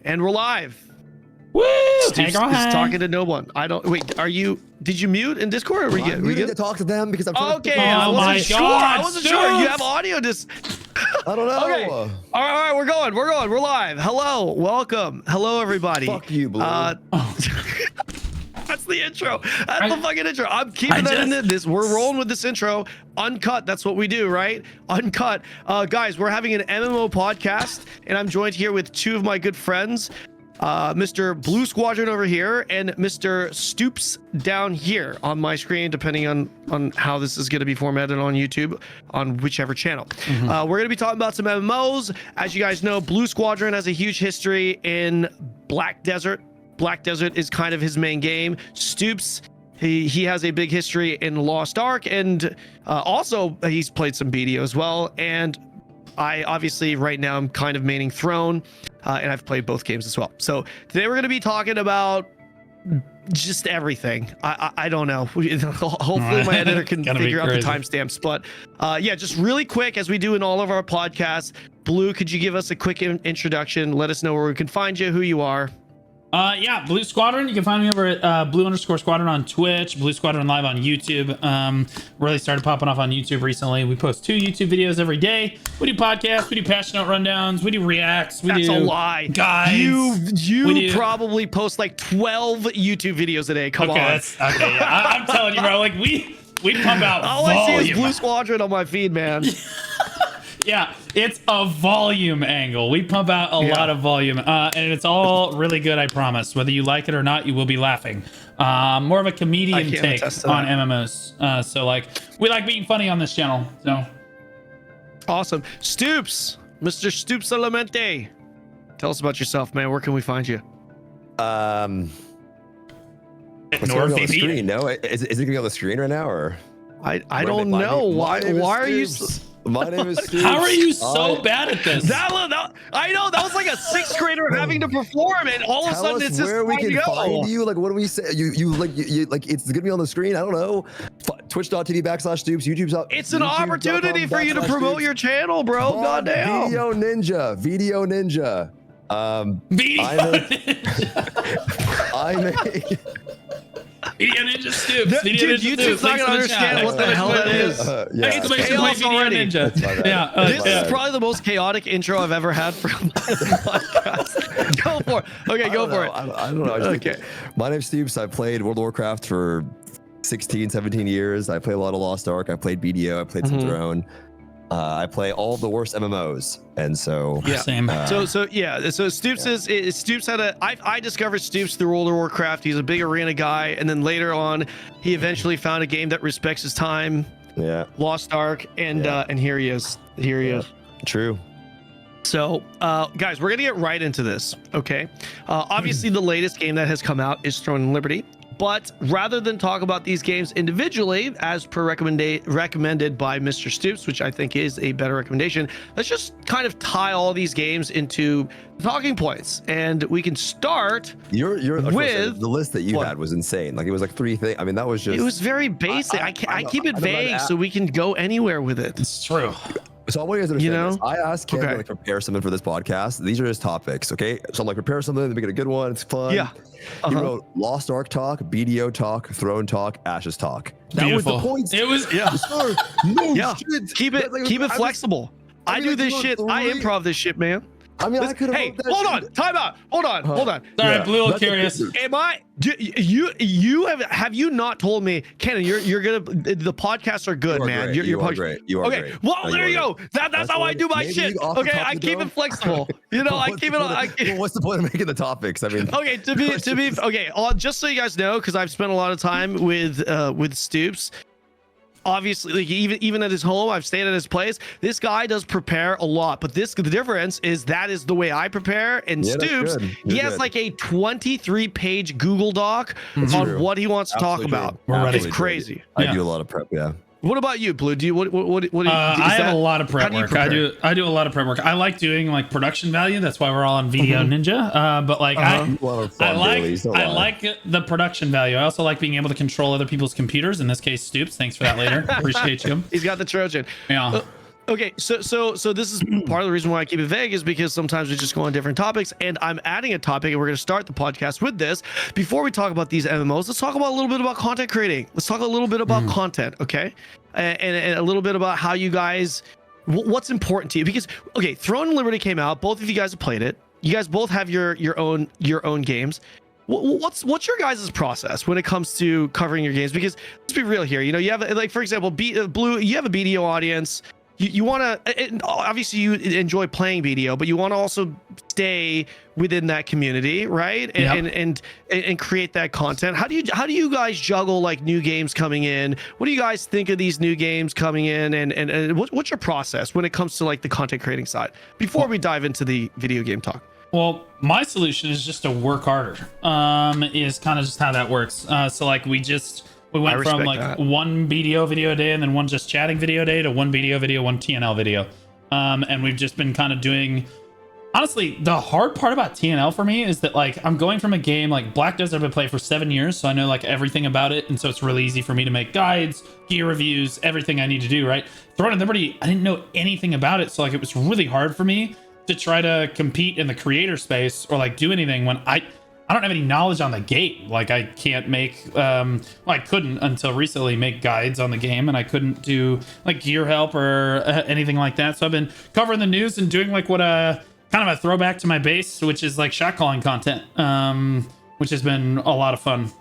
And we're live. Woo! Stoopzz is talking to no one. I don't. Wait, did you mute in Discord? Or are we good? We need to talk to them because I'm trying okay. to I wasn't my sure. God, I wasn't sure. You have audio. I don't know. Okay. All right. We're going. We're live. Hello. Welcome. Hello, everybody. Fuck you, Blue. That's the intro. That's the fucking intro. I'm keeping that in this. We're rolling with this intro. Uncut. That's what we do, right? Uncut. Guys, we're having an MMO podcast, and I'm joined here with two of my good friends, Mr. Blue Squadron over here and Mr. Stoopzz down here on my screen, depending on how this is going to be formatted on YouTube, on whichever channel. We're going to be talking about some MMOs. As you guys know, Blue Squadron has a huge history in Black Desert. Black Desert is kind of his main game. Stoopzz, he has a big history in Lost Ark, and also he's played some BDO as well. And I obviously right now I'm kind of maining Throne, and I've played both games as well. So today we're going to be talking about just everything. I don't know. Hopefully my editor can figure out the timestamps. But yeah, just really quick, as we do in all of our podcasts. Blue, could you give us a quick introduction? Let us know where we can find you, who you are. Yeah, Blue Squadron. You can find me over at Blue_Squadron on Twitch, Blue Squadron Live on YouTube. Really started popping off on YouTube recently. We post 2 YouTube videos every day. We do podcasts, we do patch note rundowns, we do reacts, That's a lie. Guides. You probably post like 12 YouTube videos a day. Come on. Okay, yeah. I'm telling you, bro. Like we pump out all volume. I see is Blue Squadron on my feed, man. Yeah, it's a volume angle. We pump out a lot of volume, and it's all really good, I promise. Whether you like it or not, you will be laughing. More of a comedian take on MMOs. So, like, we like being funny on this channel. So, awesome. Stoopzz, Mr. Stoopzz Elemente. Tell us about yourself, man. Where can we find you? What's going on the screen? No, is it gonna be on the screen right now, or? I don't know. Why are you? My name is Stoopzz. How are you so bad at this? I know that was like a 6th grader having to perform, and all of a sudden it's just where we can find you. Like, what do we say? You like it's gonna be on the screen. I don't know. Twitch.tv/Stoopzz. YouTube. It's an opportunity for you to promote your channel, bro. Goddamn. BDO Ninja. I make. BDO Ninja Stoopzz. Dude, YouTube's not gonna understand what the hell that is. Chaos already. Yeah, this is probably the most chaotic intro I've ever had for my podcast. Go for it. Okay, go for it. I don't know. Okay. My name's Stoopzz. I played World of Warcraft for 16, 17 years. I played a lot of Lost Ark. I played BDO. I played some Throne. I play all of the worst MMOs, and so same. So Stoopzz is Stoopzz had I discovered Stoopzz through World of Warcraft. He's a big arena guy, and then later on, he eventually found a game that respects his time. Yeah. Lost Ark, and here he is. Here he is. True. So, guys, we're gonna get right into this. Okay. Obviously, the latest game that has come out is Throne and Liberty. But rather than talk about these games individually, as per recommended by Mr. Stoopzz, which I think is a better recommendation, let's just kind of tie all these games into talking points, and we can start with the list that you had was insane. Like, it was like 3 things. I mean, that was just. It was very basic. I keep it vague so we can go anywhere with it. It's true. So I want you guys to understand this. I asked Ken to prepare something for this podcast. These are his topics, okay? So I'm like, prepare something, make it a good one. It's fun. Yeah. He wrote Lost Ark talk, BDO talk, Throne talk, Ashes talk. That was the points. It was Sir, no shit. Keep it flexible. I do this shit. I improv this shit, man. I mean, I could have. Hey, hold on. Time out. Hold on. Sorry, Blue, curious. Am I? You have you not told me, Kanon? You're gonna. The podcasts are good, man. You're great. You are great. Well, there you go. That's how I do my shit. Okay, I keep it flexible. You know, I keep it. What's the point of making the topics? I mean. Okay, to be okay. Just so you guys know, because I've spent a lot of time with Stoopzz. Obviously, like, even at his home, I've stayed at his place. This guy does prepare a lot, but the difference is that is the way I prepare. And Stoopzz, he has like a 23-page Google Doc on what he wants to talk about. It's crazy. I do a lot of prep. Yeah. What about you, Blue? Do you what do you? I have a lot of prep work. I do a lot of prep work. I like doing like production value. That's why we're all on BDO Ninja. But like I like the production value. I also like being able to control other people's computers. In this case, Stoopzz. Thanks for that later. Appreciate you. He's got the Trojan. Yeah. Okay, so this is part of the reason why I keep it vague is because sometimes we just go on different topics, and I'm adding a topic, and we're going to start the podcast with this. Before we talk about these MMOs, let's talk about a little bit about content creating. Let's talk a little bit about content, okay? And a little bit about how you guys, what's important to you. Because, okay, Throne and Liberty came out. Both of you guys have played it. You guys both have your own games. What's your guys' process when it comes to covering your games? Because let's be real here. You know, you have, like, for example, Blue, you have a BDO audience. You want to, obviously you enjoy playing BDO, but you want to also stay within that community, right? And create that content. How do you guys juggle like new games coming in? What do you guys think of these new games coming in? And what's your process when it comes to like the content creating side? Before we dive into the video game talk. Well, my solution is just to work harder. Is kind of just how that works. So like we went from like that. One BDO video a day and then one just chatting video a day to one BDO video, one TNL video. And we've just been kind of doing, honestly, the hard part about TNL for me is that like I'm going from a game like Black Desert I've been playing for 7 years. So I know like everything about it. And so it's really easy for me to make guides, gear reviews, everything I need to do, right? Throne and Liberty, I didn't know anything about it. So like it was really hard for me to try to compete in the creator space or like do anything when I don't have any knowledge on the game. Like I can't make, I couldn't until recently make guides on the game, and I couldn't do like gear help or anything like that. So I've been covering the news and doing like what kind of a throwback to my base, which is like shot calling content, which has been a lot of fun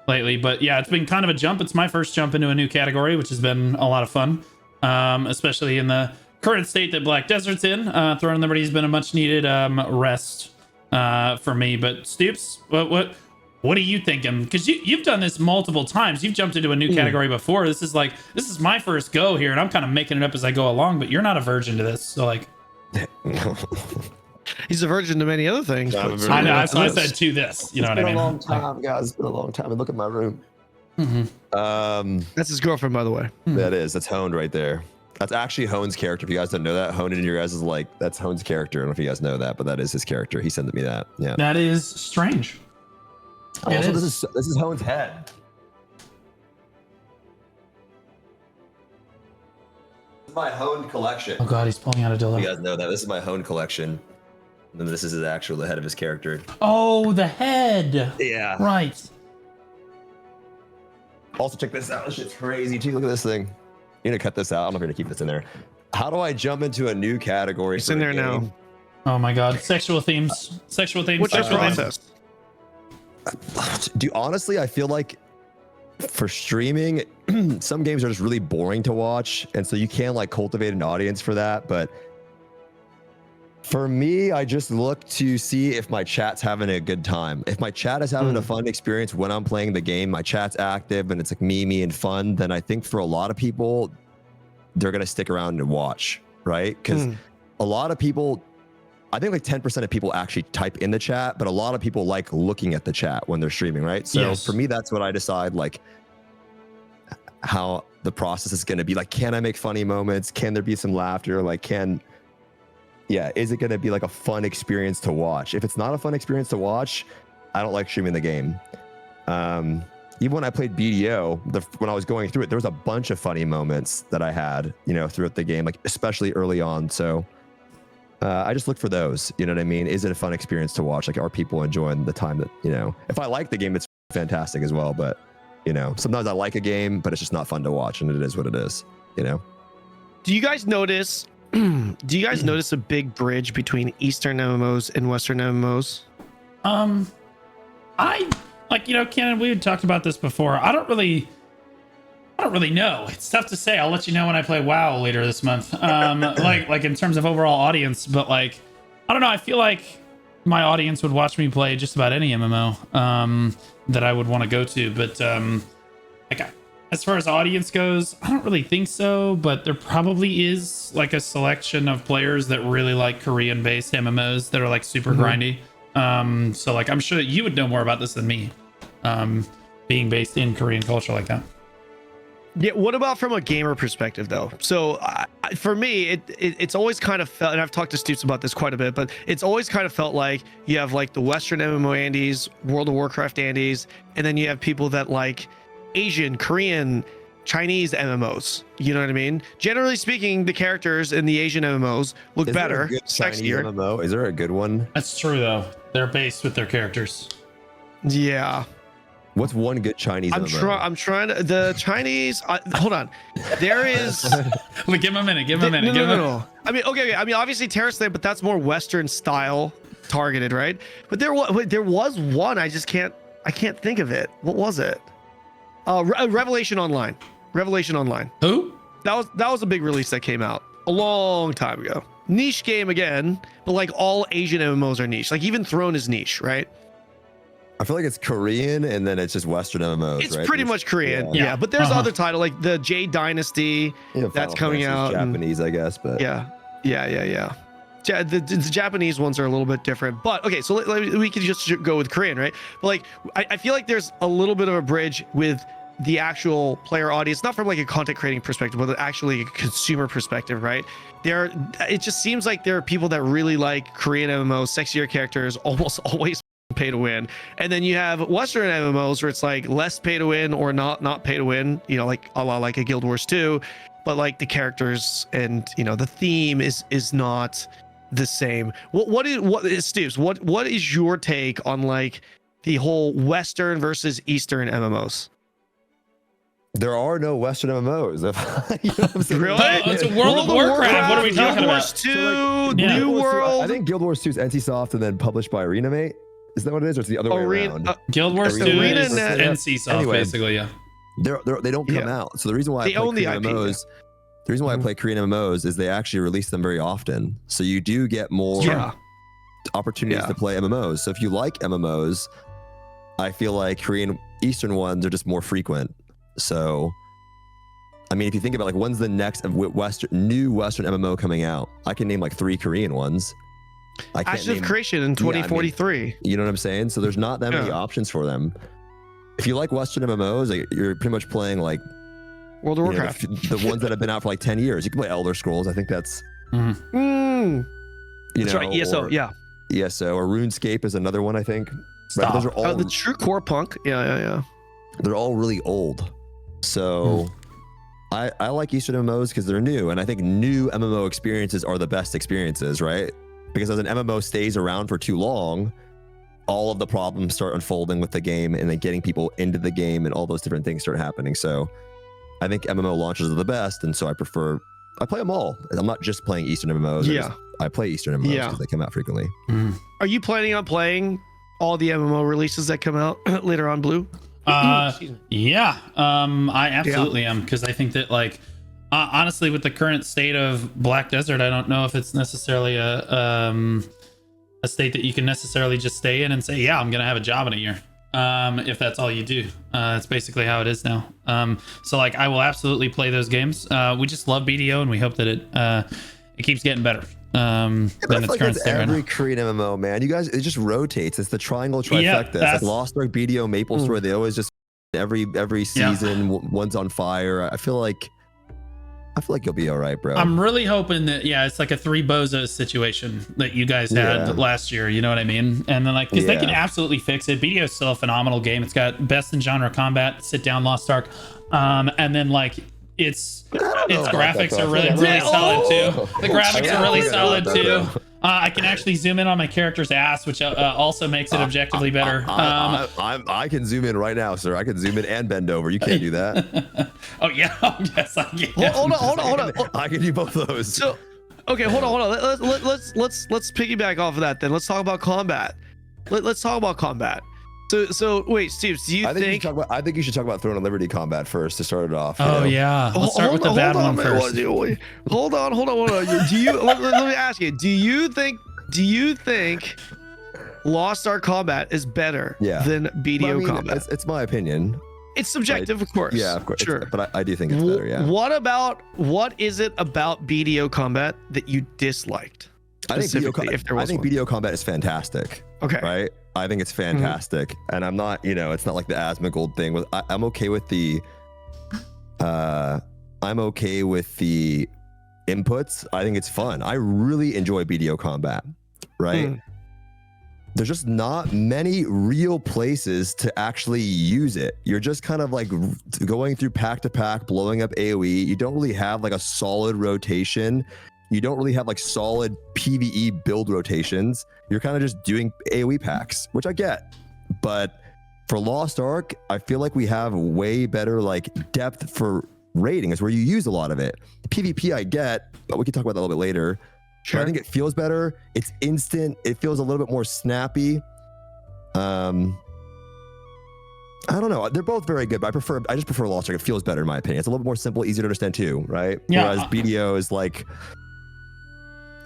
lately. But yeah, it's been kind of a jump. It's my first jump into a new category, which has been a lot of fun, especially in the current state that Black Desert's in. Throne and Liberty has been a much needed rest for me. But Stoopzz, what are you thinking? Because you've done this multiple times. You've jumped into a new category before. This is my first go here, and I'm kind of making it up as I go along. But you're not a virgin to this, so like. He's a virgin to many other things. I know. That's why I said to this. You know what I mean? It's been a long time, guys. It's been a long time. And look at my room. That's his girlfriend, by the way. That is. That's Honed right there. That's actually Hone's character. If you guys don't know that, Hone in your guys is like, that's Hone's character. I don't know if you guys know that, but that is his character. He sent me that. Yeah. That is strange. Also, this is Hone's head. This is my Hone collection. Oh god, he's pulling out a dildo. You guys know that. This is my Hone collection. And then this is the head of his character. Oh, the head. Yeah. Right. Also, check this out. This shit's crazy too. Look at this thing. You're gonna cut this out. I don't know if you're gonna keep this in there. How do I jump into a new category? It's in there now. Oh my god, sexual themes. Sexual themes. What's your process? Honestly, I feel like for streaming, some games are just really boring to watch, and so you can like cultivate an audience for that. But for me, I just look to see if my chat's having a good time. If my chat is having a fun experience when I'm playing the game, my chat's active and it's like memey and fun, then I think for a lot of people, they're going to stick around and watch, right? Because a lot of people, I think like 10% of people actually type in the chat, but a lot of people like looking at the chat when they're streaming, right? So for me, that's what I decide, like how the process is going to be. Like, can I make funny moments? Can there be some laughter? Like, is it going to be like a fun experience to watch? If it's not a fun experience to watch, I don't like streaming the game. Even when I played BDO, when I was going through it, there was a bunch of funny moments that I had, throughout the game, like especially early on. So I just look for those, you know what I mean? Is it a fun experience to watch? Like, are people enjoying the time that, if I like the game, it's fantastic as well. But, sometimes I like a game, but it's just not fun to watch, and it is what it is, Do you guys notice a big bridge between Eastern MMOs and Western MMOs? I like, Kanon, we had talked about this before. I don't really know. It's tough to say. I'll let you know when I play WoW later this month. Like in terms of overall audience, but like, I don't know. I feel like my audience would watch me play just about any MMO that I would want to go to. But as far as audience goes, I don't really think so, but there probably is like a selection of players that really like Korean-based MMOs that are like super grindy. So like, I'm sure that you would know more about this than me, being based in Korean culture like that. Yeah. What about from a gamer perspective though? So for me, it's always kind of felt, and I've talked to Stoopzz about this quite a bit, but it's always kind of felt like you have like the Western MMO Andes, World of Warcraft Andes, and then you have people that like Asian, Korean, Chinese MMOs. You know what I mean? Generally speaking, the characters in the Asian MMOs look better, sexier. MMO? Is there a good one? That's true though. They're based with their characters. Yeah. What's one good Chinese MMO? I'm trying to. The Chinese. Hold on. There is. Give him a minute. Give him a minute. No. I mean, okay. I mean, obviously Terra Slay, but that's more Western style targeted, right? But there was one. I can't think of it. What was it? Revelation Online. Revelation Online. Who? That was a big release that came out a long time ago. Niche game again, but like all Asian MMOs are niche. Like even Throne is niche, right? I feel like it's Korean and then it's just Western MMOs. It's right? pretty much Korean, yeah. But there's other title like the Jade Dynasty that's coming out. Japanese, I guess, but yeah. The Japanese ones are a little bit different, but okay. So we could just go with Korean, right? But like, I feel like there's a little bit of a bridge with the actual player audience, not from like a content creating perspective, but actually a consumer perspective, right? It just seems like there are people that really like Korean MMOs, sexier characters, almost always pay to win, and then you have Western MMOs where it's like less pay to win or not pay to win, you know, like a lot like a Guild Wars 2, but like the characters and you know the theme is not the same. What is Stoopzz? What is your take on like the whole Western versus Eastern MMOs? there are no Western MMOs. You know what I'm saying? Really? Oh, it's a World of Warcraft. What are we talking Guild about? Wars 2, So, like, New World. I think Guild Wars 2 is NCSoft and then published by ArenaMate. Is that what it is, or it's the other way around? Guild Wars 2 Arena is Net. NCSoft, Anyway. basically, yeah. They don't come out. So the reason why They I play own the Korean IP, MMOs, the reason why I play Korean MMOs is they actually release them very often. So you do get more opportunities to play MMOs. So if you like MMOs, I feel like Korean Eastern ones are just more frequent. So I mean, if you think about like when's the next new Western MMO coming out, I can name like 3 Korean ones. I can't Ashes of Creation in 2043. you know what I'm saying? So there's not that many options for them. If you like Western MMOs, like, you're pretty much playing like World of Warcraft. The ones that have been out for like 10 years. You can play Elder Scrolls. I think that's That's right. ESO, or ESO or RuneScape is another one, I think. Right, those are all the True Core Punk. Yeah. They're all really old. So I like Eastern MMOs because they're new, and I think new MMO experiences are the best experiences, right? Because as an MMO stays around for too long, all of the problems start unfolding with the game and then getting people into the game and all those different things start happening. So I think MMO launches are the best, and so I play them all. I'm not just playing Eastern MMOs. I play Eastern MMOs because they come out frequently. Are you planning on playing all the MMO releases that come out later on, Blue? I absolutely am, because I think that like honestly, with the current state of Black Desert, I don't know if it's necessarily a state that you can necessarily just stay in and say, yeah, I'm gonna have a job in a year, if that's all you do. That's basically how it is now. So like I will absolutely play those games. We just love BDO and we hope that it keeps getting better than its current state right now. Every Korean MMO, man, you guys, it just rotates. It's the triangle trifecta. It's like Lost Ark, BDO, Maple Story. They always just every season one's on fire. I feel like you'll be all right, bro. I'm really hoping that it's like a 3 bozos situation that you guys had last year. You know what I mean? And then like because they can absolutely fix it. BDO is still a phenomenal game. It's got best in genre combat, sit down Lost Ark, and then like its graphics are really solid too. The graphics are really solid too. I can actually zoom in on my character's ass, which also makes it objectively better. I can zoom in right now, sir. I can zoom in and bend over. You can't do that. Oh yeah, yes I can. Hold on. I can do both of those. So, okay, hold on. Let's piggyback off of that. Then let's talk about combat. Let's talk about combat. So wait, Steve, do you think? I think you should talk about Throne of Liberty combat first to start it off. Oh yeah, let's start with the bad one first. Hold on. Do you? let me ask you. Do you think Lost Ark combat is better than BDO combat? It's my opinion. It's subjective, of course. Yeah, of course. Sure, but I do think it's better. Yeah. What is it about BDO combat that you disliked? I think BDO combat is fantastic. Okay. Right. I think it's fantastic, and I'm not, it's not like the Asmongold thing. I'm okay with the, inputs. I think it's fun. I really enjoy BDO combat. Right. there's just not many real places to actually use it. You're just kind of like going through pack to pack, blowing up AoE. You don't really have like a solid rotation. You don't really have like solid PvE build rotations. You're kind of just doing AoE packs, which I get. But for Lost Ark, I feel like we have way better like depth for raiding, is where you use a lot of it. PvP I get, but we can talk about that a little bit later. Sure. I think it feels better. It's instant. It feels a little bit more snappy. I don't know. They're both very good, but I just prefer Lost Ark. It feels better in my opinion. It's a little bit more simple, easier to understand too, right? Yeah. Whereas BDO is like,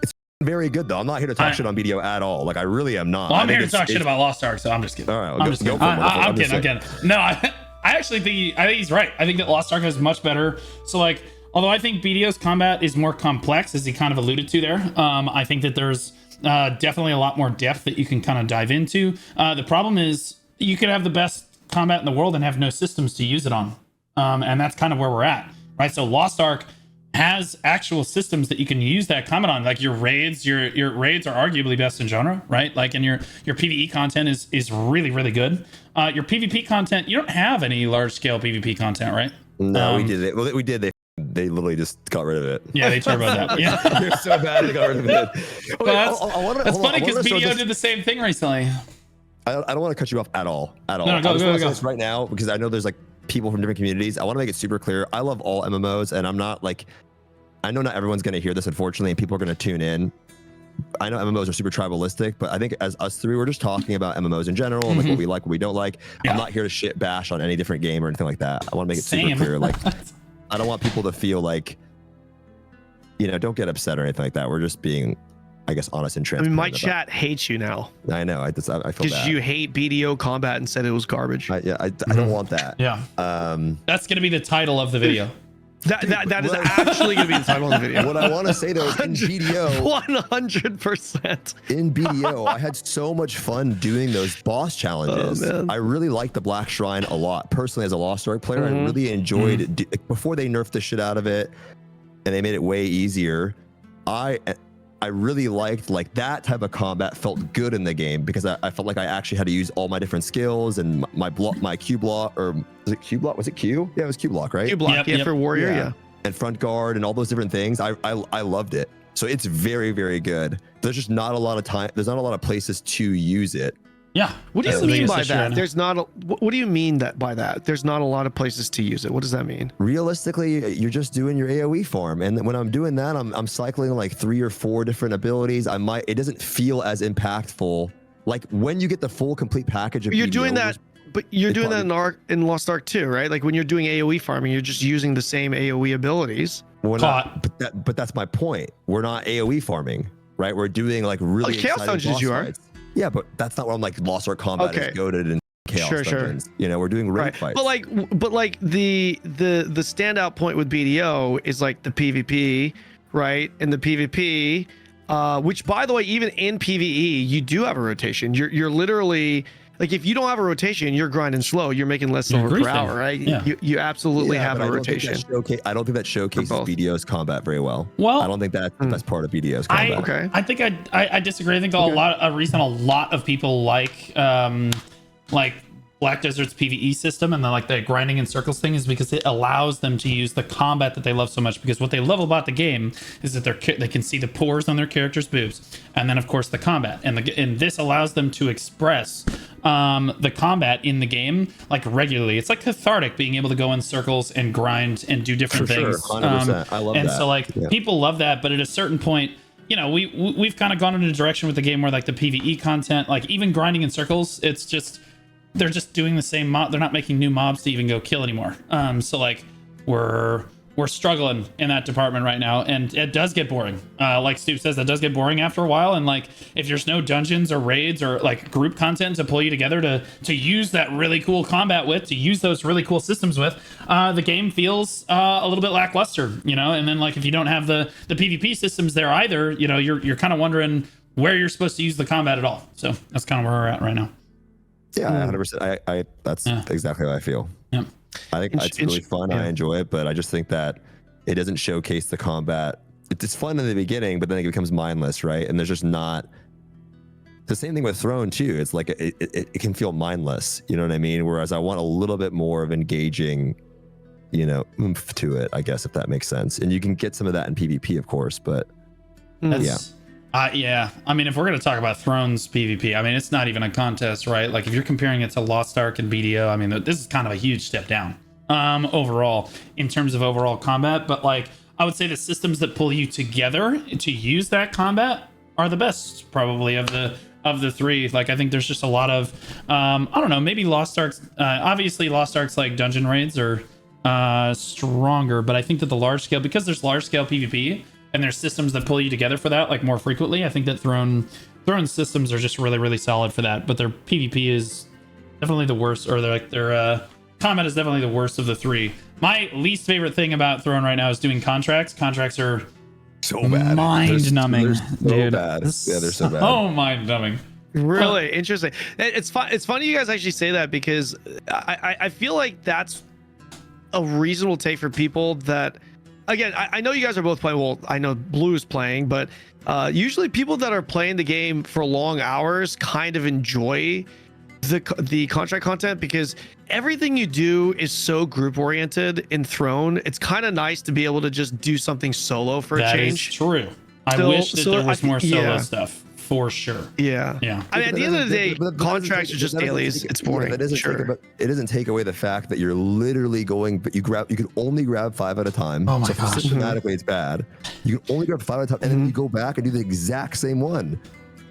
it's very good though. I'm not here to talk shit on BDO at all. Like I really am not. Well, I'm here to talk shit about Lost Ark, so I'm just kidding. All right, I'm just kidding. I'm kidding. No, I actually think he's right. I think that Lost Ark is much better. So like, although I think BDO's combat is more complex, as he kind of alluded to there, I think that there's definitely a lot more depth that you can kind of dive into. The problem is you could have the best combat in the world and have no systems to use it on. And that's kind of where we're at, right? So Lost Ark has actual systems that you can use that combat on. Like your raids are arguably best in genre, right? Like, and your PvE content is really, really good. Your PvP content, you don't have any large scale PvP content, right? No, we did it. Well, we did. They literally just got rid of it. Yeah, they turboed that. Yeah, they're so bad they got rid of it. Okay, well, that's funny because BDO did the same thing recently. I don't want to cut you off at all. No, go. This right now because I know there's like people from different communities. I want to make it super clear. I love all MMOs, and I'm not like, I know not everyone's going to hear this, unfortunately, and people are going to tune in. I know MMOs are super tribalistic, but I think as us three, we're just talking about MMOs in general, and like what we like, what we don't like. Yeah. I'm not here to shit bash on any different game or anything like that. I want to make it super clear. Like, I don't want people to feel like, don't get upset or anything like that. We're just being, I guess, honest and transparent. I mean, my chat hates you now. I know. I feel bad. Because you hate BDO combat and said it was garbage. I don't want that. Yeah. That's going to be the title of the video. That is actually going to be the title of the video. What I want to say though is in BDO, 100%. In BDO, I had so much fun doing those boss challenges. I really liked the Black Shrine a lot. Personally, as a Lost Ark player, I really enjoyed it. Before they nerfed the shit out of it and they made it way easier, I really liked like that type of combat. Felt good in the game because I felt like I actually had to use all my different skills and my Q block, or was it Q block? Was it Q? Yeah, it was Q block, right? Q block, yep. For warrior, yeah. And front guard and all those different things. I loved it. So it's very, very good. There's just not a lot of time. There's not a lot of places to use it. Yeah. What do you mean by that? There's not a, what do you mean by that? There's not a lot of places to use it. What does that mean? Realistically, you're just doing your AoE farm. And when I'm doing that, I'm cycling like 3 or 4 different abilities. It doesn't feel as impactful. Like when you get the full complete package of you're doing that, but you're doing that in Lost Ark too, right? Like when you're doing AoE farming, you're just using the same AoE abilities. But that's my point. We're not AoE farming, right? We're doing like really Chaos Dungeons you are. Yeah, but that's not what I'm like. Lost Ark combat is goated and Chaos Dungeons. We're doing raid fights. But like the standout point with BDO is like the PvP, right? And the PvP, which by the way, even in PvE, you do have a rotation. You're literally like, if you don't have a rotation, you're grinding slow. You're making less silver per hour, right? Yeah. You absolutely have a rotation. I don't think that showcases BDO's combat very well. Well, I don't think that's the best part of BDO's combat. I think I disagree. I think a reason a lot of people like Black Desert's PvE system and the grinding in circles thing is because it allows them to use the combat that they love so much. Because what they love about the game is that they can see the pores on their characters' boobs, and then of course the combat, and this allows them to express the combat in the game like regularly. It's like cathartic being able to go in circles and grind and do different things. 100%. I love that. And so people love that, but at a certain point, we've kind of gone in a direction with the game where like the PvE content, like even grinding in circles, it's just they're just doing the same mob. They're not making new mobs to even go kill anymore. So like we're struggling in that department right now, and it does get boring. Like Stoopzz says, that does get boring after a while. And like if there's no dungeons or raids or like group content to pull you together to use that really cool combat with, to use those really cool systems with, the game feels a little bit lackluster, And then like if you don't have the PvP systems there either, you're kind of wondering where you're supposed to use the combat at all. So that's kind of where we're at right now. Yeah, 100%. That's exactly how I feel. Yeah. I think it's really fun. Yeah. I enjoy it, but I just think that it doesn't showcase the combat. It's fun in the beginning, but then it becomes mindless, right? And there's just not the same thing with Throne too. It's like it can feel mindless. You know what I mean? Whereas I want a little bit more of engaging, oomph to it, I guess, if that makes sense. And you can get some of that in PvP, of course, but yeah. I mean, if we're going to talk about Thrones PvP, I mean, it's not even a contest, right? Like if you're comparing it to Lost Ark and BDO, I mean, this is kind of a huge step down overall in terms of overall combat. But like, I would say the systems that pull you together to use that combat are the best, probably of the three. Like, I think there's just a lot of, I don't know, maybe Lost Ark's, obviously Lost Ark's like dungeon raids are stronger, but I think that the large scale, because there's large scale PvP and there's systems that pull you together for that, like more frequently, I think that Throne systems are just really, really solid for that. But their PvP is definitely the worst, or their combat is definitely the worst of the three. My least favorite thing about Throne right now is doing contracts. Contracts are so bad, mind-numbing, they're so dude. bad. Yeah, they're so bad. Oh, mind-numbing. Really interesting. It's funny you guys actually say that, because I feel like that's a reasonable take for people that, again, I know you guys are both playing. Well, I know Blue's playing, but usually people that are playing the game for long hours kind of enjoy the contract content, because everything you do is so group oriented in Throne. It's kind of nice to be able to just do something solo for a change. That is true. I wish that there was more solo stuff, for sure. Yeah. I mean, at the end of the day, contracts are just dailies. It's boring. It doesn't take away the fact that you're literally going, but you can only grab 5 at a time. Oh my so gosh. Systematically, it's bad. You can only grab 5 at a time, and then you go back and do the exact same one.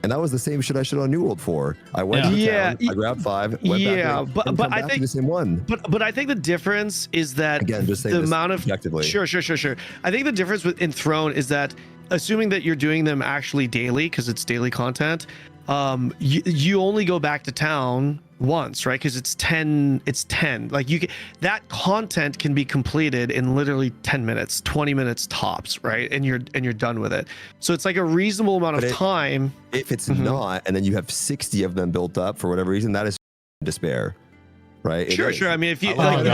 And that was the same shit I shit on New World for. I went to town, I grabbed 5, went back, but I think the same one. But I think the difference is that, again, just the amount of objectively. Sure. I think the difference in Throne is that, assuming that you're doing them actually daily, because it's daily content, you only go back to town once, right? Because it's 10. Like, that content can be completed in literally 10 minutes, 20 minutes tops, right? And you're done with it. So it's like a reasonable amount of time. If it's not, and then you have 60 of them built up for whatever reason, that is despair. Right? Sure. I mean, if you, God,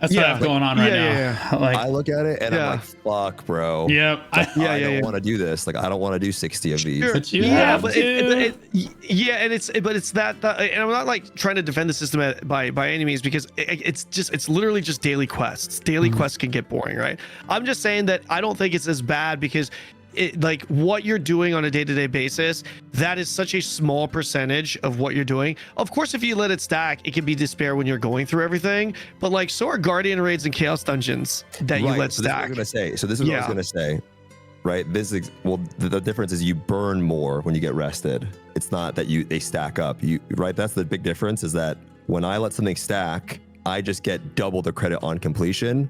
that's what I have going on right now. Like, I look at it and I'm like, fuck, bro. Yep. I don't want to do this. Like, I don't want to do 60 of these. But you have to. And it's that, and I'm not like trying to defend the system by any means, because it's literally just daily quests. Daily quests can get boring, right? I'm just saying that I don't think it's as bad, because like what you're doing on a day-to-day basis, that is such a small percentage of what you're doing. Of course, if you let it stack, it can be despair when you're going through everything, but like, so are Guardian raids and Chaos dungeons that you let stack. This is what I was gonna say, right? The difference is you burn more when you get rested. It's not that they stack up, right? That's the big difference, is that when I let something stack, I just get double the credit on completion.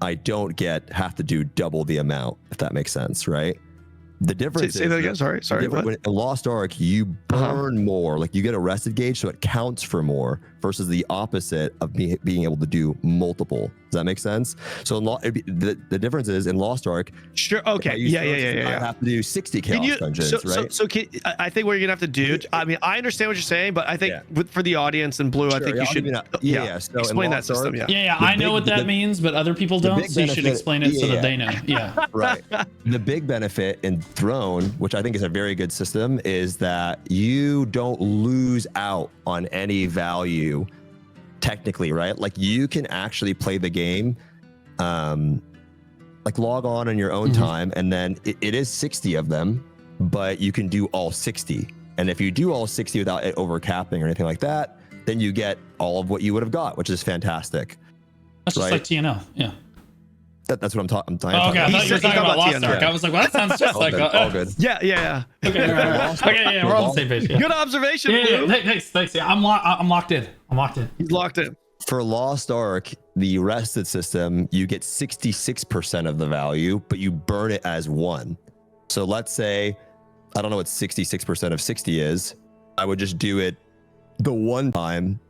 I don't have to do double the amount, if that makes sense, right? The difference say that again. Sorry. When in Lost Ark, you burn more, like you get a rested gauge, so it counts for more, versus the opposite of being able to do multiple. Does that make sense? So the difference is, in Lost Ark, sure, okay, yeah. I have to do 60 chaos dungeons, right? So I think what you're gonna have to do, I mean, I understand what you're saying, but I think for the audience and Blue, I think you should so explain that system. I know what that means, but other people don't, so you should explain it so that they know. Yeah. Right. The big benefit in Throne, which I think is a very good system, is that you don't lose out on any value, technically, right? Like, you can actually play the game, like log on your own time, and then it is 60 of them, but you can do all 60. And if you do all 60 without it overcapping or anything like that, then you get all of what you would have got, which is fantastic. That's just like TNO, yeah. That's what I'm talking. Okay, I thought you were talking about Lost Ark. I was like, well, that sounds just like all good. Yeah. Okay, yeah, we're on the same page. Yeah. Good observation. Yeah. Thanks. Yeah, I'm locked in. He's locked in. For Lost Ark, the rested system, you get 66% of the value, but you burn it as 1. So let's say, I don't know what 66% of 60 is. I would just do it the one time,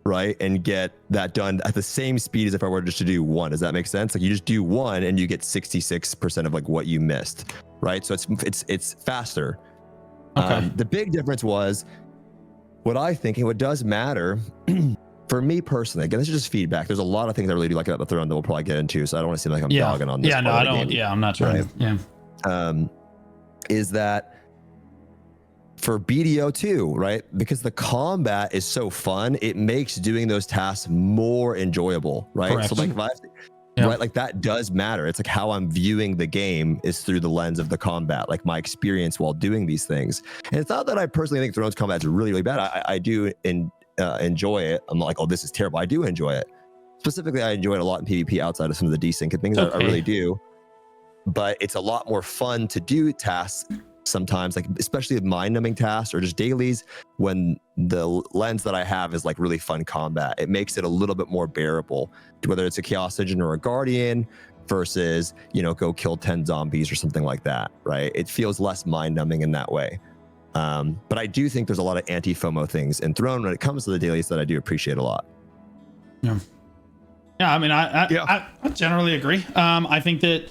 right, and get that done at the same speed as if I were just to do 1. Does that make sense? Like, you just do 1 and you get 66% of like what you missed, right? So it's faster. Okay. The big difference was, what I think, and what does matter for me personally, again, this is just feedback. There's a lot of things I really do like about the Throne that we'll probably get into, so I don't want to seem like I'm dogging on this. Yeah, no, I don't. Yeah, I'm not trying. Right. Yeah. Is that for BDO too, right? Because the combat is so fun, it makes doing those tasks more enjoyable, right? Correct. So like, if I, right, like that does matter. It's like how I'm viewing the game is through the lens of the combat, like my experience while doing these things. And it's not that I personally think Thrones combat is really, really bad. I do enjoy it. I'm not like, oh, this is terrible. I do enjoy it. Specifically, I enjoy it a lot in PvP outside of some of the desync and things. I really do. But it's a lot more fun to do tasks sometimes, like especially mind-numbing tasks or just dailies, when the lens that I have is like really fun combat. It makes it a little bit more bearable, whether it's a Chaos Engine or a Guardian versus, you know, go kill 10 zombies or something like that, right? It feels less mind-numbing in that way. But I do think there's a lot of anti-FOMO things in Throne when it comes to the dailies that I do appreciate a lot. Yeah. Yeah, I mean, I generally agree. I think that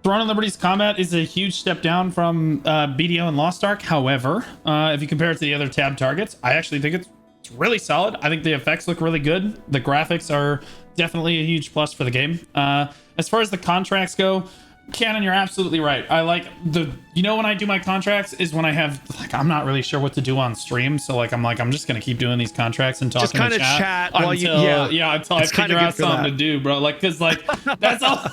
Throne of Liberty's combat is a huge step down from BDO and Lost Ark. However, if you compare it to the other tab targets, I actually think it's really solid. I think the effects look really good. The graphics are definitely a huge plus for the game. As far as the contracts go, Kanon, you're absolutely right. I like when I do my contracts is when I have, like, I'm not really sure what to do on stream. So like, I'm just going to keep doing these contracts and talking just kind of chat while until I figure out something to do, bro. Like, cause like, that's all.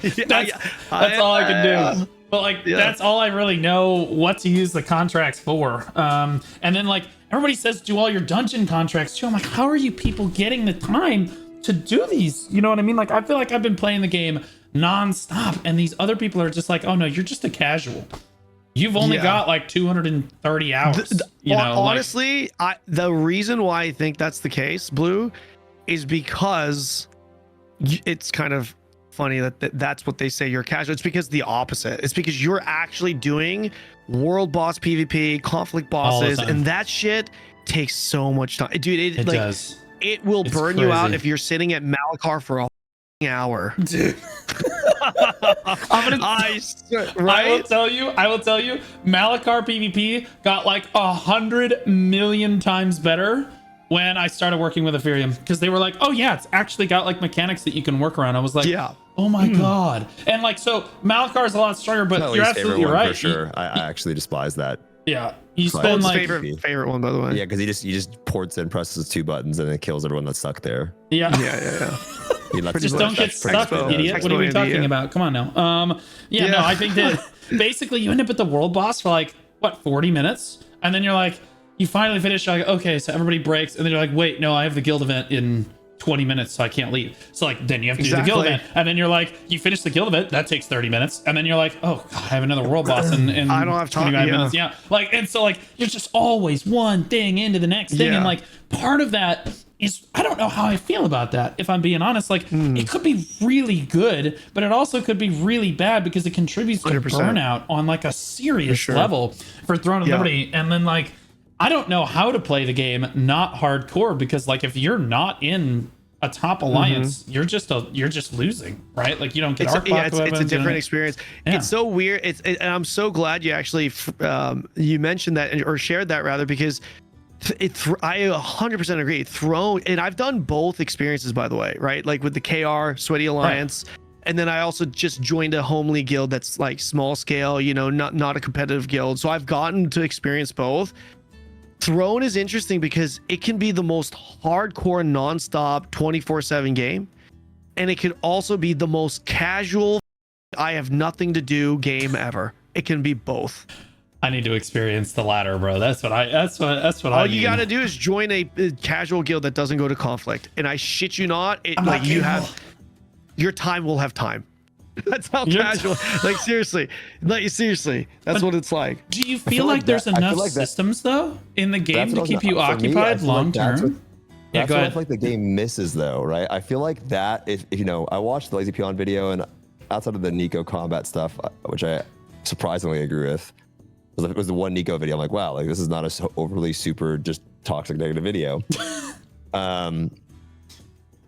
That's all I can do. But like, that's all I really know what to use the contracts for. And then like everybody says do all your dungeon contracts too. I'm like, how are you people getting the time to do these? You know what I mean? Like, I feel like I've been playing the game nonstop, and these other people are just like, oh no, you're just a casual. You've only got like 230 hours. Honestly, the reason why I think that's the case, Blue, is because it's kind of funny that's what they say you're casual. It's because the opposite. It's because you're actually doing world boss PvP, conflict bosses, and that shit takes so much time, dude. It does. It will burn you out if you're sitting at Malachar for a hour, dude. I will tell you, Malachar PvP got like 100 million times better when I started working with Ethereum, because they were like, oh yeah, it's actually got like mechanics that you can work around. I was like, yeah, oh my god. And like, so Malachar is a lot stronger, but you're absolutely right. For sure. I actually despise that. Yeah, you spend like favorite one, by the way. Yeah, because he just ports and presses 2 buttons and it kills everyone that's stuck there. Yeah. Just don't get stuck, idiot. What are we talking about? Come on now. No, I think that basically you end up at the world boss for like, what, 40 minutes? And then you're like, you finally finish, you're like, okay, so everybody breaks. And then you're like, wait, no, I have the guild event in 20 minutes, so I can't leave. So like, then you have to do the guild event. And then you're like, you finish the guild event, that takes 30 minutes. And then you're like, oh, God, I have another world boss in I don't have 25 minutes. Yeah. Like, and so like, you're just always one thing into the next thing. And like, part of that is, I don't know how I feel about that, if I'm being honest. Like, it could be really good, but it also could be really bad because it contributes to 100%. Burnout on like a serious level for Throne of Liberty. And then like, I don't know how to play the game not hardcore, because like, if you're not in a top alliance, you're just losing, right? Like, you don't get it's a different experience. It's so weird. And I'm so glad you actually you mentioned that, or shared that rather, because I 100% agree. Throne, and I've done both experiences, by the way, right? Like with the KR Sweaty Alliance, and then I also just joined a homely guild that's like small scale, you know, not a competitive guild. So I've gotten to experience both. Throne is interesting because it can be the most hardcore, nonstop, 24/7 game, and it can also be the most casual, I have nothing to do game ever. It can be both. I need to experience the latter, bro. That's what all you got to do is join a casual guild that doesn't go to conflict, and I shit you not, your time will have time. That's how casual. Like seriously, that's what it's like. Do you feel like there's enough systems though in the game to keep you occupied long term? That's what I feel like the game misses though, right? I feel like that if you know, I watched the Lazy Peon video, and outside of the Nico combat stuff, which I surprisingly agree with, it was the one Nico video. I'm like, wow, like this is not a overly super just toxic negative video.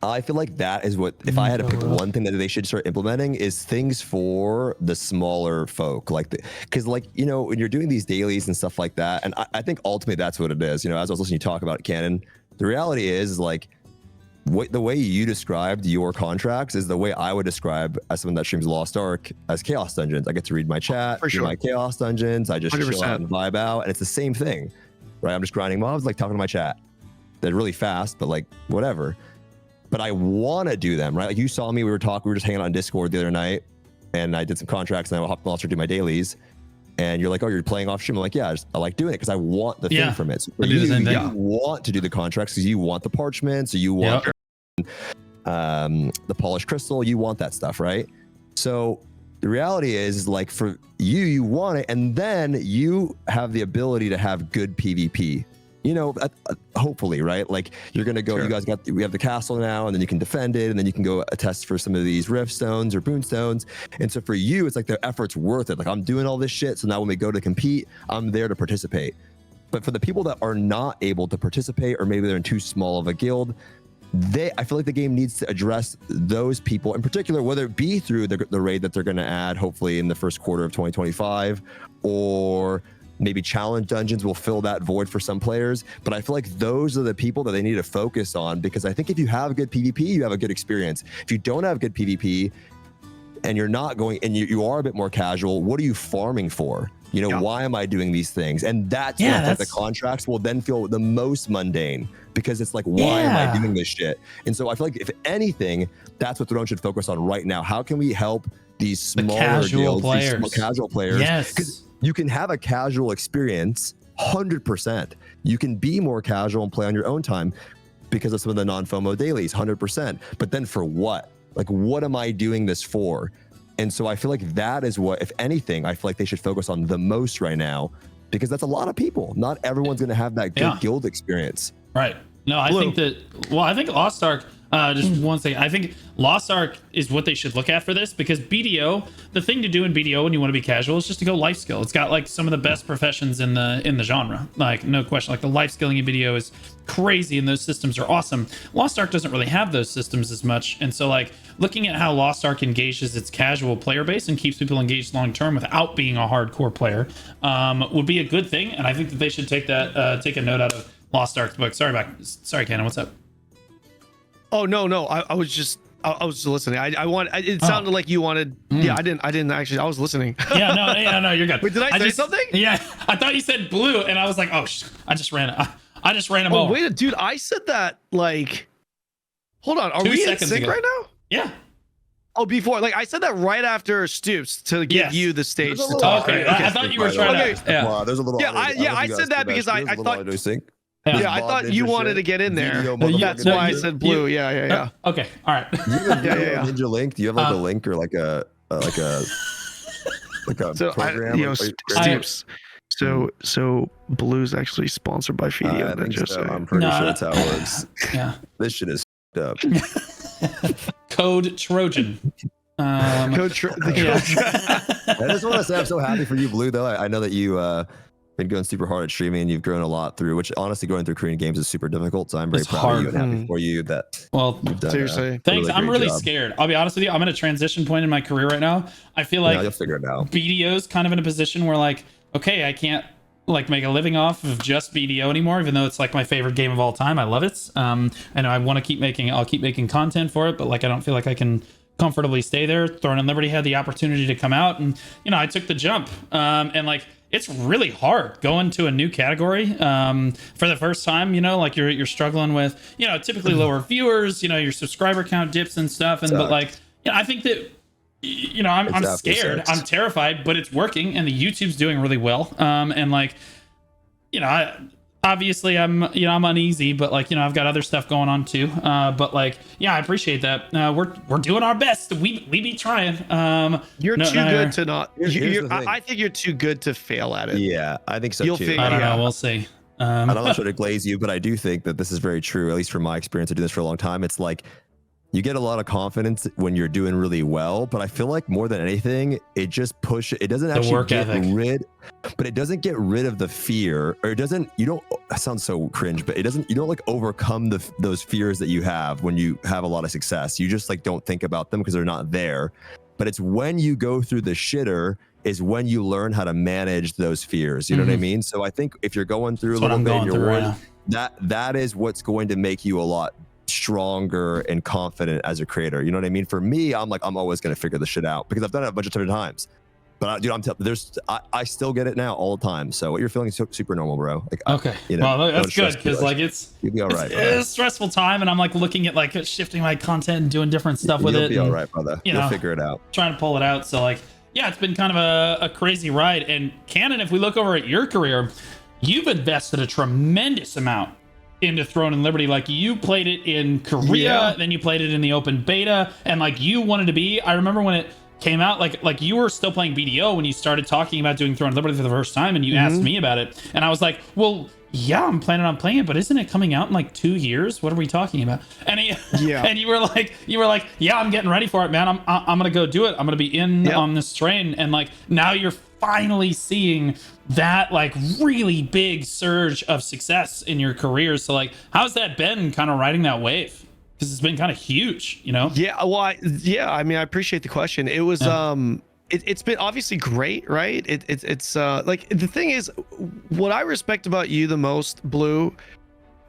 I feel like that is what, if I had to pick one thing that they should start implementing, is things for the smaller folk. Like, because like, you know, when you're doing these dailies and stuff like that, and I think ultimately that's what it is. You know, as I was listening to you talk about it, Kanon, the reality is like, the way you described your contracts is the way I would describe as someone that streams Lost Ark as Chaos Dungeons. I get to read my chat, do my Chaos Dungeons. I just 100%. chill out and vibe out, and it's the same thing, right? I'm just grinding mobs, like talking to my chat. They're really fast, but like whatever. But I want to do them, right? Like you saw me, we were just hanging out on Discord the other night, and I did some contracts, and I hopped on to do my dailies. And you're like, oh, you're playing off stream. I'm like, yeah, I like doing it because I want the thing from it. So for you want to do the contracts because you want the parchments, or you want the polished crystal, you want that stuff, right? So the reality is, like, for you want it, and then you have the ability to have good PvP. You know, hopefully, right? Like you're gonna go. We have the castle now, and then you can defend it, and then you can go attest for some of these rift stones or boon stones. And so for you, it's like the effort's worth it. Like I'm doing all this shit, so now when we go to compete, I'm there to participate. But for the people that are not able to participate, or maybe they're in too small of a guild, I feel like the game needs to address those people in particular, whether it be through the raid that they're going to add, hopefully in the first quarter of 2025, or maybe challenge dungeons will fill that void for some players. But I feel like those are the people that they need to focus on, because I think if you have good PvP, you have a good experience. If you don't have good PvP and you're not going, and you are a bit more casual, what are you farming for? You know, why am I doing these things? And that's when the contracts will then feel the most mundane, because it's like, why am I doing this shit? And so I feel like if anything, that's what Throne should focus on right now. How can we help these smaller guilds, these casual players? Yes. You can have a casual experience 100%. You can be more casual and play on your own time because of some of the non-FOMO dailies, 100%. But then for what? Like, what am I doing this for? And so I feel like that is what, if anything, I feel like they should focus on the most right now, because that's a lot of people. Not everyone's going to have that good guild experience. Right. No, I think I think Lost Ark, just one thing. I think Lost Ark is what they should look at for this, because BDO, the thing to do in BDO when you want to be casual is just to go life skill. It's got like some of the best professions in the genre, like no question. Like the life skilling in BDO is crazy, and those systems are awesome. Lost Ark doesn't really have those systems as much, and so like looking at how Lost Ark engages its casual player base and keeps people engaged long term without being a hardcore player would be a good thing. And I think that they should take a note out of Lost Ark's book. Sorry, Kanon, what's up? Oh no, I was just listening. It sounded like you wanted. Yeah, I didn't actually. I was listening. No, you're good. Wait, did I say something? Yeah, I thought you said blue, and I was like, oh, I just ran him over. Wait, dude, I said that like. Hold on, are we in sync right now? Yeah. Oh, before, like I said that right after Stoopzz to give you the stage to talk. Okay, I thought you were trying to. Yeah, wow, there's a little. I said that because I thought. Yeah, I thought you wanted to get in there. That's why I said blue. Yeah. Okay, all right. Ninja Link. Do you have like a link or like a program? Stoopzz. So Blue's actually sponsored by BDO. I'm pretty sure that's how it works. Yeah. This shit is up. Code Trojan. I just want to say I'm so happy for you, Blue. Though I know that you been going super hard at streaming, and you've grown a lot through. Which honestly, going through Korean games is super difficult. So I'm very proud of you and happy for you that. Well, you've done, seriously, thanks. I'm really scared. I'll be honest with you. I'm at a transition point in my career right now. I feel like you'll figure it out. BDO's kind of in a position where like, okay, I can't like make a living off of just BDO anymore, even though it's like my favorite game of all time. I love it. And I want to keep making content for it, but like I don't feel like I can comfortably stay there. Throne and Liberty had the opportunity to come out, and I took the jump. And like it's really hard going to a new category for the first time. Like you're struggling with typically lower viewers. Your subscriber count dips and stuff. And but like I think that I'm scared. I'm terrified, but it's working, and the YouTube's doing really well. And like obviously I'm uneasy, but like I've got other stuff going on too. But like I appreciate that. We're doing our best. We be trying. You're too good to not. I think you're too good to fail at it. Yeah, I think so too. I don't know. We'll see. I'm not trying to glaze you, but I do think that this is very true. At least from my experience, I do this for a long time. It's like you get a lot of confidence when you're doing really well, but I feel like more than anything, it just it doesn't actually get rid, but it doesn't get rid of the fear, or it sounds so cringe, but you don't like overcome those fears that you have when you have a lot of success. You just like don't think about them because they're not there. But it's when you go through the shitter is when you learn how to manage those fears. You know what I mean? So I think if you're going through a little bit in your world, that is what's going to make you a lot stronger and confident as a creator. You know what I mean? For me, I'm like, I'm always going to figure this shit out because I've done it a bunch of different times. But dude, I still get it now all the time. So what you're feeling is super normal, bro. Like, okay, well, that's good because like you'll be all right. It's a stressful time, and I'm like looking at like shifting my content and doing different stuff with it. You'll be all right, brother. You'll figure it out. Trying to pull it out. So like, yeah, it's been kind of a crazy ride. And Kanon, if we look over at your career, you've invested a tremendous amount into Throne and Liberty. Like you played it in Korea, then you played it in the open beta, and like you wanted to be. I remember when it came out, like you were still playing BDO when you started talking about doing Throne and Liberty for the first time, and you asked me about it, and I was like, well, yeah, I'm planning on playing it, but isn't it coming out in like 2 years? What are we talking about? And and you were like, yeah, I'm getting ready for it, man. I'm gonna go do it. I'm gonna be in on this train, and like now you're finally seeing that like really big surge of success in your career. So like, how's that been, kind of riding that wave? Because it's been kind of huge, you know? Yeah, well, I mean, I appreciate the question. It was it's been obviously great, right? It's like the thing is, what I respect about you the most, Blue,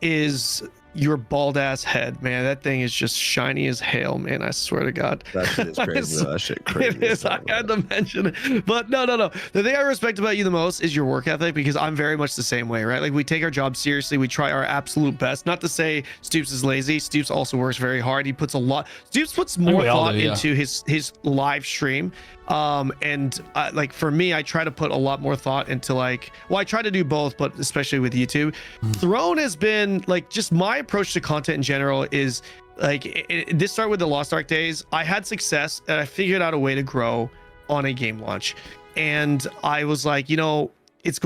is your bald ass head, man. That thing is just shiny as hell, man. I swear to God. That shit is crazy. That shit crazy. It is. I had to mention it. But no. The thing I respect about you the most is your work ethic, because I'm very much the same way, right? Like we take our job seriously. We try our absolute best. Not to say Stoopzz is lazy. Stoopzz also works very hard. He puts a lot. Stoopzz puts more thought into his live stream. Like for me, I try to put a lot more thought into like, well, I try to do both, but especially with YouTube. Throne has been like, just my approach to content in general is like, this started with the Lost Ark days. I had success and I figured out a way to grow on a game launch. And I was like, you know, it's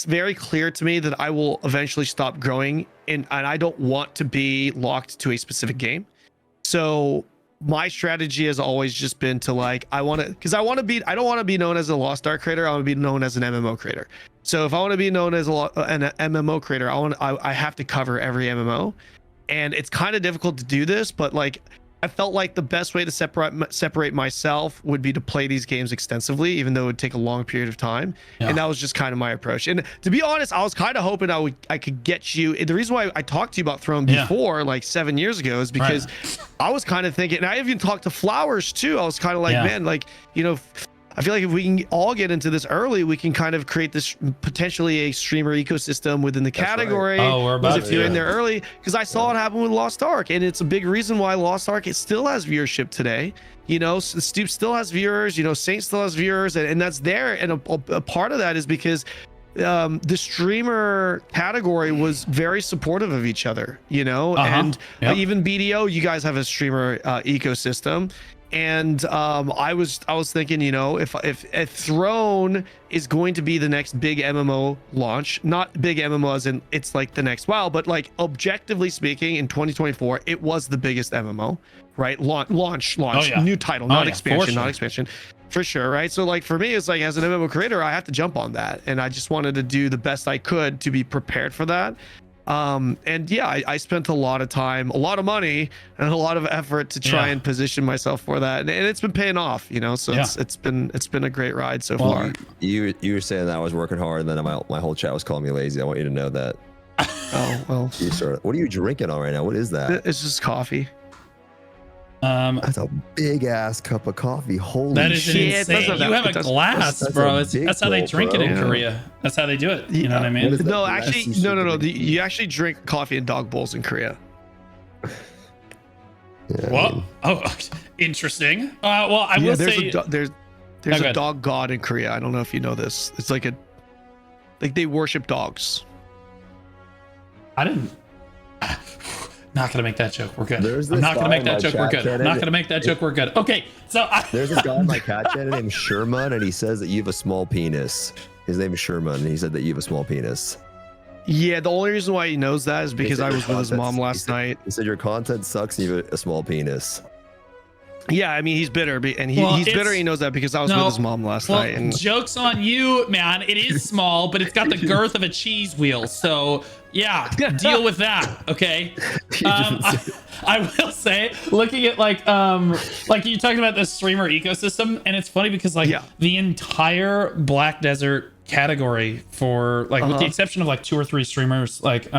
very clear to me that I will eventually stop growing, and I don't want to be locked to a specific game. So my strategy has always just been to like, I don't want to be known as a Lost Ark creator. I want to be known as an MMO creator. So if I want to be known as an MMO creator, I have to cover every MMO, and it's kind of difficult to do this, but like, I felt like the best way to separate myself would be to play these games extensively, even though it would take a long period of time. And that was just kind of my approach. And to be honest, I was kind of hoping I could get you. The reason why I talked to you about Throne before, like 7 years ago, is because I was kind of thinking, and I even talked to Flowers too. I was kind of like, man, like, you know, I feel like if we can all get into this early, we can kind of create this potentially a streamer ecosystem within the category. Right. Oh, we're about if you're in there early, because I saw it happen with Lost Ark, and it's a big reason why Lost Ark, it still has viewership today. You know, Stoopzz still has viewers. You know, Saint still has viewers, and that's there. And a part of that is because the streamer category was very supportive of each other. You know, and even BDO, you guys have a streamer ecosystem. And I was thinking, you know, if Throne is going to be the next big MMO launch, not big MMO as in it's like the next WoW, but like objectively speaking, in 2024, it was the biggest MMO, right? Launch, new title, not expansion, for sure, right? So like for me, it's like as an MMO creator, I have to jump on that, and I just wanted to do the best I could to be prepared for that. And yeah, I spent a lot of time, a lot of money, and a lot of effort to try and position myself for that, and it's been paying off, you know. So it's been a great ride so far. You were saying that I was working hard, and then my whole chat was calling me lazy. I want you to know that. Oh well. What are you drinking on right now? What is that? It's just coffee. That's a big ass cup of coffee. Holy that is shit! Insane. You have a glass, bro. That's how they drink it in Korea. That's how they do it. You know what I mean? No, actually, no. You actually drink coffee in dog bowls in Korea. What? Oh, interesting. Well, I will say there's a dog god in Korea. I don't know if you know this. It's like they worship dogs. I didn't. Not gonna make that joke. We're good. I'm not gonna make that joke. We're good. I'm not gonna make that joke. We're good. Okay, so there's a guy in my cat channel named Sherman, and he says that you have a small penis. His name is Sherman, and he said that you have a small penis. Yeah, the only reason why he knows that is because I was with his mom last night. He said your content sucks, and you have a small penis. Yeah, I mean he's bitter, and he's bitter. He knows that because I was with his mom last night. And joke's on you, man. It is small, but it's got the girth of a cheese wheel. So yeah, deal with that. Okay. I will say, looking at like you talked about the streamer ecosystem, and it's funny because like the entire Black Desert category for like with the exception of like 2 or 3 streamers, like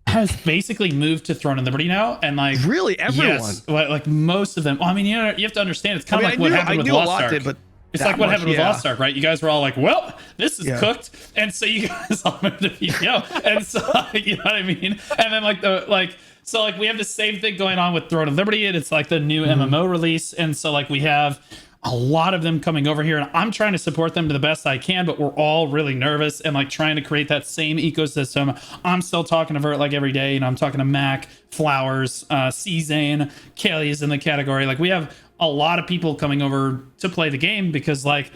has basically moved to Throne of Liberty now, and like really everyone, yes, like most of them. Well, I mean, you have to understand, it's kind of like what happened with Lost Ark. But it's like what happened with Lost Ark, right? You guys were all like, well, this is cooked, and so you guys all moved to BDO, and so you know what I mean. And then so we have the same thing going on with Throne of Liberty, and it's like the new MMO release, and so like we have a lot of them coming over here, and I'm trying to support them to the best I can, but we're all really nervous and like trying to create that same ecosystem. I'm still talking to Vert like every day, I'm talking to Mac, Flowers, C-Zane, Kelly is in the category. Like we have a lot of people coming over to play the game because like,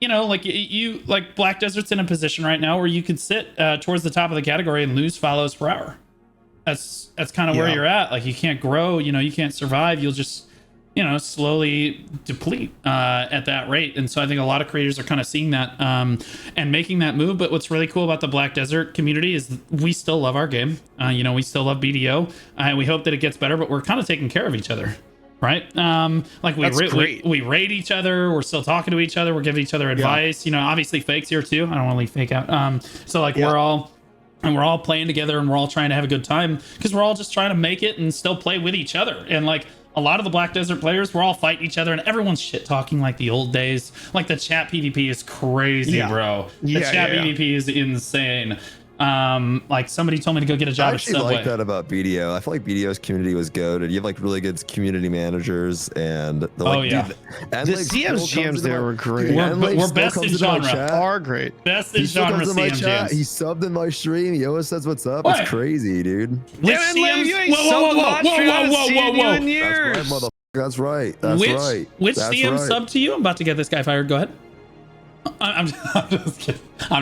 you know, like you like Black Desert's in a position right now where you could sit towards the top of the category and lose follows per hour. That's kind of where you're at. Like you can't grow, you know, you can't survive. You'll just, you know, slowly deplete at that rate. And so I think a lot of creators are kind of seeing that and making that move. But what's really cool about the Black Desert community is we still love our game. You know, we still love BDO. We hope that it gets better, but we're kind of taking care of each other. Right? Like we raid each other. We're still talking to each other. We're giving each other advice. You know, obviously Fake's here too. I don't want to leave Fake out. So like we're all playing together and we're all trying to have a good time because we're all just trying to make it and still play with each other. And like a lot of the Black Desert players, we're all fighting each other and everyone's shit talking like the old days. Like the chat PvP is crazy, bro. The chat PvP is insane. Like somebody told me to go get a job at Subway. I like that about BDO. I feel like BDO's community was goated. You have like really good community managers and the CMs GMs there were great. We're best in genre. Are great. Best in genre CMs. He subbed in my stream. He always says what's up. It's crazy, dude. Which CMs? You ain't whoa, years. That's right. Which CM sub to you? I'm about to get this guy fired. Go ahead. I'm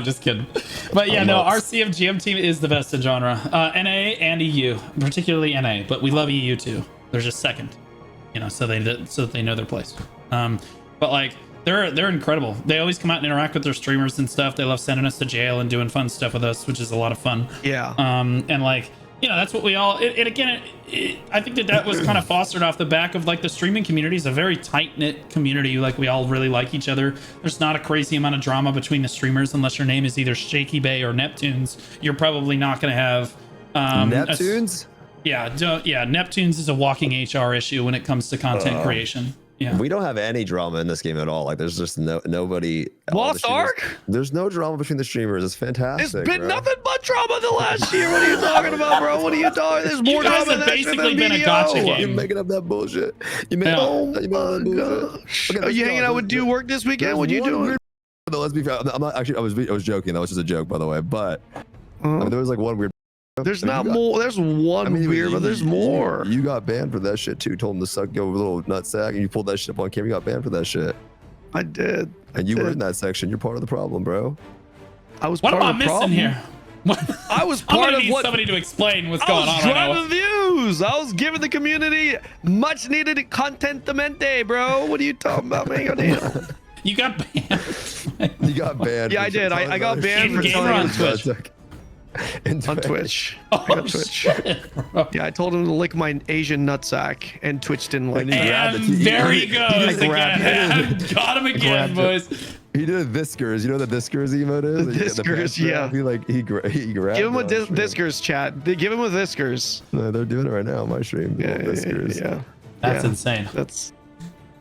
just kidding. But yeah, no, our CMGM team is the best in genre. NA and EU, particularly NA, but we love EU too. They're just second, you know, so they know their place. But like they're incredible. They always come out and interact with their streamers and stuff. They love sending us to jail and doing fun stuff with us, which is a lot of fun. Yeah. And like, you know, that's what we all. I think that was kind of fostered off the back of like the streaming community is a very tight knit community. Like we all really like each other. There's not a crazy amount of drama between the streamers unless your name is either Shaky Bay or Neptunes. You're probably not going to have Neptunes. Neptunes is a walking HR issue when it comes to content creation. Yeah. We don't have any drama in this game at all. Like there's just nobody. Lost Ark? There's no drama between the streamers. It's fantastic. There's been nothing but drama the last year. What are you talking about, bro? What are you talking? There's more drama than basically been a gotcha game. You're making up that bullshit. Oh my gosh. Are you hanging out with Do Work this weekend? What are you doing? No, let's be fair. I'm not actually. I was joking. That was just a joke, by the way. But I mean, there was like one weird. There's more. There's one weird, but there's more. You got banned for that shit too. Told him to suck your little nutsack, and you pulled that shit up on camera. You got banned for that shit. I did. And you were in that section. You're part of the problem, bro. I was. What am I missing here? I was part of what somebody to explain what's going on. I was driving views. I was giving the community much needed contentement, bro. What are you talking about, man? Goddamn. You got banned. You got banned. Yeah, I did. I got banned for telling on Twitch. On Twitch. Oh, Twitch. Shit, yeah, I told him to lick my Asian nutsack, and Twitch didn't like it. And there he goes again. Got him again, boys. He did a Viskers. You know what the Viskers emote is? The Viskers, yeah. He grabbed. Give him a Viskers, chat. Give him a Viskers. No, they're doing it right now on my stream. Yeah. That's insane.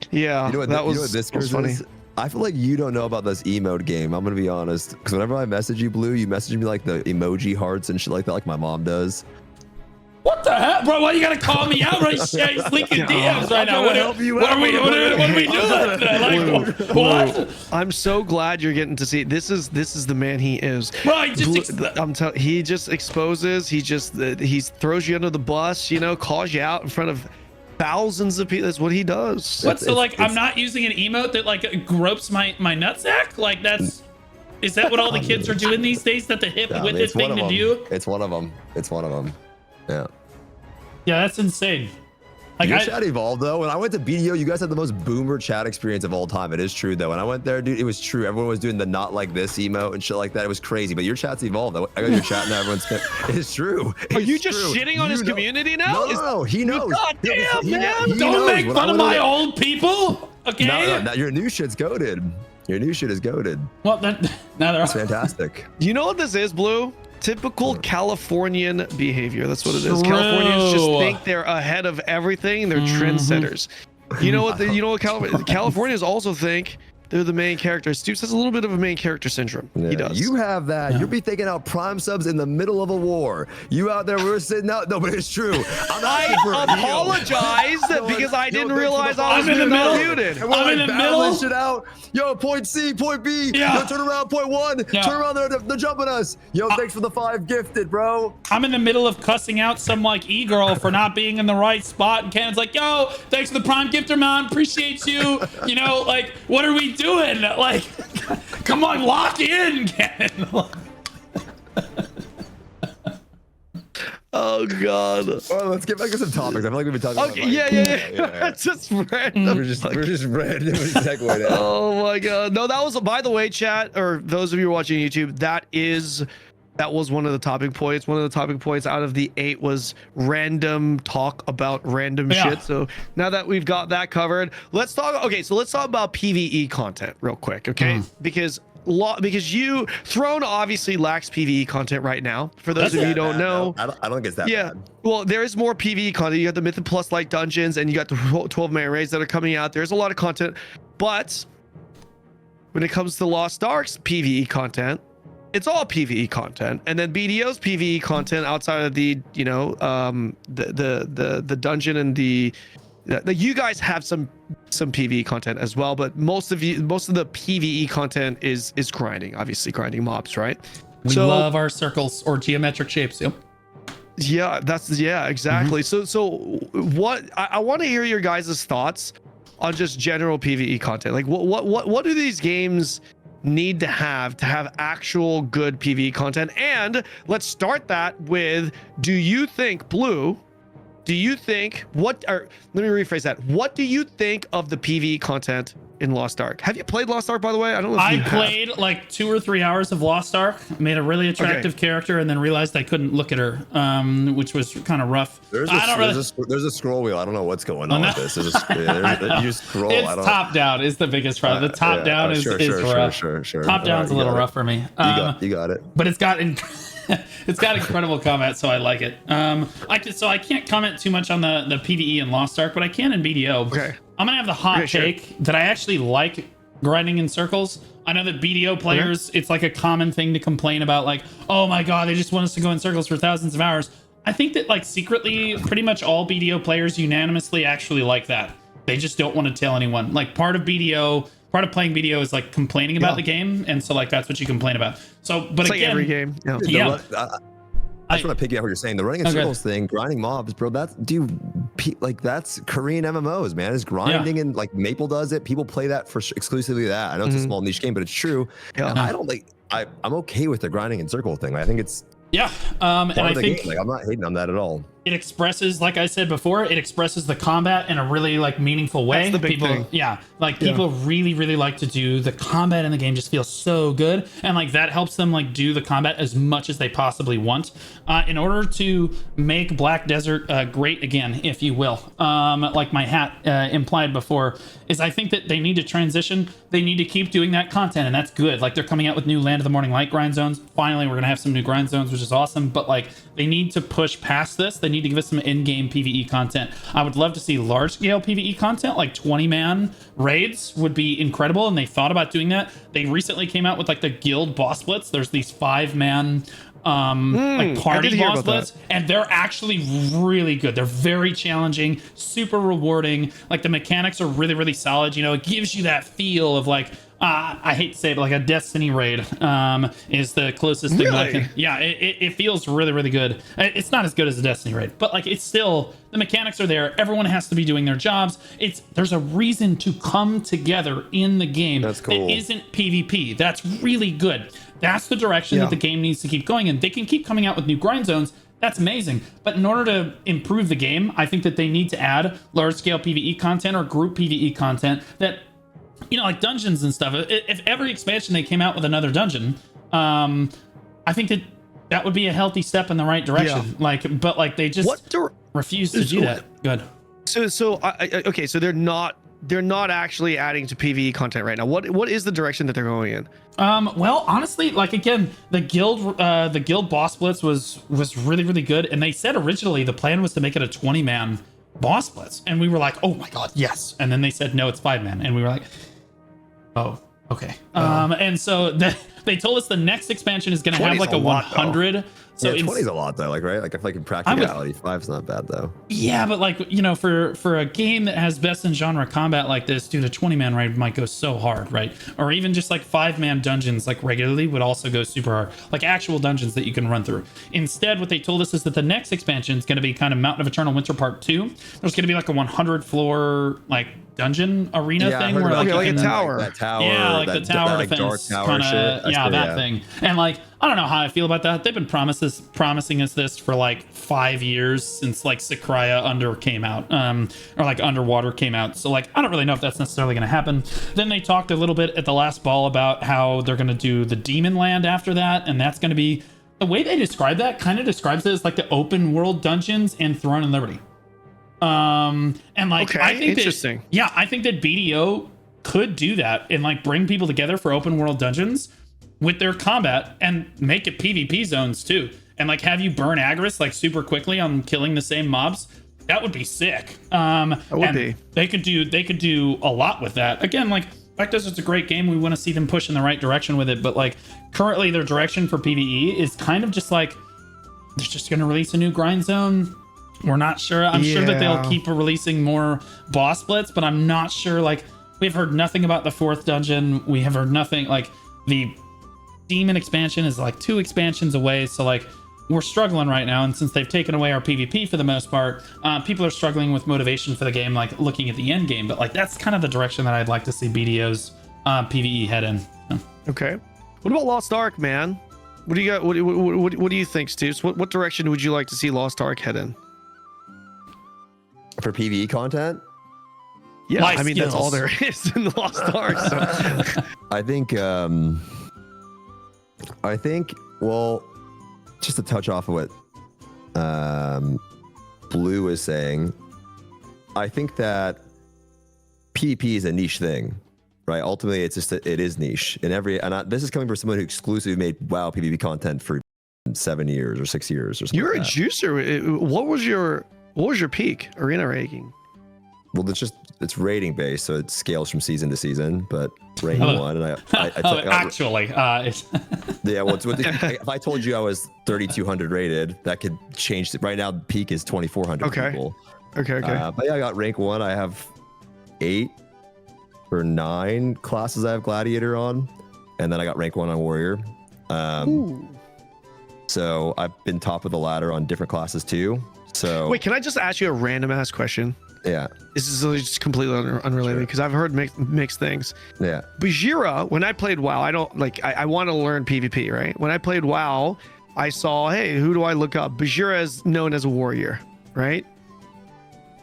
You know what Viskers funny. is? I feel like you don't know about this emote game. I'm gonna be honest, because whenever I message you, Blue, you message me like the emoji hearts and shit like that, like my mom does. What the hell, bro? Why you gotta call me out right? He's leaking DMs right now. What are we doing? Like, what? I'm so glad you're getting to see. This is the man he is. Right. He just exposes. He throws you under the bus. You know, calls you out in front of thousands of people. That's what he does. I'm not using an emote that like gropes my nutsack? Like is that what all the kids are doing these days? That the hip with this thing to do? It's one of them. Yeah. Yeah, that's insane. Like your chat evolved though. When I went to BDO, you guys had the most boomer chat experience of all time. It is true though. When I went there, dude, it was true. Everyone was doing the not like this emote and shit like that. It was crazy. But your chat's evolved. I got your chat and everyone's. It's true. Are you just shitting on his community now? No, he knows. God damn, man! Don't make fun of my old people. Okay. No, your new shit's goated. Your new shit is goated. Well, that's fantastic. You know what this is, Blue? Typical Californian behavior. That's what it is. True. Californians just think they're ahead of everything. They're trendsetters. You know what? Californians also think they're the main character. Stoopzz has a little bit of a main character syndrome. Yeah, He does. You have that. Yeah. You'll be taking out prime subs in the middle of a war. You out there, we're sitting out. No, but it's true. I apologized because I didn't realize I was I'm in the middle. muted. And we're I'm in the middle. Shit out. Yo, point C, point B. Yeah. Yo, turn around, point 1. Yeah. Turn around, they're jumping us. Yo, thanks for the 5 gifted, bro. I'm in the middle of cussing out some like e-girl for not being in the right spot, and Kanon's like, yo, thanks for the prime gifter, man, appreciate you. You know, like, what are we doing? Like, come on, lock in, Kanon. Oh god. Oh, let's get back to some topics. I feel like we've been talking about Okay, yeah. It's just random. We're just randomly segueing out. Oh my god. No, that was, by the way, chat, or those of you watching YouTube, that was one of the topic points. One of the topic points out of the 8 was random talk about random shit. So now that we've got that covered, let's talk. Okay, so let's talk about PvE content real quick, okay? Because you Throne obviously lacks PvE content right now. For those of you who don't know, I don't think it's that bad. Well, there is more PvE content. You got the Myth and Plus like dungeons, and you got the 12-man raids that are coming out. There's a lot of content, but when it comes to Lost Ark's PvE content, it's all PvE content, and then BDO's PvE content outside of the the dungeon and the you guys have some PvE content as well, but most of the PvE content is grinding, obviously grinding mobs, right? We love our circles or geometric shapes. Yep. Yeah, exactly. So what I want to hear your guys' thoughts on just general PvE content. Like what do these games need to have actual good PvE content? And let's start that with, do you think, Blue, let me rephrase that. What do you think of the PvE content in Lost Ark? Have you played Lost Ark, by the way? I don't know if you have. Played like 2 or 3 hours of Lost Ark, made a really attractive character, and then realized I couldn't look at her, which was kind of rough. There's a scroll wheel. I don't know what's going on with this. You just scroll. It's top down is the biggest problem. The top down is rough. Sure. Top down's a little rough for me. You got it. But it's got incredible combat, so I like it. I can't comment too much on the PvE in Lost Ark, but I can in BDO. Okay. I'm gonna have the hot take that I actually like grinding in circles. I know that BDO players, it's like a common thing to complain about, like, oh my god, they just want us to go in circles for thousands of hours. I think that like secretly, pretty much all BDO players unanimously actually like that. They just don't want to tell anyone. Like part of playing BDO is like complaining about the game, and so like that's what you complain about. So, but it's again, like every game. Yeah. I just want to piggyback what you're saying. The running in circles thing, grinding mobs, bro. That's Korean MMOs, man. It's grinding, and like Maple does it. People play that for exclusively that. I know it's a small niche game, but it's true. Yeah. And I don't like. I'm okay with the grinding in circle thing. I think it's and I think game. Like, I'm not hating on that at all. It expresses, like I said before, it expresses the combat in a really like meaningful way. That's the big thing. Yeah, like people really, really like to do the combat in the game. Just feels so good, and like that helps them like do the combat as much as they possibly want, in order to make Black Desert great again, if you will. Like my hat implied before, is I think that they need to transition. They need to keep doing that content, and that's good. Like they're coming out with new Land of the Morning Light grind zones. Finally, we're gonna have some new grind zones, which is awesome. But like they need to push past this. They need to give us some in-game PvE content. I would love to see large-scale PvE content, like 20-man raids would be incredible, and they thought about doing that. They recently came out with like the guild boss splits. There's these 5-man like party boss splits, and they're actually really good. They're very challenging, super rewarding. Like the mechanics are really, really solid. You know, it gives you that feel of like, I hate to say it, but like a Destiny raid is the closest thing that I can. Yeah, it feels really, really good. It's not as good as a Destiny raid, but like it's still, the mechanics are there. Everyone has to be doing their jobs. There's a reason to come together in the game. That's cool. It isn't PvP. That's really good. That's the direction that the game needs to keep going in. They can keep coming out with new grind zones. That's amazing. But in order to improve the game, I think that they need to add large-scale PvE content or group PvE content that, you know, like dungeons and stuff. If every expansion they came out with another dungeon, I think that would be a healthy step in the right direction. But they just refuse to do that. Good. So okay, so they're not they're not actually adding to PvE content right now. What is the direction that they're going in? Well, honestly, like again, the guild boss blitz was really, really good. And they said originally the plan was to make it a 20-man boss blitz. And we were like, oh my God, yes. And then they said, no, it's 5-man. And we were like, oh, okay. And so they told us the next expansion is going to have like a 100. So yeah, 20 is a lot though, like, right? Like I feel like in practicality, 5's not bad though. Yeah, but like, you know, for a game that has best in genre combat like this, dude, a 20-man raid might go so hard, right? Or even just like 5-man dungeons like regularly would also go super hard. Like actual dungeons that you can run through. Instead, what they told us is that the next expansion is going to be kind of Mountain of Eternal Winter Part 2. There's going to be like a 100 floor like dungeon arena thing where like a tower. That tower. Yeah, like the tower like defense dark tower shit. Yeah, that thing. And like, I don't know how I feel about that. They've been promising us this for like 5 years since like Sakraya came out, or like Underwater came out. So like, I don't really know if that's necessarily going to happen. Then they talked a little bit at the last ball about how they're going to do the Demon Land after that, and that's going to be the way they describe that. Kind of describes it as like the open world dungeons in Throne and Liberty. And like, okay, I think interesting. I think that BDO could do that and like bring people together for open world dungeons with their combat and make it PvP zones too. And like have you burn Agris like super quickly on killing the same mobs. That would be sick. That would be. They could do a lot with that. Again, like fact is it's a great game. We want to see them push in the right direction with it. But like currently their direction for PvE is kind of just like they're just gonna release a new grind zone. We're not sure. I'm sure that they'll keep releasing more boss splits, but I'm not sure. Like, we've heard nothing about the 4th dungeon. We have heard nothing. Like, the demon expansion is like 2 expansions away. So, like, we're struggling right now. And since they've taken away our PvP for the most part, people are struggling with motivation for the game, like looking at the end game. But, like, that's kind of the direction that I'd like to see BDO's PvE head in. So. Okay. What about Lost Ark, man? What do you got? What do you think, Steve? What direction would you like to see Lost Ark head in? For PvE content? Yeah, I mean, that's all there is in the Lost Ark. So. I think, well, just to touch off of what Blue is saying, I think that PvP is a niche thing, right? Ultimately, it's just it is niche. This is coming from someone who exclusively made WoW PvP content for 7 years or 6 years or something. You're a juicer. What was your peak arena ranking? Well, it's rating based, so it scales from season to season. But rank 1, and yeah. Well, if I told you I was 3,200 rated, that could change. Right now, the peak is 2,400 people. Okay. But yeah, I got rank 1. I have 8 or 9 classes I have Gladiator on, and then I got rank 1 on Warrior. So I've been top of the ladder on different classes too. So wait, can I just ask you a random ass question? Yeah. This is just completely unrelated because I've heard mixed things. Yeah. Bajheera, when I played WoW, I want to learn PvP, right? When I played WoW, I saw, hey, who do I look up? Bajheera is known as a warrior, right?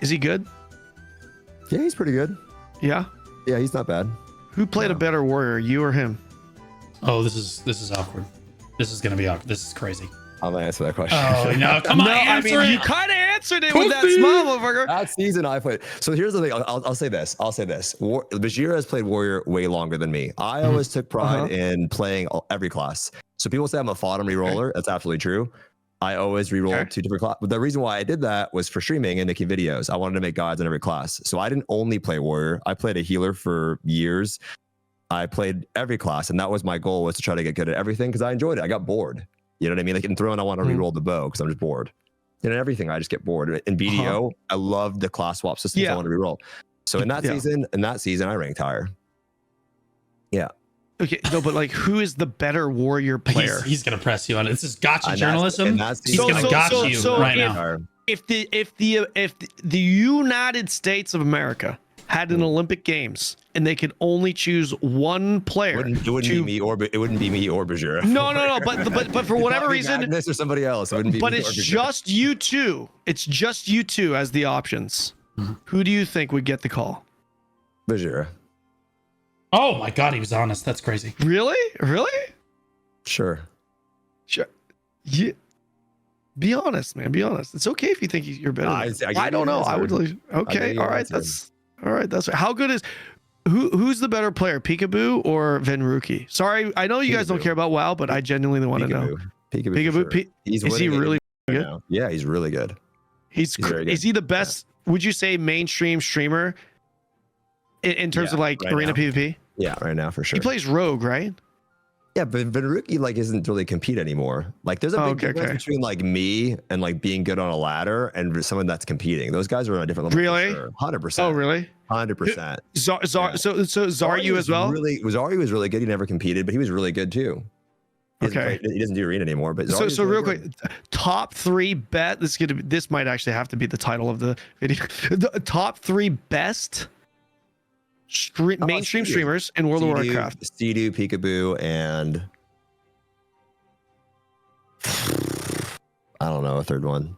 Is he good? Yeah, he's pretty good. Yeah? Yeah, he's not bad. Who played a better warrior, you or him? Oh, this is awkward. This is gonna be awkward. This is crazy. I'm gonna answer that question. Oh no! Come on, answer it. You kind of answered it with that smile, motherfucker. That season I played. So here's the thing. I'll say this. Bajheera has played Warrior way longer than me. I always took pride in playing every class. So people say I'm a bottom reroller. That's absolutely true. I always reroll 2 different classes. But the reason why I did that was for streaming and making videos. I wanted to make guides on every class. So I didn't only play Warrior. I played a healer for years. I played every class, and that was my goal, was to try to get good at everything because I enjoyed it. I got bored. You know what I mean? Like in Throne, I want to reroll the bow because I'm just bored. And everything, I just get bored. In BDO, I love the class swap system. So I want to reroll. So in that season, I ranked higher. Yeah. Okay, no, but like, who is the better warrior player? He's gonna press you on it. This is gotcha journalism. He's gonna gotcha you right now. If the United States of America had an Olympic Games and they could only choose one player, it wouldn't be me or Bajheera. No. But for whatever reason, Magnus or somebody else. It wouldn't be. But it's just you two. It's just you two as the options. Who do you think would get the call? Bajheera. Oh my God, he was honest. That's crazy. Really? Sure. Yeah. Be honest, man. Be honest. It's okay if you think you're better. I don't know. I would. Okay. All right. That's All right, that's how good is who's the better player, Peekaboo or Venruki? Sorry, I know you guys don't care about WoW, but I genuinely want to know. Peekaboo. Sure. Is he really good? Now. Yeah, he's really good. He's very good. Is he the best? Yeah. Would you say mainstream streamer in terms of like right arena now. PvP? Yeah, right now for sure. He plays Rogue, right? Yeah, but Venruki like isn't really compete anymore. Like there's a big difference between like me and like being good on a ladder and someone that's competing. Those guys are on a different level. Really? For sure. 100%. Oh, really? 100%. So Zaryu as well? Zaryu was really good. He never competed, but he was really good too. He doesn't do arena anymore. But so really real quick, top 3 bet. This might actually have to be the title of the video. The top 3 best mainstream streamers in World of Warcraft. Sea-Doo, Peekaboo, and I don't know a third one.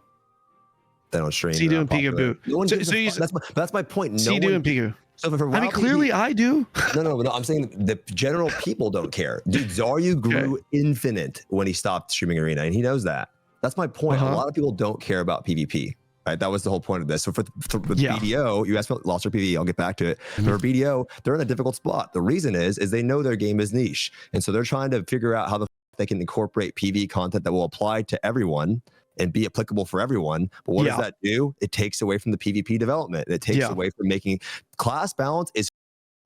They don't stream. Sea-Doo and Peekaboo. That's my point. Sea-Doo and Peekaboo. So for clearly I do. No. I'm saying the general people don't care. Dude, Zaryu grew infinite when he stopped streaming arena, and he knows that. That's my point. A lot of people don't care about PvP. Right, that was the whole point of this. So with BDO, you asked about Lost Ark PvE. I'll get back to it. For BDO, they're in a difficult spot. The reason is they know their game is niche, and so they're trying to figure out how they can incorporate PvE content that will apply to everyone and be applicable for everyone. But what does that do? It takes away from the PvP development. It takes away from making class balance is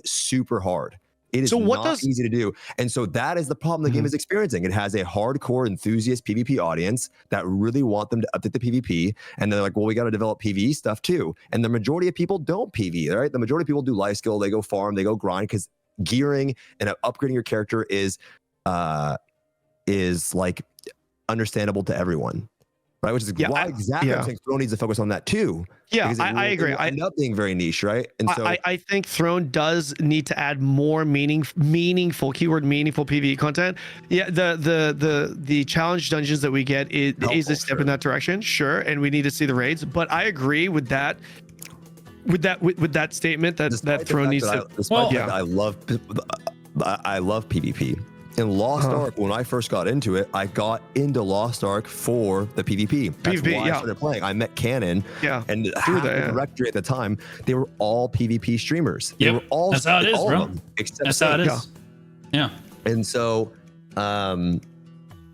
super hard. It is not easy to do. And so that is the problem the game is experiencing. It has a hardcore enthusiast PvP audience that really want them to update the PvP. And they're like, well, we got to develop PvE stuff too. And the majority of people don't PvE, right? The majority of people do life skill. They go farm, they go grind, because gearing and upgrading your character is like understandable to everyone. Right, which is why exactly I think Throne needs to focus on that too. Yeah, I agree. I end up being very niche, right? And so I think Throne does need to add more meaningful keyword meaningful PvE content. Yeah, the challenge dungeons that we get is a step in that direction, sure, and we need to see the raids. But I agree with that. With that statement that Throne needs to. I love PvP. In Lost Ark, when I first got into it, I got into Lost Ark for the PvP. That's why I started playing. I met Kanon, and half the directory at the time, they were all PvP streamers. They were all, that's how it is, bro. That's how it is. Yeah. And so, I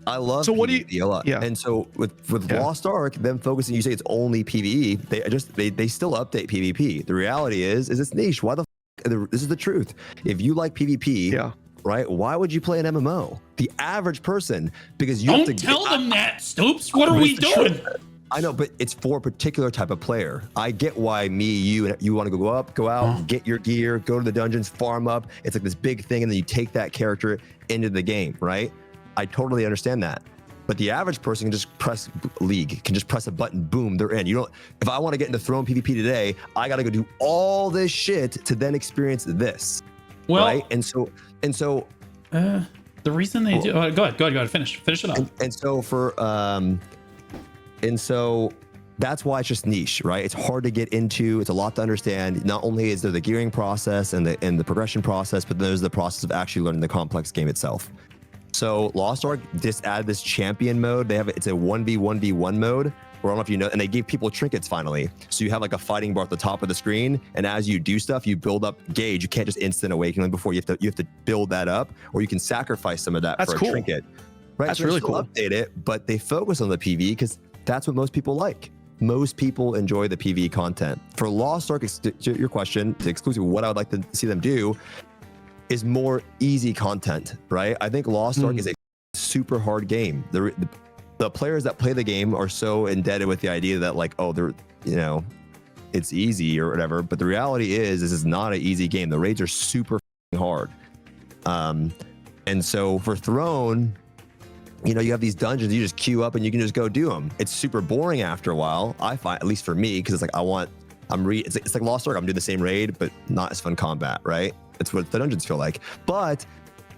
love PvP a lot. Yeah. And so with Lost Ark, them focusing, you say it's only PvE. They still update PvP. The reality is it's niche. Why the this is the truth. If you like PvP, right? Why would you play an MMO? The average person, because you don't tell them that, Stoopzz. What are we doing? I know, but it's for a particular type of player. I get why you want to go up, go out, get your gear, go to the dungeons, farm up. It's like this big thing, and then you take that character into the game, right? I totally understand that. But the average person can just press League, can just press a button, boom, they're in. You don't. If I want to get into Throne PvP today, I got to go do all this shit to then experience this. Well, right? And so the reason they do go ahead, finish it off. And so that's why it's just niche, right? It's hard to get into, it's a lot to understand. Not only is there the gearing process and the progression process, but there's the process of actually learning the complex game itself. So Lost Ark just added this champion mode. It's a 1v1v1 mode. I don't know if you know, and they gave people trinkets finally. So you have like a fighting bar at the top of the screen, and as you do stuff, you build up gauge. You can't just instant awakening before. You have to build that up, or you can sacrifice some of that for a trinket. Right? That's really cool. Update it, but they focus on the PvE because that's what most people like. Most people enjoy the PvE content. For Lost Ark, your question, exclusively what I would like to see them do is more easy content, right? I think Lost Ark is a super hard game. The players that play the game are so indebted with the idea that like, oh, it's easy or whatever. But the reality is, this is not an easy game. The raids are super hard. And so for Throne, you have these dungeons, you just queue up and you can just go do them. It's super boring after a while, I find, at least for me, because it's like it's like Lost Ark. I'm doing the same raid, but not as fun combat, right? It's what the dungeons feel like. But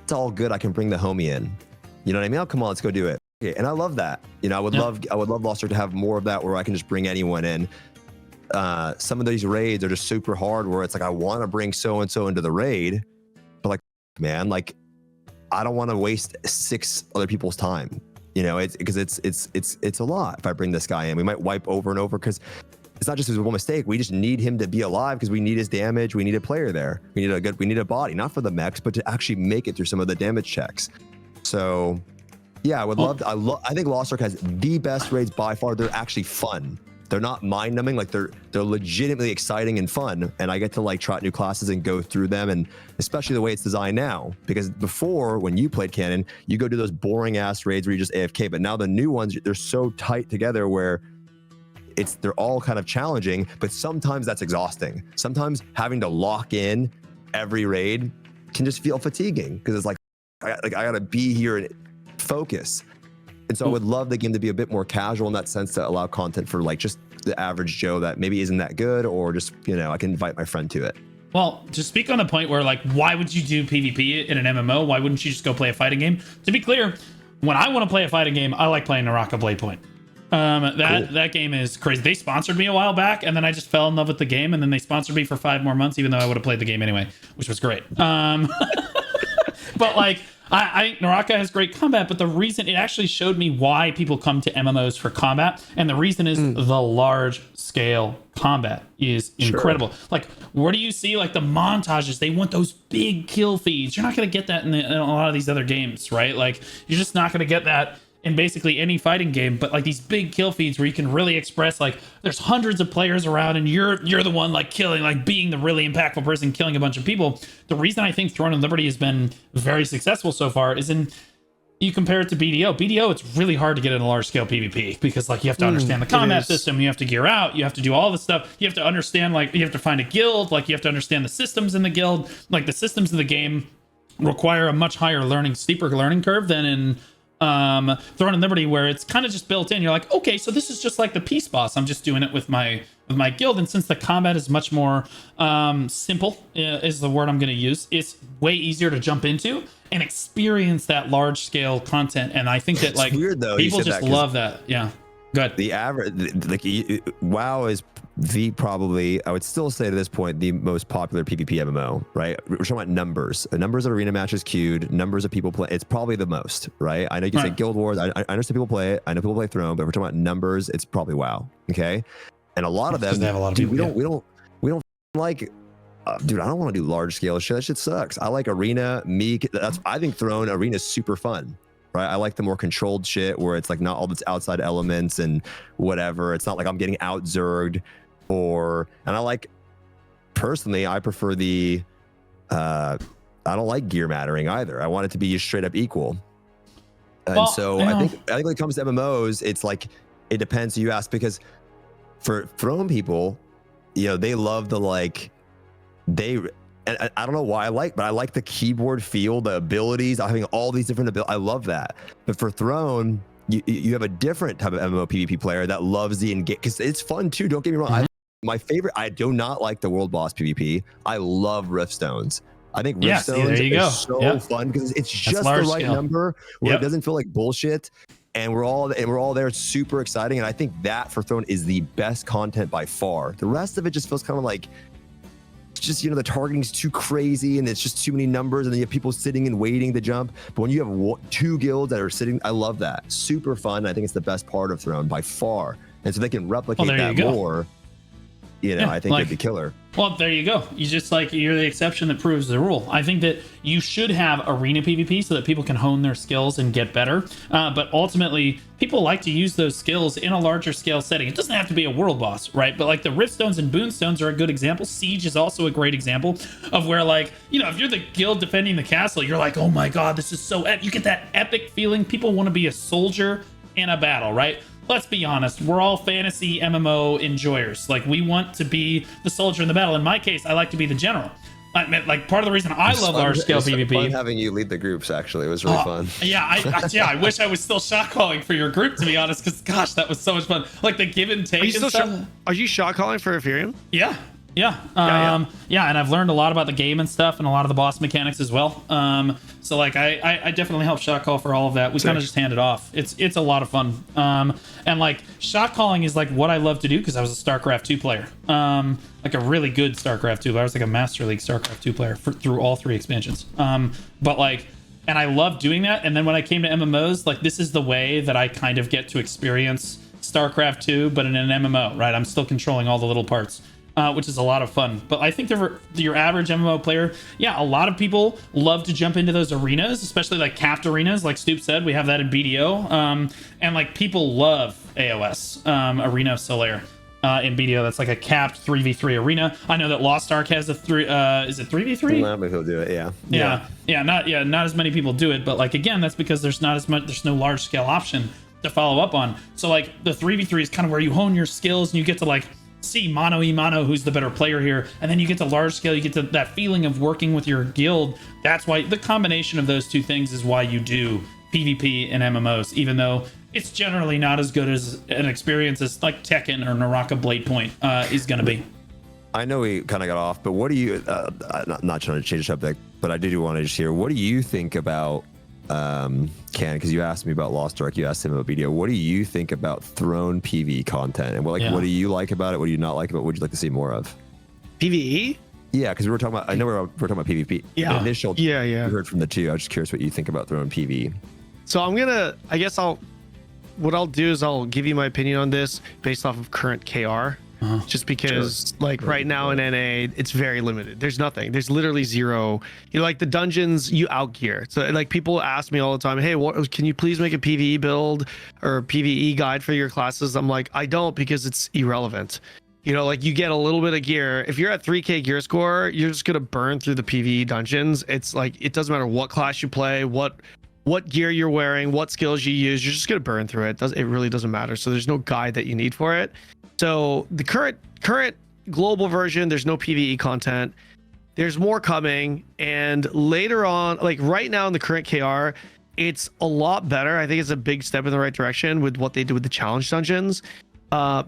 it's all good. I can bring the homie in. You know what I mean? Oh, come on, let's go do it. Okay, and I love that. I would love Lost Ark to have more of that, where I can just bring anyone in. Some of these raids are just super hard, where it's like I want to bring so and so into the raid, but like, man, like I don't want to waste 6 other people's time. It's because it's a lot. If I bring this guy in, we might wipe over and over because it's not just his one mistake. We just need him to be alive because we need his damage. We need a player there. We need a body, not for the mechs, but to actually make it through some of the damage checks. So yeah, I would love to, I think Lost Ark has the best raids by far. They're actually fun. They're not mind numbing, like they're legitimately exciting and fun. And I get to like try out new classes and go through them, and especially the way it's designed now. Because before, when you played Kanon, you go do those boring ass raids where you just AFK. But now the new ones, they're so tight together where they're all kind of challenging, but sometimes that's exhausting. Sometimes having to lock in every raid can just feel fatiguing because it's like I gotta be here and focus. And so I would love the game to be a bit more casual in that sense, to allow content for like just the average Joe that maybe isn't that good, or just, you know, I can invite my friend to it. Well, to speak on the point where like, why would you do PvP in an MMO? Why wouldn't you just go play a fighting game? To be clear, when I want to play a fighting game, I like playing Naraka Blade Point. That game is crazy. They sponsored me a while back, and then I just fell in love with the game, and then they sponsored me for 5 more months, even though I would have played the game anyway, which was great. But like, Naraka has great combat, but the reason, it actually showed me why people come to MMOs for combat, and the reason is the large scale combat is incredible. Like, where do you see like the montages? They want those big kill feeds. You're not going to get that in a lot of these other games, right? Like, you're just not going to get that in basically any fighting game. But like these big kill feeds where you can really express like there's hundreds of players around and you're the one like killing, like being the really impactful person killing a bunch of people. The reason I think Throne and Liberty has been very successful so far is you compare it to BDO. BDO, it's really hard to get in a large scale PvP because like you have to understand the combat system, you have to gear out, you have to do all this stuff, you have to understand, like you have to find a guild, like you have to understand the systems in the guild. Like the systems of the game require a much higher steeper learning curve than in Throne and Liberty, where it's kind of just built in. You're like, okay, so this is just like the peace boss. I'm just doing it with my guild. And since the combat is much more simple, is the word I'm going to use, it's way easier to jump into and experience that large scale content. And I think that it's like weird, though, people just love that. Yeah, good. The average, like WoW is probably, I would still say to this point, the most popular PvP MMO, right? We're talking about numbers. The numbers of arena matches queued, numbers of people play. It's probably the most, right? I know you can say Guild Wars. I understand people play it. I know people play Throne, but we're talking about numbers. It's probably WoW. Okay, and a lot of them. They have a lot of people, we don't like. Dude, I don't want to do large scale shit. That shit sucks. I like arena. I think Throne arena is super fun. Right? I like the more controlled shit where it's like not all this outside elements and whatever. It's not like I'm getting out zerged. And I like, personally, I prefer I don't like gear mattering either. I want it to be straight up equal. And I think when it comes to MMOs, it's like, it depends who you ask, because for Throne people, you know, they love and I don't know why but I like the keyboard feel, the abilities, having all these different abilities. I love that. But for Throne, you have a different type of MMO PvP player that loves the engage, because it's fun too. Don't get me wrong. My favorite, I do not like the world boss PvP. I love Riftstones. I think Riftstones is so fun because it's just the right number where it doesn't feel like bullshit. And we're all there. It's super exciting. And I think that for Throne is the best content by far. The rest of it just feels kind of like, just, you know, the targeting is too crazy and it's just too many numbers, and then you have people sitting and waiting to jump. But when you have 2 guilds that are sitting, I love that. Super fun. I think it's the best part of Throne by far. And so they can replicate that more. You know, I think it'd be killer. Well, there you go. You just like, you're the exception that proves the rule. I think that you should have arena PvP so that people can hone their skills and get better. But ultimately, people like to use those skills in a larger scale setting. It doesn't have to be a world boss, right? But like the Riftstones and Boonstones are a good example. Siege is also a great example of where, like, you know, if you're the guild defending the castle, you're like, oh my God, this is so you get that epic feeling. People want to be a soldier in a battle, right? Let's be honest, we're all fantasy MMO enjoyers. Like, we want to be the soldier in the battle. In my case, I like to be the general. I mean, like, part of the reason I love large scale PvP. Fun having you lead the groups, actually. It was really fun. Yeah, I wish I was still shot calling for your group, to be honest, because gosh, that was so much fun. Like the give and take. Are you shot calling for Ethereum? Yeah. Yeah, and I've learned a lot about the game and stuff, and a lot of the boss mechanics as well. So like, I definitely help shot call for all of that. We kind of just hand it off. It's a lot of fun. And like, shot calling is like what I love to do because I was a StarCraft 2 player. Like a really good StarCraft 2 player. I was like a Master League StarCraft 2 player through all 3 expansions. But like, and I love doing that. And then when I came to MMOs, like, this is the way that I kind of get to experience StarCraft 2, but in an MMO, right? I'm still controlling all the little parts. Which is a lot of fun. But I think your average MMO player, yeah, a lot of people love to jump into those arenas, especially like capped arenas, like Stoopzz said. We have that in BDO. And like people love AOS, Arena of Solaire, in BDO. That's like a capped 3v3 arena. I know that Lost Ark has a is it 3v3? Not many people do it, Not as many people do it, but like again, that's because there's no large scale option to follow up on. So like the 3v3 is kind of where you hone your skills and you get to like see mano y mano who's the better player here, and then you get to large scale, you get to that feeling of working with your guild. That's why the combination of those two things is why you do PvP in MMOs, even though it's generally not as good as an experience as like Tekken or Naraka Blade Point is going to be. I know we kind of got off, but what do you not trying to change the subject, but I did want to just hear, what do you think about Ken, because you asked me about Lost Ark, you asked him about BDO. What do you think about Throne PvE content, and what do you like about it? What do you not like about it? What would you like to see more of? PvE? Yeah, because we were talking about. I know we're talking about PvP. Yeah. Initial. Yeah. You heard from the two. I was just curious what you think about Throne PvE. So what I'll do is I'll give you my opinion on this based off of current KR. Just because right now in NA it's very limited. There's nothing. There's literally zero. Like the dungeons you outgear. So like people ask me all the time, hey, can you please make a PvE build or PvE guide for your classes? I'm like, I don't, because it's irrelevant. Like you get a little bit of gear. If you're at 3k gear score, you're just gonna burn through the PvE dungeons. It's like it doesn't matter what class you play, what gear you're wearing, what skills you use, you're just gonna burn through it. It really doesn't matter. So there's no guide that you need for it. So the current global version, there's no PvE content. There's more coming, and later on, like right now in the current KR, it's a lot better. I think it's a big step in the right direction with what they do with the challenge dungeons.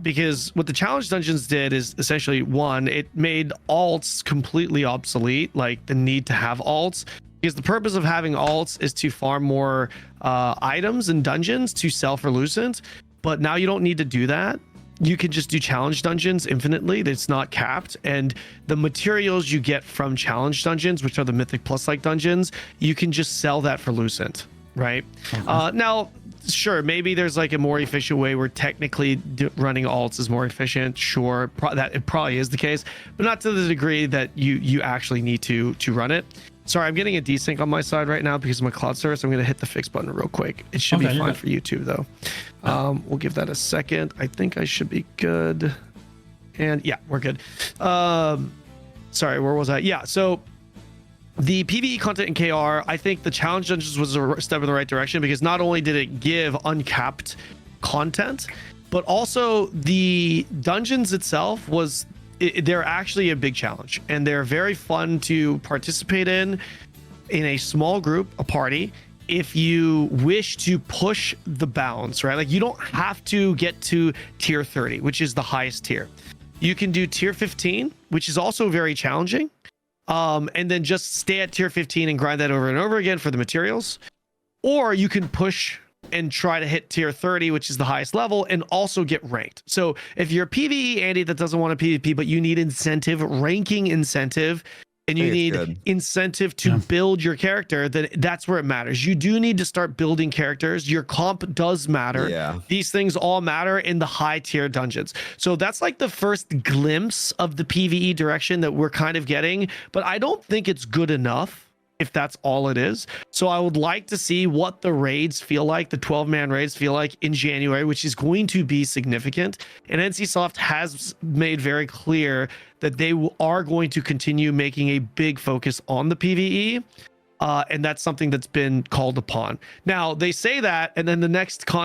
Because what the challenge dungeons did is essentially, one, it made alts completely obsolete, like the need to have alts. Because the purpose of having alts is to farm more items and dungeons to sell for Lucent. But now you don't need to do that. You can just do challenge dungeons infinitely. It's not capped. And the materials you get from challenge dungeons, which are the Mythic Plus like dungeons, you can just sell that for Lucent, right? Now, sure, maybe there's like a more efficient way where technically running alts is more efficient. Sure, that it probably is the case, but not to the degree that you actually need to run it. Sorry, I'm getting a desync on my side right now because of my cloud service. I'm going to hit the fix button real quick. It should be fine for YouTube though. We'll give that a second. I think I should be good. And yeah, we're good. Sorry, where was I? Yeah, so the PvE content in KR, I think the challenge dungeons was a step in the right direction, because not only did it give uncapped content, but also the dungeons itself they're actually a big challenge, and they're very fun to participate in a small group, a party, if you wish to push the bounds, right? Like you don't have to get to tier 30, which is the highest tier. You can do tier 15, which is also very challenging. And then just stay at tier 15 and grind that over and over again for the materials. Or you can push and try to hit tier 30, which is the highest level, and also get ranked. So if you're a PvE Andy that doesn't want a PvP, but you need incentive, ranking incentive, and you need incentive to build your character, then that's where it matters. You do need to start building characters. Your comp does matter. Yeah. These things all matter in the high tier dungeons. So that's like the first glimpse of the PvE direction that we're kind of getting, but I don't think it's good enough if that's all it is. So I would like to see what the raids feel like, the 12-man raids feel like in January, which is going to be significant. And NCSoft has made very clear that they are going to continue making a big focus on the PvE. And that's something that's been called upon. Now they say that, and then the next some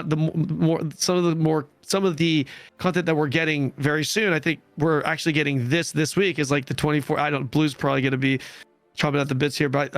of the content that we're getting very soon, I think we're actually getting this week, is like the 24. Blue's probably going to be chopping at the bits here, but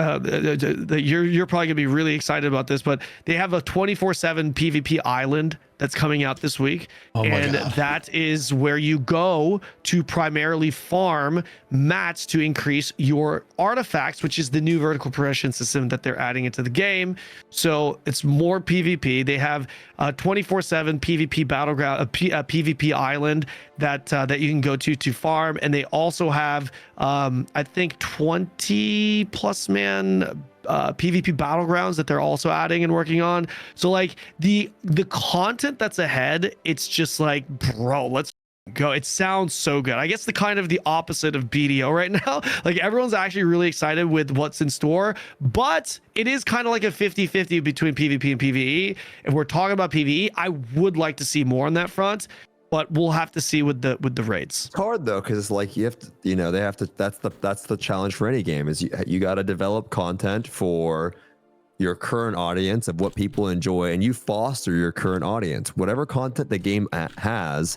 you're probably gonna be really excited about this. But they have a 24/7 PvP island that's coming out this week, and that is where you go to primarily farm mats to increase your artifacts, which is the new vertical progression system that they're adding into the game. So it's more PvP. They have a 24/7 PvP battleground, a PvP island that you can go to farm, and they also have I think 20+ man PvP battlegrounds that they're also adding and working on. So like the content that's ahead, it's just like, bro, let's go. It sounds so good. I guess the kind of the opposite of BDO right now. Like everyone's actually really excited with what's in store, but it is kind of like a 50-50 between PvP and PvE. If we're talking about PvE, I would like to see more on that front, but we'll have to see with the raids. It's hard though, because like you have to, they have to. That's the challenge for any game is you got to develop content for your current audience of what people enjoy, and you foster your current audience. Whatever content the game has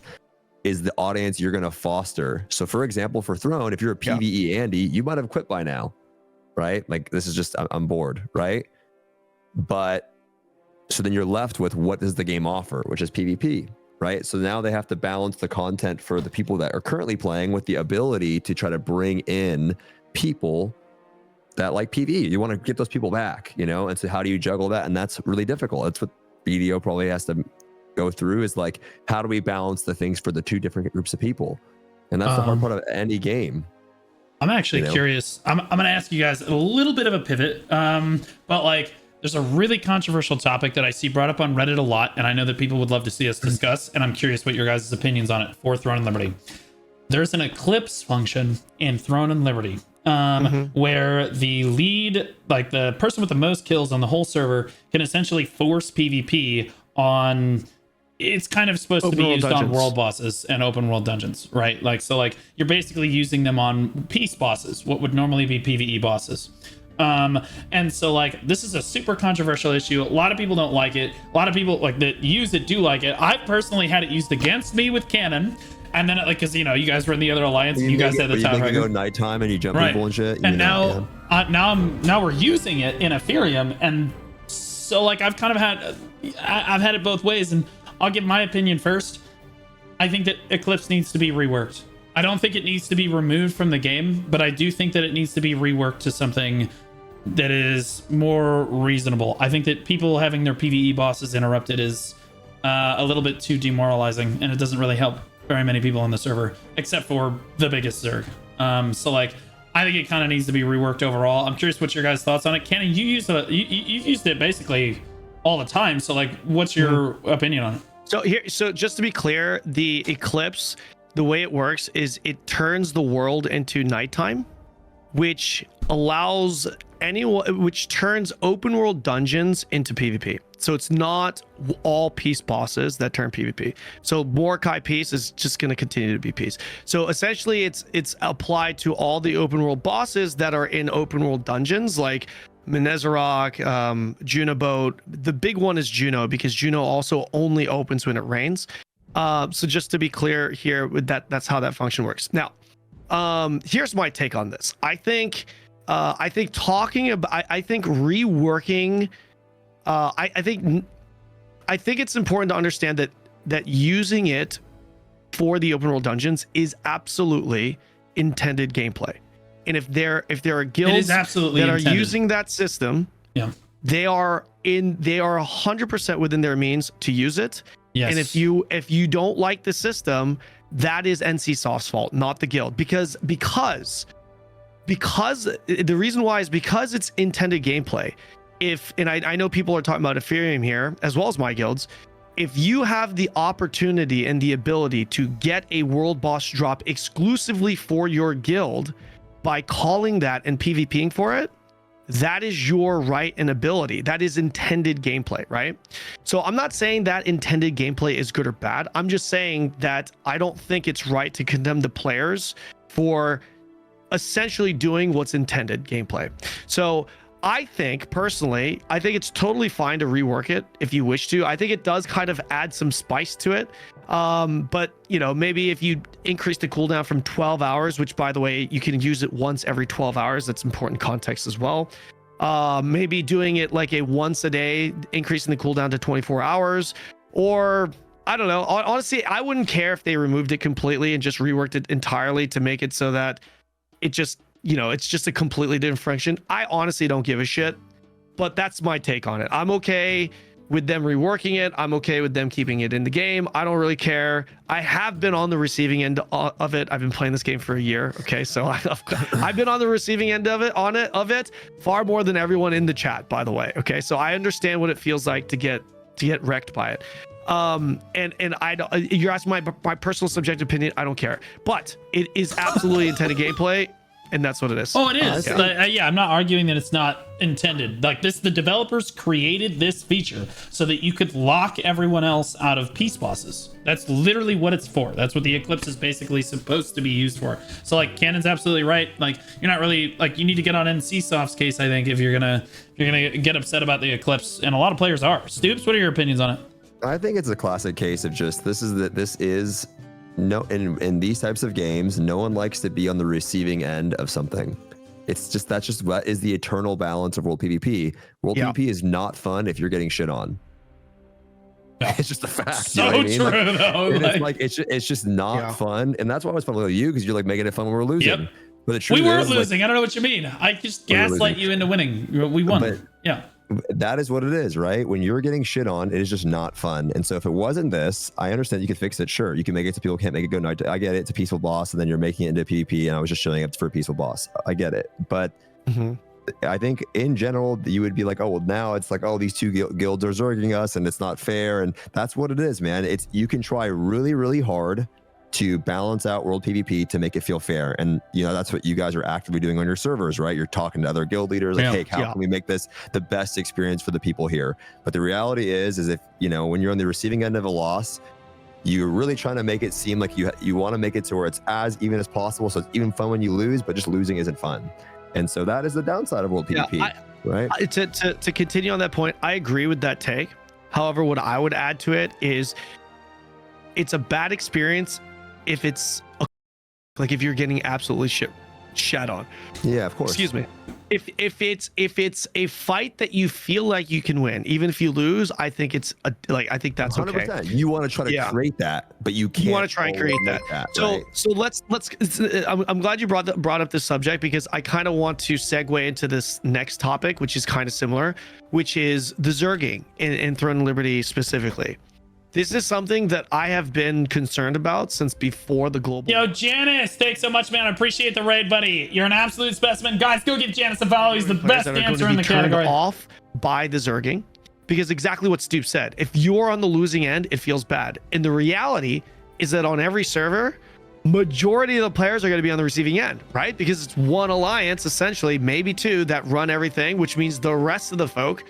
is the audience you're going to foster. So for example, for Throne, if you're a PvE Andy, you might have quit by now, right? Like this is just, I'm bored, right? But so then you're left with what does the game offer, which is PvP, right? So now they have to balance the content for the people that are currently playing with the ability to try to bring in people that like PvE. You want to get those people back, And so how do you juggle that? And that's really difficult. That's what BDO probably has to go through, is like, how do we balance the things for the two different groups of people? And that's the hard part of any game. I'm actually curious. I'm going to ask you guys a little bit of a pivot, but like there's a really controversial topic that I see brought up on Reddit a lot, and I know that people would love to see us discuss, and I'm curious what your guys' opinions on it for Throne and Liberty. There's an eclipse function in Throne and Liberty where the lead, like the person with the most kills on the whole server, can essentially force PvP on... It's kind of supposed to be used on world bosses and open world dungeons, right? Like, so like you're basically using them on peace bosses, what would normally be PvE bosses. And so like, this is a super controversial issue. A lot of people don't like it. A lot of people like that use it do like it. I personally had it used against me with Kanon. And then like, cause you guys were in the other alliance and you guys had the time. You go nighttime and you jump people and shit. And now we're using it in Ethereum. And so like, I've had it both ways, and I'll give my opinion first. I think that Eclipse needs to be reworked. I don't think it needs to be removed from the game, but I do think that it needs to be reworked to something that is more reasonable. I think that people having their PvE bosses interrupted is a little bit too demoralizing, and it doesn't really help very many people on the server, except for the biggest Zerg. So like, I think it kind of needs to be reworked overall. I'm curious what your guys' thoughts on it. Kanon, you used it basically all the time. So like, what's your opinion on it? So just to be clear, the eclipse, the way it works is it turns the world into nighttime, which turns open world dungeons into PvP. So it's not all peace bosses that turn PvP. So Mordecai peace is just going to continue to be peace. So essentially it's applied to all the open world bosses that are in open world dungeons, like Menezerok, Juno Boat. The big one is Juno, because Juno also only opens when it rains. So just to be clear here, with that's how that function works. Now, here's my take on this. I think reworking. I think it's important to understand that using it for the open world dungeons is absolutely intended gameplay. And if there are guilds that are using that system, they are 100% within their means to use it. Yes. And if you don't like the system, that is NCSoft's fault, not the guild. Because the reason why is because it's intended gameplay. And I know people are talking about Ethereum here, as well as my guilds. If you have the opportunity and the ability to get a world boss drop exclusively for your guild by calling that and PvPing for it, that is your right and ability. That is intended gameplay, right? So I'm not saying that intended gameplay is good or bad. I'm just saying that I don't think it's right to condemn the players for essentially doing what's intended gameplay. So I think personally, it's totally fine to rework it if you wish to. I think it does kind of add some spice to it. But maybe if you increase the cooldown from 12 hours, which by the way, you can use it once every 12 hours. That's important context as well. Maybe doing it like a once a day, increasing the cooldown to 24 hours, or I don't know. Honestly, I wouldn't care if they removed it completely and just reworked it entirely to make it so that it just, it's just a completely different function. I honestly don't give a shit, but that's my take on it. I'm okay with them reworking it. I'm okay with them keeping it in the game. I don't really care. I have been on the receiving end of it. I've been playing this game for a year. Okay, so I've been on the receiving end of it far more than everyone in the chat, by the way. Okay, so I understand what it feels like to get wrecked by it. And I don't, you're asking my personal subjective opinion. I don't care, but it is absolutely intended gameplay. And that's what it is. Oh, it is. Yeah, I'm not arguing that it's not intended. Like this, the developers created this feature so that you could lock everyone else out of peace bosses. That's literally what it's for. That's what the Eclipse is basically supposed to be used for. So like Kanon's absolutely right. Like you're not really like, you need to get on NCSoft's case, I think, if you're gonna get upset about the Eclipse, and a lot of players are. Stoopzz, what are your opinions on it? I think it's a classic case of just this is no, in these types of games, no one likes to be on the receiving end of something. That's just what is the eternal balance of World PvP. World PvP is not fun if you're getting shit on. No. It's just a fact. So you know what I true, mean? though. It's just not fun, and that's why I was fun with you, because you're like making it fun when we're losing. Yep. But the truth we were is, losing. I don't know what you mean. I just gaslight you into winning. We won. But, yeah. That is what it is, right? When you're getting shit on, it is just not fun. And so if it wasn't this, I understand you could fix it. Sure, you can make it so people can't make it go. No, I get it. It's a peaceful boss, and then you're making it into PvP, and I was just showing up for a peaceful boss. I get it. But I think in general, you would be like, oh, well, now it's like, oh, these two guilds are zerging us, and it's not fair. And that's what it is, man. It's you can try really, really hard to balance out World PvP to make it feel fair. And, you know, that's what you guys are actively doing on your servers, right? You're talking to other guild leaders like, hey, how can we make this the best experience for the people here? But the reality is if, you know, when you're on the receiving end of a loss, you're really trying to make it seem like you want to make it to where it's as even as possible. So it's even fun when you lose, but just losing isn't fun. And so that is the downside of World PvP, right? To continue on that point, I agree with that take. However, what I would add to it is it's a bad experience if it's like if you're getting absolutely shat on. Yeah, of course. Excuse me. If it's a fight that you feel like you can win, even if you lose, I think it's I think that's 100%. Okay. You want to try to create that, but you can't. You want to try and create that. So let's. I'm glad you brought up this subject, because I kind of want to segue into this next topic, which is kind of similar, which is the zerging in Throne and Liberty specifically. This is something that I have been concerned about since before the global. Yo, Janice, thanks so much, man. I appreciate the raid, buddy. You're an absolute specimen. Guys, go give Janice a follow. He's the best dancer in the category. Off by the zerging, because exactly what Stoopzz said. If you're on the losing end, it feels bad. And the reality is that on every server, majority of the players are going to be on the receiving end, right? Because it's one alliance, essentially, maybe two, that run everything, which means the rest of the folk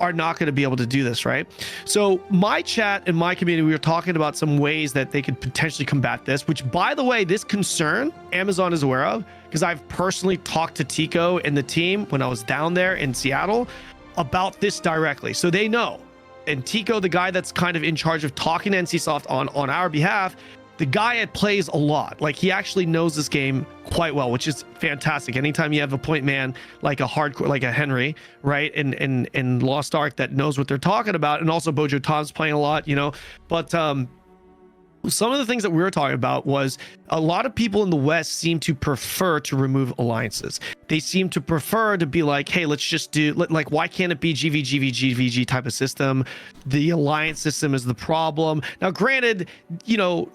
are not going to be able to do this, right? So my chat and my community, we were talking about some ways that they could potentially combat this, which, by the way, this concern Amazon is aware of, because I've personally talked to Tico and the team when I was down there in Seattle about this directly. So they know. And Tico, the guy that's kind of in charge of talking to NCSoft on our behalf, the guy plays a lot. Like, he actually knows this game quite well, which is fantastic. Anytime you have a point man like a hardcore, like a Henry, right, in Lost Ark, that knows what they're talking about, and also Bojo Tom's playing a lot, you know. But some of the things that we were talking about was a lot of people in the West seem to prefer to remove alliances. They seem to prefer to be like, hey, let's just do, like, why can't it be GVG type of system? The alliance system is the problem. Now, granted, you know,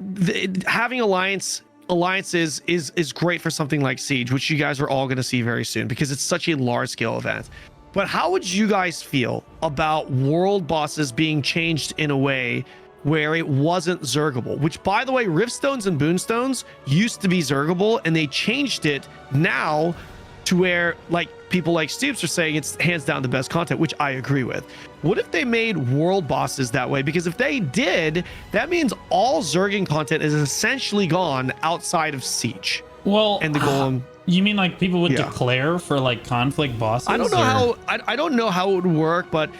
having alliances is great for something like Siege, which you guys are all going to see very soon, because it's such a large scale event. But how would you guys feel about world bosses being changed in a way where it wasn't zergable? Which, by the way, Riftstones and Boonstones used to be zergable, and they changed it now to where, like, people like Stoopzz are saying it's hands down the best content, which I agree with. What if they made world bosses that way? Because if they did, that means all zerging content is essentially gone outside of Siege. Well, and the Golem. You mean like people would declare for like conflict bosses? I don't know I don't know how it would work, but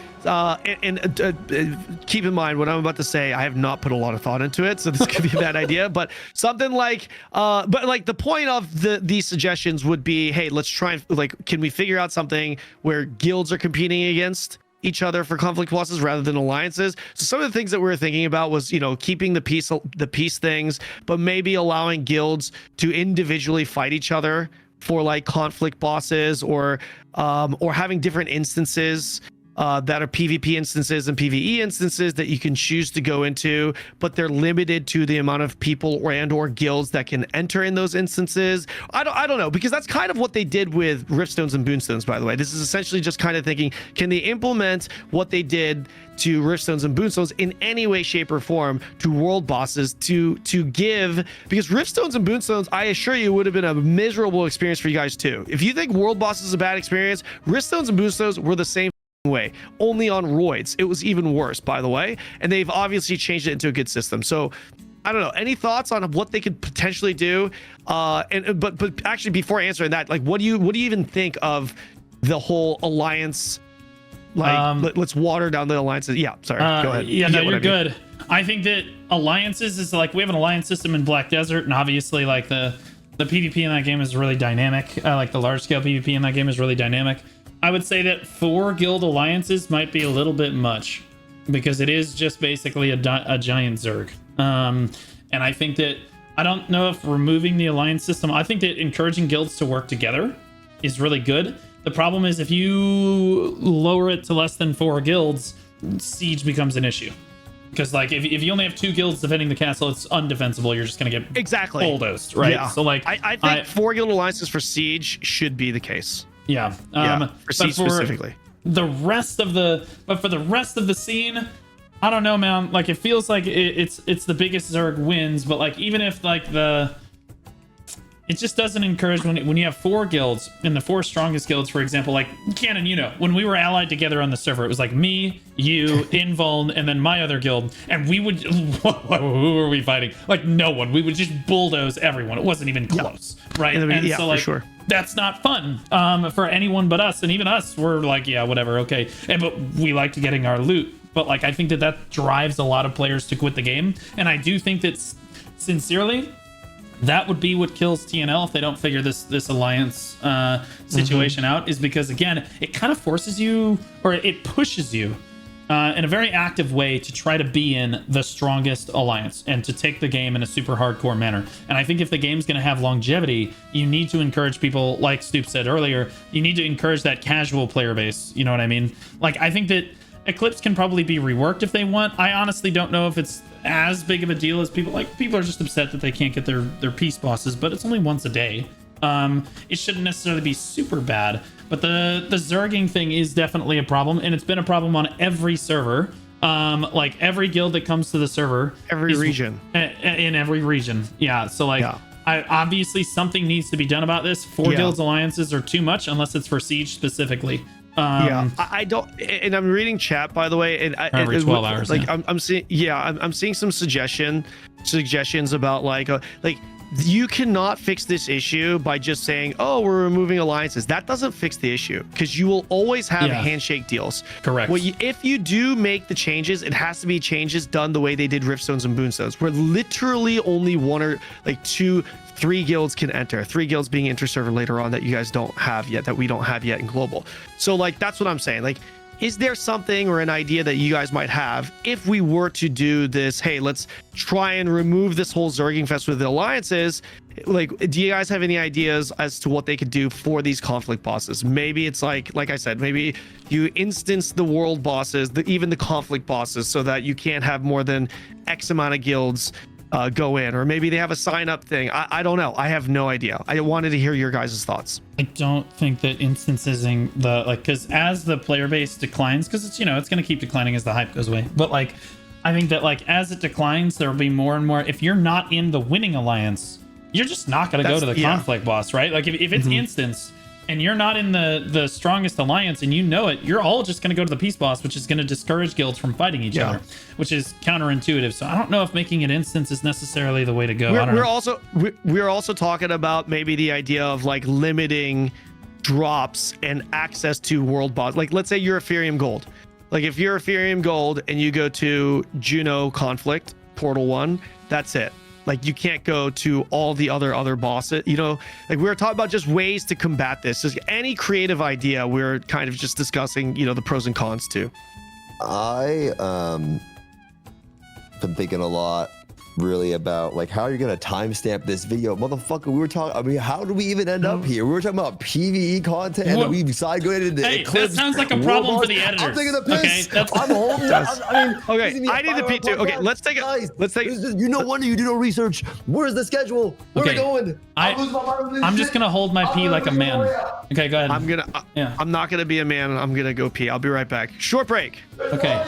keep in mind what I'm about to say. I have not put a lot of thought into it, so this could be a bad idea. But something like, but like the point of these suggestions would be, hey, let's try and, like, can we figure out something where guilds are competing against each other for conflict bosses rather than alliances? So some of the things that we were thinking about was, you know, keeping the peace things, but maybe allowing guilds to individually fight each other for like conflict bosses, or having different instances that are PvP instances and PvE instances that you can choose to go into, but they're limited to the amount of people or guilds that can enter in those instances. I don't know, because that's kind of what they did with Riftstones and Boonstones, by the way. This is essentially just kind of thinking, can they implement what they did to Riftstones and Boonstones in any way, shape, or form to world bosses to give, because Riftstones and Boonstones, I assure you, would have been a miserable experience for you guys too. If you think world bosses is a bad experience, Riftstones and Boonstones were the same way, only on roids. It was even worse, by the way, and they've obviously changed it into a good system. So I don't know, any thoughts on what they could potentially do? But actually, before answering that, like, what do you even think of the whole alliance? Like, let's water down the alliances. Yeah, sorry, go ahead. Yeah, no, you're good. I think that alliances is like, we have an alliance system in Black Desert, and obviously like the PvP in that game is really dynamic. Like the large scale PvP in that game is really dynamic. I would say that 4 guild alliances might be a little bit much, because it is just basically a giant Zerg. And I think that, I don't know if removing the alliance system, I think that encouraging guilds to work together is really good. The problem is if you lower it to less than 4 guilds, siege becomes an issue. Because like if you only have 2 guilds defending the castle, it's undefensible. You're just gonna get bulldozed, right? Yeah. So like I think 4 guild alliances for siege should be the case. Yeah. For siege specifically. The rest of the, but for the rest of the scene, I don't know, man. Like it feels like it's the biggest Zerg wins, but like even if like it just doesn't encourage when you have 4 guilds, and the 4 strongest guilds, for example, like Kanon, you know, when we were allied together on the server, it was like me, you, Invuln, and then my other guild, and we would, who were we fighting? Like no one. We would just bulldoze everyone. It wasn't even close, right? And so like, for sure, that's not fun for anyone but us, and even us, we're like, yeah, whatever, okay. But we liked getting our loot. But like, I think that drives a lot of players to quit the game, and I do think that sincerely, that would be what kills TNL if they don't figure this alliance situation out, is because again, it kind of forces you, or it pushes you in a very active way to try to be in the strongest alliance and to take the game in a super hardcore manner. And I think if the game's going to have longevity, you need to encourage people, like Stoopzz said earlier, you need to encourage that casual player base. You know what I mean? Like, I think that Eclipse can probably be reworked if they want. I honestly don't know if it's as big of a deal as people like. People are just upset that they can't get their peace bosses, but it's only once a day. It shouldn't necessarily be super bad, but the zerging thing is definitely a problem, and it's been a problem on every server. Like every guild that comes to the server, every region, in every region. Yeah. So like, obviously something needs to be done about this. 4 guilds alliances are too much unless it's for siege specifically. I don't, and I'm reading chat, by the way, and every 12 hours. Like I'm seeing, I'm seeing some suggestions about like you cannot fix this issue by just saying, oh, we're removing alliances. That doesn't fix the issue, because you will always have handshake deals. Correct. Well, if you do make the changes, it has to be changes done the way they did Riftstones and Boonstones, where literally only 1 or like 2, 3 guilds can enter. 3 guilds being inter-server later on that you guys don't have yet, that we don't have yet in global. So like, that's what I'm saying. Like, is there something or an idea that you guys might have if we were to do this? Hey, let's try and remove this whole Zerging fest with the alliances. Like, do you guys have any ideas as to what they could do for these conflict bosses? Maybe it's like I said, maybe you instance the world bosses, even the conflict bosses, so that you can't have more than X amount of guilds go in, or maybe they have a sign up thing. I don't know. I have no idea. I wanted to hear your guys' thoughts. I don't think that instancing the, like, because as the player base declines, because it's, you know, it's going to keep declining as the hype goes away, but like, I think that like as it declines, there will be more and more. If you're not in the winning alliance, you're just not going to go to the conflict boss, right? Like if it's instance and you're not in the strongest alliance and you know it, you're all just going to go to the peace boss, which is going to discourage guilds from fighting each other, which is counterintuitive. So I don't know if making it instance is necessarily the way to go. We're also talking about maybe the idea of like limiting drops and access to world boss. Like, let's say you're Ethereum Gold. Like if you're Ethereum Gold and you go to Juno Conflict Portal 1, that's it. Like you can't go to all the other bosses, you know. Like we were talking about just ways to combat this. Just any creative idea. We're kind of just discussing, you know, the pros and cons too. I been thinking a lot really about like how you're gonna timestamp this video, motherfucker. We were talking. I mean, how did we even end up here? We were talking about PVE content, and we decided going into Eclipse. That sounds like a problem for the editors. I'm taking the piss. Okay, I'm home. Okay, I need the P2. Okay, let's take it. Let's take it. You no wonder you do no research. Where's the schedule? Where are we going? I'm just gonna hold my pee like a man. Okay, go ahead. I'm not gonna be a man. I'm gonna go pee. I'll be right back. Short break. Okay.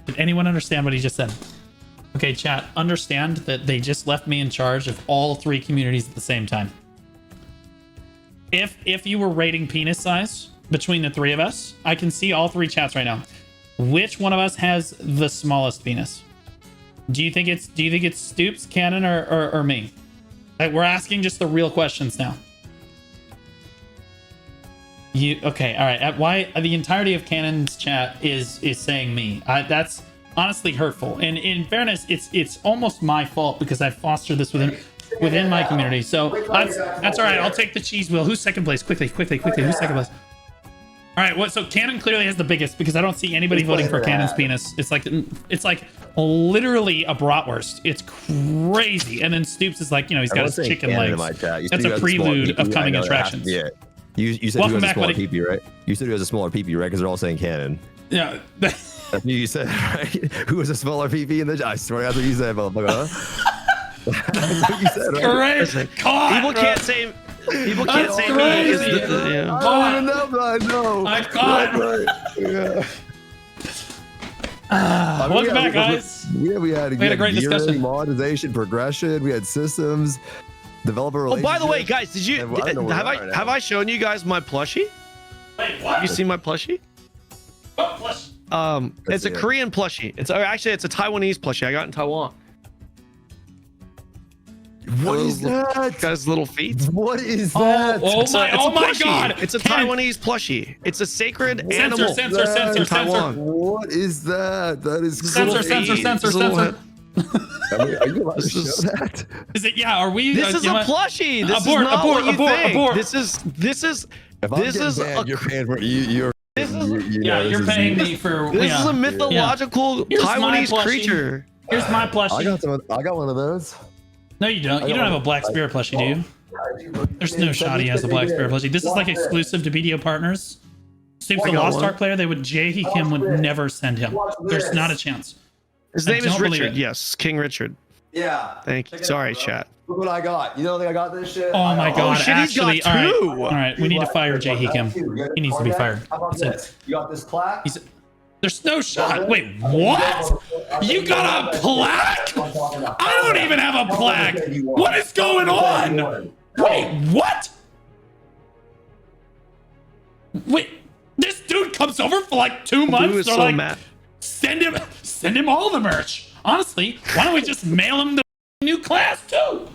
Did anyone understand what he just said? Okay, chat, understand that they just left me in charge of all 3 communities at the same time. If you were rating penis size between the 3 of us, I can see all 3 chats right now. Which one of us has the smallest penis? Do you think it's Stoopzz, Kanon, or me? Like, we're asking just the real questions now. Okay, all right. Why the entirety of Kanon's chat is saying me? That's honestly hurtful. And in fairness, it's almost my fault because I fostered this within my community. So that's all right. I'll take the cheese wheel. Who's second place? Quickly. Who's second place? All right. So Kanon clearly has the biggest because I don't see anybody voting for Kanon's penis. It's like literally a bratwurst. It's crazy. And then Stoopzz is like, he's got his chicken legs. That's a prelude of coming attractions. Yeah. You said Welcome he has back, a smaller buddy. PP, right? You said he has a smaller PP, right? Because they're all saying Kanon. Yeah. That's what you said, right? Who has a smaller PP in the? I swear that's what you said, motherfucker. That's what you said, right? Listen, people can't say. People can't say me. I don't even know, but I know. I caught. Right. Yeah. Welcome back, guys. We had a great discussion. Monetization, progression. We had systems. Developer Oh, by the way, guys, did you have I shown you guys my plushie? Wait, what? Have you seen my plushie? What plush? It's a Korean plushie. It's a Taiwanese plushie. I got in Taiwan. What is that? Got his little feet. What is that? Oh my god! It's a Taiwanese plushie. It's a sacred animal. Censor. Taiwan. What is that? That is Censor. Are you allowed to show that? Is it? Yeah. Are we? This is a plushie. This is not what you think. This is. If I'm getting banned, you're paying for you're paying me for. This is a mythological Taiwanese creature. Here's my plushie. I got one of those. No, you don't. You don't have a Black Spirit plushie, do you? There's no shot he has a Black Spirit plushie. This is like exclusive to BDO partners. Stoopzz, the Lost Ark player, J.He Kim would never send him. There's not a chance. His name is Richard. Yes, King Richard. Yeah. Thank you. Sorry, chat. Look what I got. You don't think I got this shit? Oh my god. Shit, actually, he's got two. All right. We need to fire J.He Kim. He needs to be fired. How about this? You got this plaque? There's no shot. Wait, what? You got a plaque? I don't even have a plaque. What is going on? Wait, what? Wait, this dude comes over for like 2 months. They're like, mad. send him all the merch. Honestly, why don't we just mail him the new class too?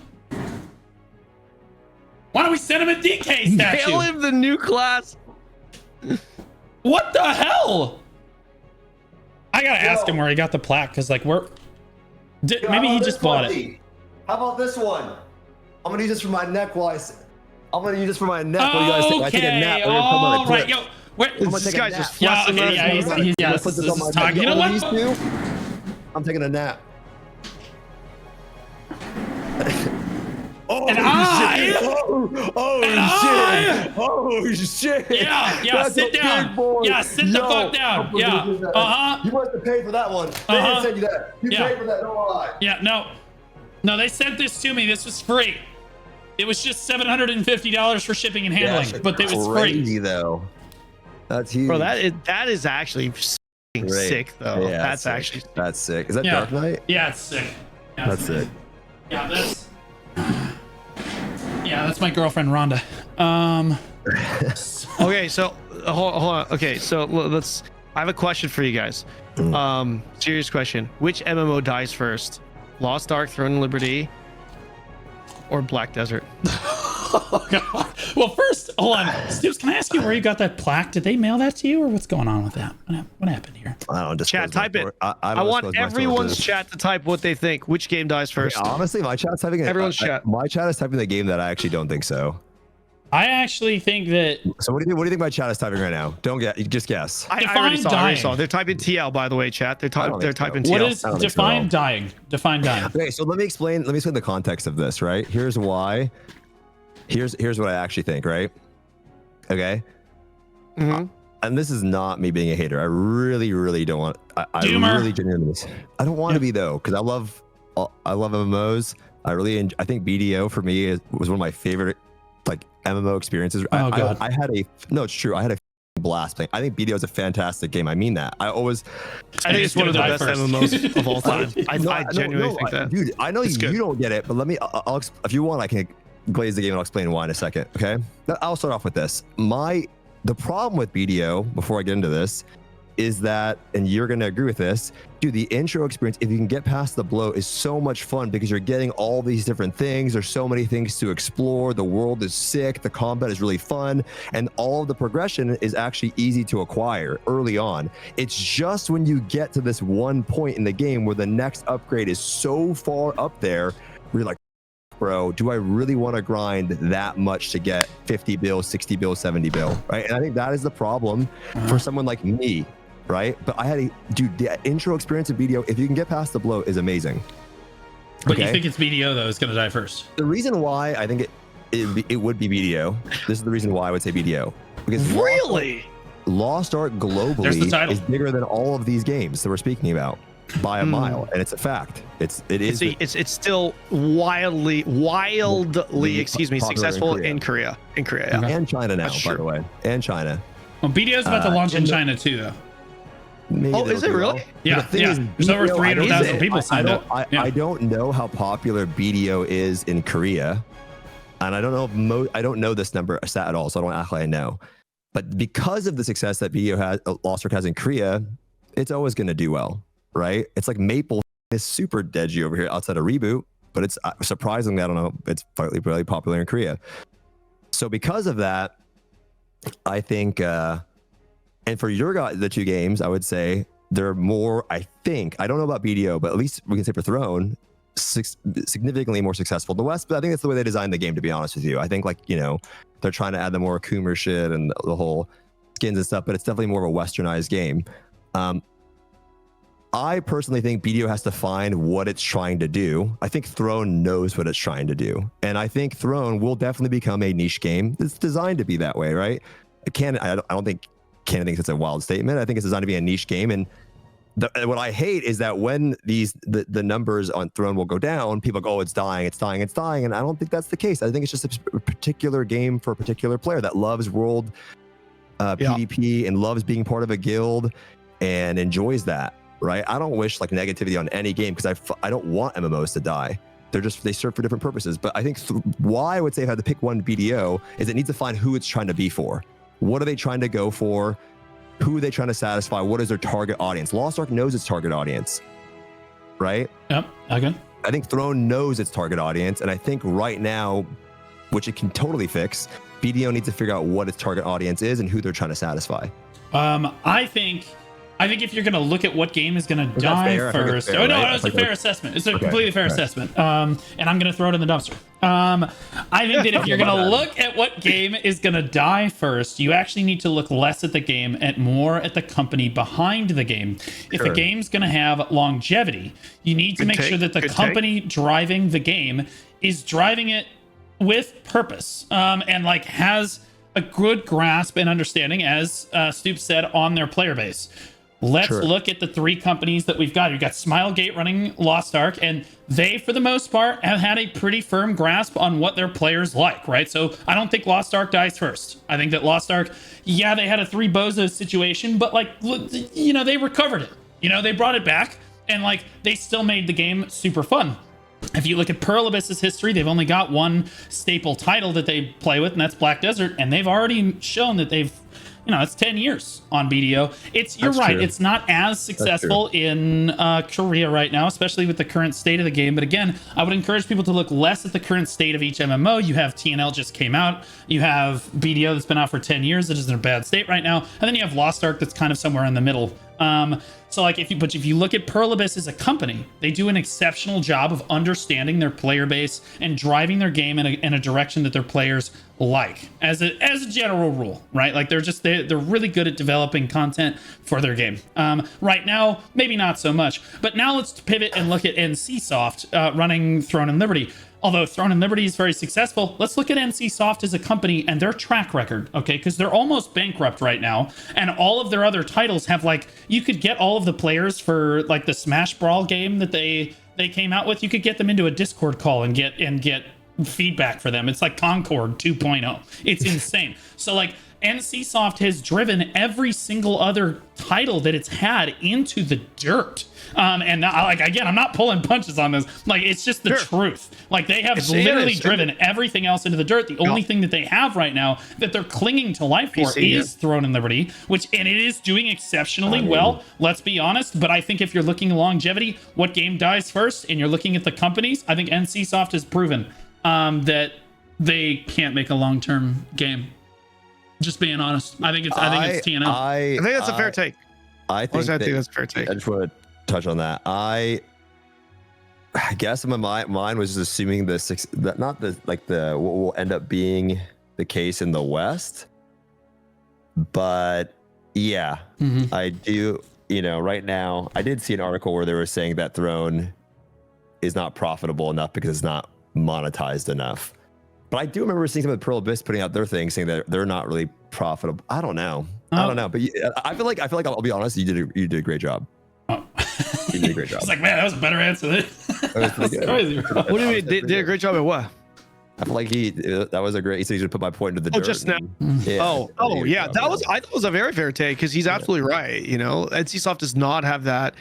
Why don't we send him a DK statue? Mail him the new class. What the hell? I gotta ask him where he got the plaque, because like maybe he just bought it. How about this one? I'm gonna use this for my neck I'm gonna use this for my neck. What do you guys think? I take a nap. All right, yo. This guy's just flossing. Yeah, this is talking. You know what? I'm taking a nap. And I. Oh shit! Yeah. Sit down. Yeah, sit the fuck down. Yeah. You must have paid for that one. They didn't send you that. You paid for that. Don't lie. Yeah. No. They sent this to me. This was free. It was just $750 for shipping and handling, but it was crazy free. Though. That's huge. Bro, that is actually sick though. Yeah, that's actually that's sick. Is that Dark Knight? Yeah, it's sick. Yeah, that's sick. Yeah, that's my girlfriend Rhonda. Okay, so hold on. Okay, so I have a question for you guys. Serious question. Which MMO dies first? Lost Ark, Throne of Liberty, or Black Desert? Oh god. Well, first, hold on. Stoopzz, can I ask you where you got that plaque? Did they mail that to you, or what's going on with that? What happened here? I don't know. Chat, type it. I want everyone's chat to type what they think. Which game dies first? Honestly, my chat's typing. Everyone's chat. My chat is typing the game that I actually don't think so. I actually think that. So what do you think my chat is typing right now? Don't get, just guess. I Define already dying. saw. They're typing TL, by the way, chat. They're typing TL. What is I don't think so at define all. dying? Define dying. Okay, so let me explain the context of this, right? Here's why. Here's what I actually think, right? Okay. Mhm. And this is not me being a hater. I really don't want. I really genuinely. I don't want to be though, because I love MMOs. I think BDO for me was one of my favorite like MMO experiences. Oh God. It's true. I had a blast playing. I think BDO is a fantastic game. I mean that. I think it's one of the best MMOs of all time. I genuinely think that. Dude, I know you don't get it, but let me. If you want, I can glaze the game and I'll explain why in a second. Okay. I'll start off with this. The problem with BDO, before I get into this, is that, and you're going to agree with this, dude, the intro experience, if you can get past the blow, is so much fun because you're getting all these different things. There's so many things to explore. The world is sick. The combat is really fun. And all of the progression is actually easy to acquire early on. It's just when you get to this one point in the game where the next upgrade is so far up there, where you're like, bro, do I really want to grind that much to get 50 bill, 60 bill, 70 bill, right? And I think that is the problem for someone like me, right? But the intro experience of BDO, if you can get past the blow, is amazing. But you think it's BDO though is going to die first? The reason why I think it would be BDO, this is the reason why I would say BDO. Because Really? Lost Ark globally is bigger than all of these games that we're speaking about by a mile, and it's a fact. It's still wildly successful in Korea. Yeah. And China now, by the way, and China. Well, BDO is about to launch in China too, though. Maybe is it really? Yeah, there's over 300,000 people signed up. I don't know how popular BDO is in Korea, and I don't know I don't know this number stat at all, so I don't act like I know. But because of the success that Lost Ark has in Korea, it's always going to do well, right? It's like Maple is super deadgy over here outside of Reboot, but it's surprisingly, I don't know, it's really popular in Korea. So because of that, I think, and for the two games, I would say they're more, I don't know about BDO, but at least we can say for Throne, significantly more successful in the West. But I think that's the way they designed the game, to be honest with you. I think they're trying to add the more Coomer shit and the whole skins and stuff, but it's definitely more of a westernized game. I personally think BDO has to find what it's trying to do. I think Throne knows what it's trying to do. And I think Throne will definitely become a niche game. It's designed to be that way, right? I don't think Kanon thinks it's a wild statement. I think it's designed to be a niche game. And what I hate is that when the numbers on Throne will go down, people go, oh, it's dying. And I don't think that's the case. I think it's just a particular game for a particular player that loves world PvP and loves being part of a guild and enjoys that. Right? I don't wish negativity on any game because I don't want MMOs to die. They serve for different purposes. But I think why I would say if I had to pick one BDO is it needs to find who it's trying to be for. What are they trying to go for? Who are they trying to satisfy? What is their target audience? Lost Ark knows its target audience, right? Yep. Okay. I think Throne knows its target audience, and I think right now, which it can totally fix, BDO needs to figure out what its target audience is and who they're trying to satisfy. I think if you're going to look at what game is going to die first, it's a fair assessment. It's a completely fair assessment. And I'm going to throw it in the dumpster. I think that if you're going to look at what game is going to die first, you actually need to look less at the game and more at the company behind the game. If the game's going to have longevity, you need to make sure that the company driving the game is driving it with purpose and has a good grasp and understanding, as Stoopzz said, on their player base. Let's look at the three companies that we've got. You've got Smilegate running Lost Ark, and they, for the most part, have had a pretty firm grasp on what their players like, right? So I don't think Lost Ark dies first. I think that Lost Ark, they had a 3 Bozo situation, but they recovered it. They brought it back, and they still made the game super fun. If you look at Pearl Abyss's history, they've only got one staple title that they play with, and that's Black Desert, and they've already shown that they've, it's 10 years on BDO. You're right. True. It's not as successful in Korea right now, especially with the current state of the game. But again, I would encourage people to look less at the current state of each MMO. You have TNL just came out. You have BDO that's been out for 10 years that is in a bad state right now. And then you have Lost Ark that's kind of somewhere in the middle So like if you look at Pearl Abyss as a company, they do an exceptional job of understanding their player base and driving their game in a direction that their players like, as a general rule, right? Like they're really good at developing content for their game. Right now, maybe not so much, but now let's pivot and look at NCSoft running Throne and Liberty. Although Throne and Liberty is very successful, let's look at NCSoft as a company and their track record, okay? Because they're almost bankrupt right now, and all of their other titles have, like, you could get all of the players for like the Smash Brawl game that they came out with. You could get them into a Discord call and get feedback for them. It's like Concord 2.0. It's insane. So like NCSoft has driven every single other title that it's had into the dirt. And now, like, again, I'm not pulling punches on this. Like, it's just the truth. Like, they have literally driven everything else into the dirt. The only thing that they have right now that they're clinging to life for is Throne and Liberty, and it is doing exceptionally well. Let's be honest. But I think if you're looking at longevity, what game dies first, and you're looking at the companies, I think NCSoft has proven that they can't make a long-term game. Just being honest, I think it's TNL. I think that's a fair take. I think that's a fair take. I just want to touch on that. I guess in my mind was just assuming what will end up being the case in the West. But yeah, I do. Right now, I did see an article where they were saying that Throne is not profitable enough because it's not monetized enough. But I do remember seeing some of the Pearl Abyss putting out their thing saying that they're not really profitable. I don't know. But I feel like I'll be honest. You did a great job. Oh. You did a great job. It's like, man, that was a better answer than That's crazy. What do you mean? Did a great job at what? I feel like that was a great. He said he's gonna put my point into the dirt. Just now. Yeah. Yeah. I thought it was a very fair take because he's absolutely right. NCSoft does not have that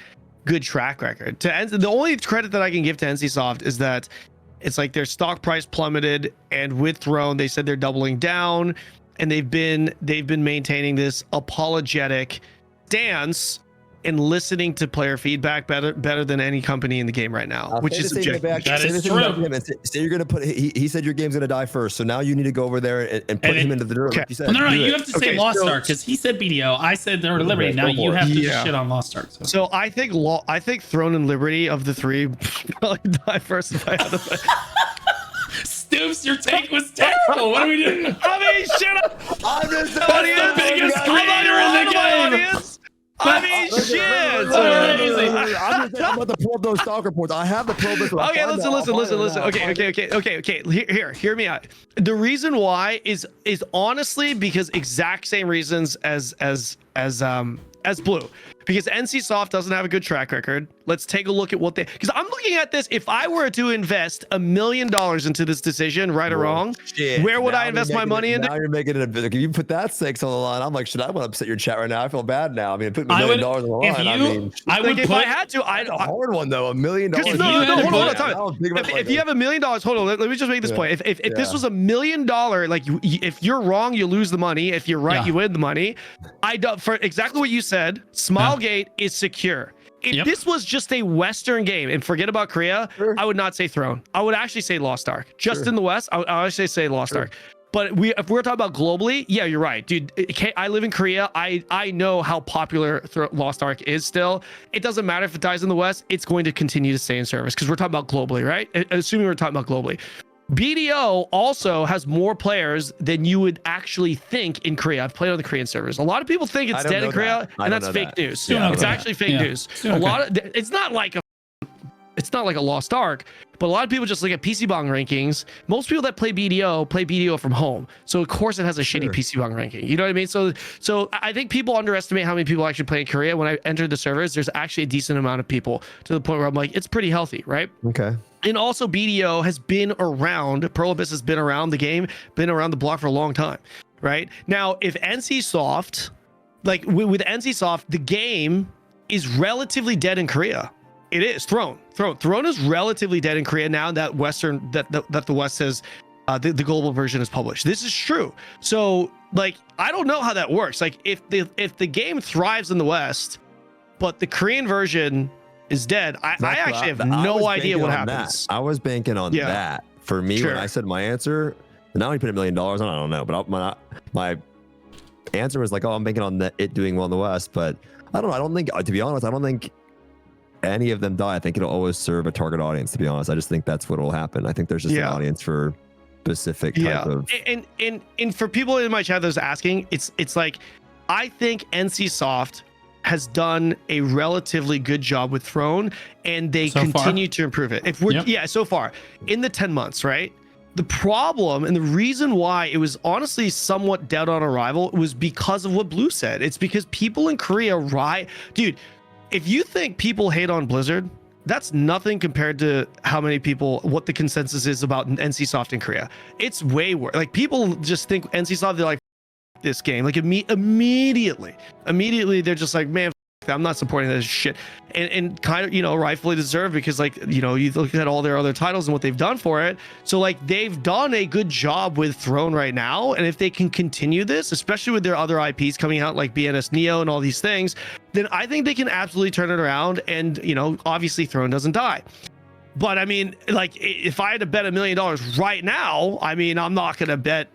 good track record. The only credit that I can give to NCSoft is that it's like their stock price plummeted, and with Throne, they said they're doubling down, and they've been maintaining this apologetic stance and listening to player feedback better than any company in the game right now, which is objective. That is true. Say you're gonna put. He said your game's gonna die first, so now you need to go over there and put him into the dirt. Okay. Like you said. No, you have to say Lost Ark because he said BDO. I said Throne and Liberty. Now you have to just shit on Lost Ark. So I think Throne and Liberty of the three probably die first if I had to say. Stoopzz, your take was terrible. What are we doing? I mean, shut up. I'm just the biggest creator in the game. I mean, shit. I'm about to pull up those stock reports. I have the Pro Abyss. Okay, listen. Okay. Hear me out. The reason why is honestly because exact same reasons as Blue. Because NCSoft doesn't have a good track record. Let's take a look at what because I'm looking at this. If I were to invest $1 million into this decision, right or wrong, where would I invest my money into? Now you're making it a bit. If you put that stakes on the line, I'm like, should I want to upset your chat right now? I feel bad now. I mean, put $1 million on the line. If I had to, I'd a hard one though. $1 million. No, hold on. If you have $1 million, hold on. Let me just make this point. If this was $1 million, like if you're wrong, you lose the money. If you're right, you win the money. For exactly what you said, Smilegate is secure. If this was just a Western game and forget about Korea, I would not say Throne. I would actually say Lost Ark. Just in the West, I would actually say Lost Ark. But if we're talking about globally, yeah, you're right, dude. I live in Korea. I know how popular Lost Ark is still. It doesn't matter if it dies in the West. It's going to continue to stay in service because we're talking about globally, right? Assuming we're talking about globally. BDO also has more players than you would actually think in Korea. I've played on the Korean servers. A lot of people think it's dead in Korea, and that's fake news. It's actually fake news. It's not like a Lost Ark, but a lot of people just look at PC Bang rankings. Most people that play BDO from home. So of course it has a shitty PC Bang ranking. You know what I mean? So I think people underestimate how many people actually play in Korea. When I entered the servers, there's actually a decent amount of people to the point where I'm like, it's pretty healthy, right? Okay. And also BDO has been around, Pearl Abyss has been around the game, been around the block for a long time, right? Now, if NCSoft, like with NCSoft, the game is relatively dead in Korea. It is Throne is relatively dead in Korea now that the West says the global version is published. This is true. So like, I don't know how that works. Like if the game thrives in the West, but the Korean version is dead, I actually have no idea what happens. I was banking on that. For me, when I said my answer, now he put $1 million on, I don't know, but answer was like, oh, I'm banking on it doing well in the West. But I don't know. I don't think, to be honest, I don't think any of them die. I think it'll always serve a target audience, to be honest. I just think that's what will happen. I think there's just an audience for specific type of. And for people in my chat that's asking, it's like, I think NCSoft has done a relatively good job with Throne, and they continue to improve it. If we're so far in the 10 months, right? The problem and the reason why it was honestly somewhat dead on arrival was because of what Blue said. It's because people in Korea, dude, if you think people hate on Blizzard, that's nothing compared to how many people, what the consensus is about NCSoft in Korea. It's way worse. Like, people just think NCSoft, they're like, this game, like immediately they're just like, man, I'm not supporting this shit, and kind of, you know, rightfully deserved, because, like, you know, you look at all their other titles and what they've done for it. So, like, they've done a good job with Throne right now, and if they can continue this, especially with their other IPs coming out like BNS Neo and all these things, then I think they can absolutely turn it around. And, you know, obviously Throne doesn't die. But I mean, like, if I had to bet $1 million right now, I mean, I'm not gonna bet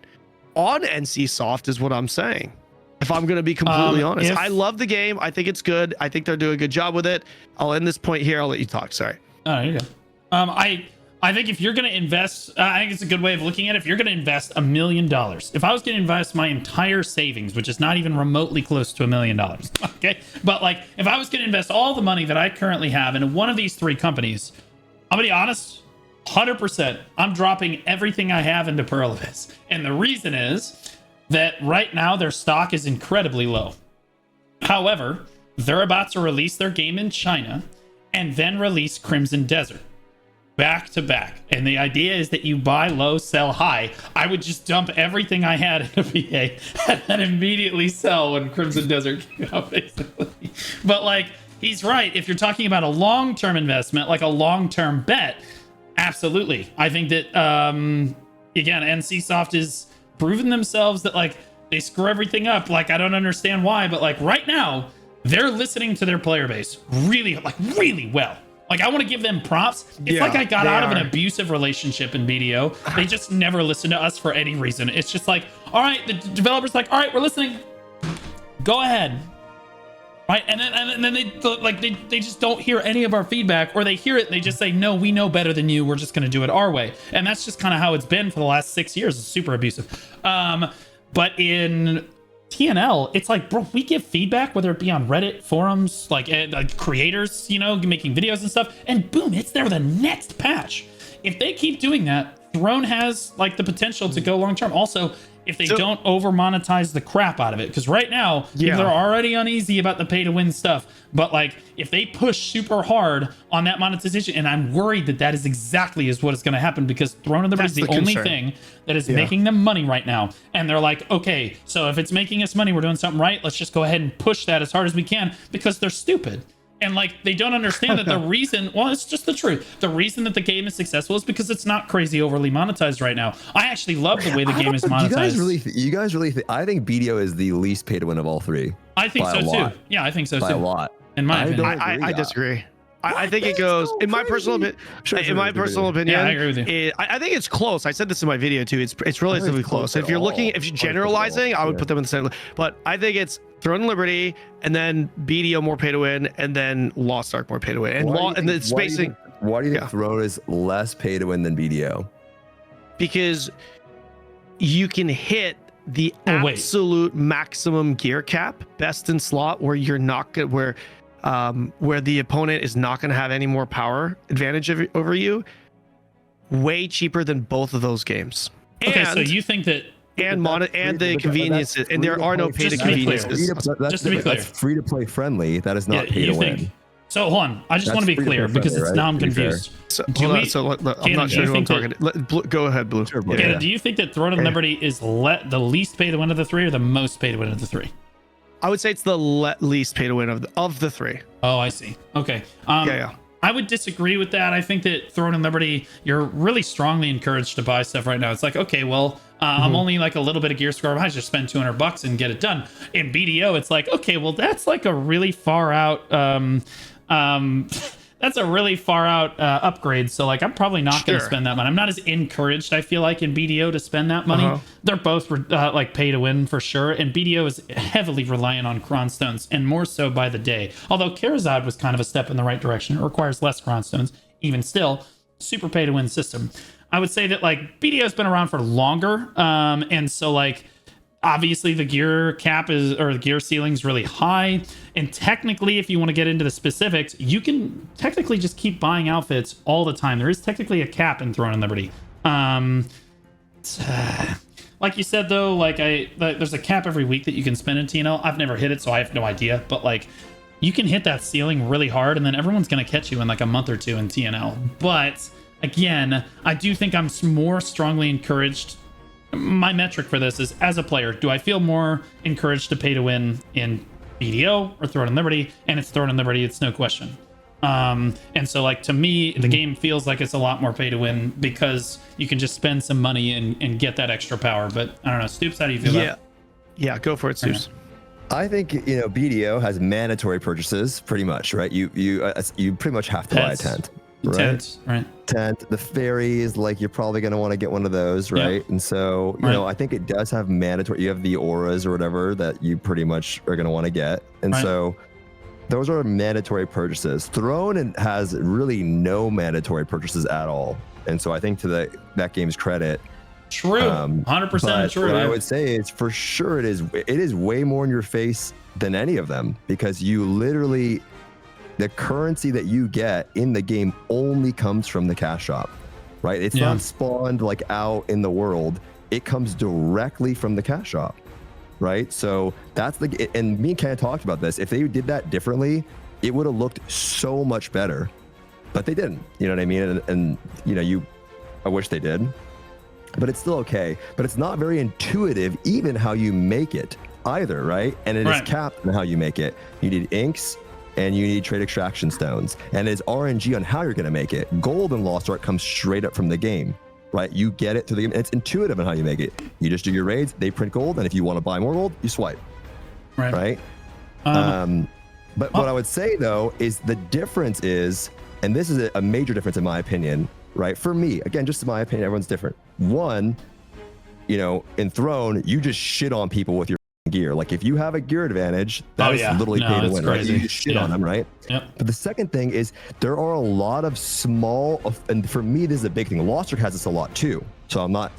on NCSoft, is what I'm saying. If I'm going to be completely honest, I love the game. I think it's good. I think they're doing a good job with it. I'll end this point here. I'll let you talk. Sorry. Oh, you go. I think if you're going to invest, I think it's a good way of looking at it. If you're going to invest $1 million, if I was going to invest my entire savings, which is not even remotely close to $1 million, okay, but like, if I was going to invest all the money that I currently have in one of these three companies, I'm going to be honest, 100%, I'm dropping everything I have into Pearl Abyss. And the reason is that right now their stock is incredibly low. However, they're about to release their game in China and then release Crimson Desert back to back. And the idea is that you buy low, sell high. I would just dump everything I had in a VA and then immediately sell when Crimson Desert came out, basically. But like, he's right. If you're talking about a long-term investment, like a long-term bet, absolutely. I think that, again, NCSoft is proven themselves that, like, they screw everything up. Like, I don't understand why, but like right now, they're listening to their player base really well. Like, I want to give them props. It's like I got out of an abusive relationship in BDO. They just never listen to us for any reason. It's just like, all right, the developer's like, all right, we're listening. Go ahead. Right, and then they just don't hear any of our feedback, or they hear it and they just say, no, we know better than you, we're just going to do it our way. And that's just kind of how it's been for the last 6 years. It's super abusive. But in TNL, it's like, bro, we give feedback, whether it be on Reddit forums, like creators, you know, making videos and stuff, and boom, it's there the next patch. If they keep doing that, Throne has like the potential to go long term. Also, if they don't over monetize the crap out of it, because right now people are already uneasy about the pay to win stuff, but like, if they push super hard on that monetization, and I'm worried that is exactly what is going to happen, because Throne of the Ring is the only thing that is making them money right now, and they're like, okay, so if it's making us money, we're doing something right, let's just go ahead and push that as hard as we can, because they're stupid. And like, they don't understand that the reason, well, it's just the truth. The reason that the game is successful is because it's not crazy overly monetized right now. I actually love the way the game is monetized. You guys really think, I think BDO is the least pay to win of all three. I think so too. Yeah, I think so too. By a lot. In my opinion. I disagree. I think it goes, in my personal opinion, yeah, I agree with you. I think it's close. I said this in my video too. It's relatively close. If you're generalizing, I would put them in the same. But I think it's Throne and Liberty, and then BDO more pay to win, and then Lost Ark more pay to win. And the spacing. Why do you think Throne is less pay to win than BDO? Because you can hit the absolute maximum gear cap, best in slot, where you're not good, where the opponent is not going to have any more power advantage over you, way cheaper than both of those games. Okay, so you think that the conveniences, and there are no pay to conveniences. Just to be clear, that's free to play friendly. That is not pay to win. So hold on, I just want to be clear, because it's now I'm confused. I'm not sure who I'm talking to. Go ahead, Blue. Sure, do you think that Throne of Liberty is the least pay to win of the three, or the most pay to win of the three? I would say it's the least pay to win of the three. Oh, I see. Okay. I would disagree with that. I think that Throne and Liberty, you're really strongly encouraged to buy stuff right now. It's like, okay, well, I'm only like a little bit of gear score. I just spend $200 and get it done. In BDO, it's like, okay, well, that's like a really far out. that's a really far out upgrade. So like I'm probably not going to spend that money. I'm not as encouraged, I feel like, in BDO to spend that money. They're both like pay to win for sure, and BDO is heavily reliant on Cron stones, and more so by the day. Although Karazad was kind of a step in the right direction. It requires less Cron stones. Even still, super pay to win system. I would say that like BDO's been around for longer, and so like obviously the gear cap is, or the gear ceiling is really high, and technically if you want to get into the specifics, you can technically just keep buying outfits all the time. There is technically a cap in Throne and Liberty. Like you said though, like there's a cap every week that you can spend in TNL. I've never hit it, so I have no idea, but like you can hit that ceiling really hard and then everyone's going to catch you in like a month or two in TNL. But again, I do think I'm more strongly encouraged. My metric for this is, as a player, do I feel more encouraged to pay to win in BDO or Throne and Liberty? And it's Throne and Liberty, it's no question. And so like to me, the game feels like it's a lot more pay to win because you can just spend some money and get that extra power. But I don't know, Stoopzz, how do you feel about it? Yeah, go for it, Stoopzz. I think BDO has mandatory purchases pretty much, right? You pretty much have to buy a tent. Right. Tent, the fairies, like you're probably going to want to get one of those, right? Yeah. And so, you know, I think it does have mandatory, you have the auras or whatever that you pretty much are going to want to get. And so those are mandatory purchases. Throne has really no mandatory purchases at all. And so I think to that game's credit, true, 100% true. What I would say is for sure it is way more in your face than any of them, because you literally, the currency that you get in the game only comes from the cash shop, right? It's not spawned like out in the world. It comes directly from the cash shop, right? So that's and me and Ken talked about this. If they did that differently, it would have looked so much better, but they didn't, you know what I mean? And you know, I wish they did, but it's still okay. But it's not very intuitive, even how you make it either, right? And it is capped in how you make it. You need inks, and you need trade extraction stones, and it's RNG on how you're going to make it. Gold in Lost Ark comes straight up from the game, right? You get it through the game. It's intuitive in how you make it. You just do your raids, they print gold, and if you want to buy more gold, you swipe, right? But what I would say though is the difference is, and this is a major difference in my opinion, right? For me, again, just in my opinion, everyone's different. One, you know, in Throne, you just shit on people with your gear. Like if you have a gear advantage, that is literally pay to win, right? You just shit on them, right? But the second thing is there are a lot of small, and for me this is a big thing. Lost Ark has this a lot too, so I'm not,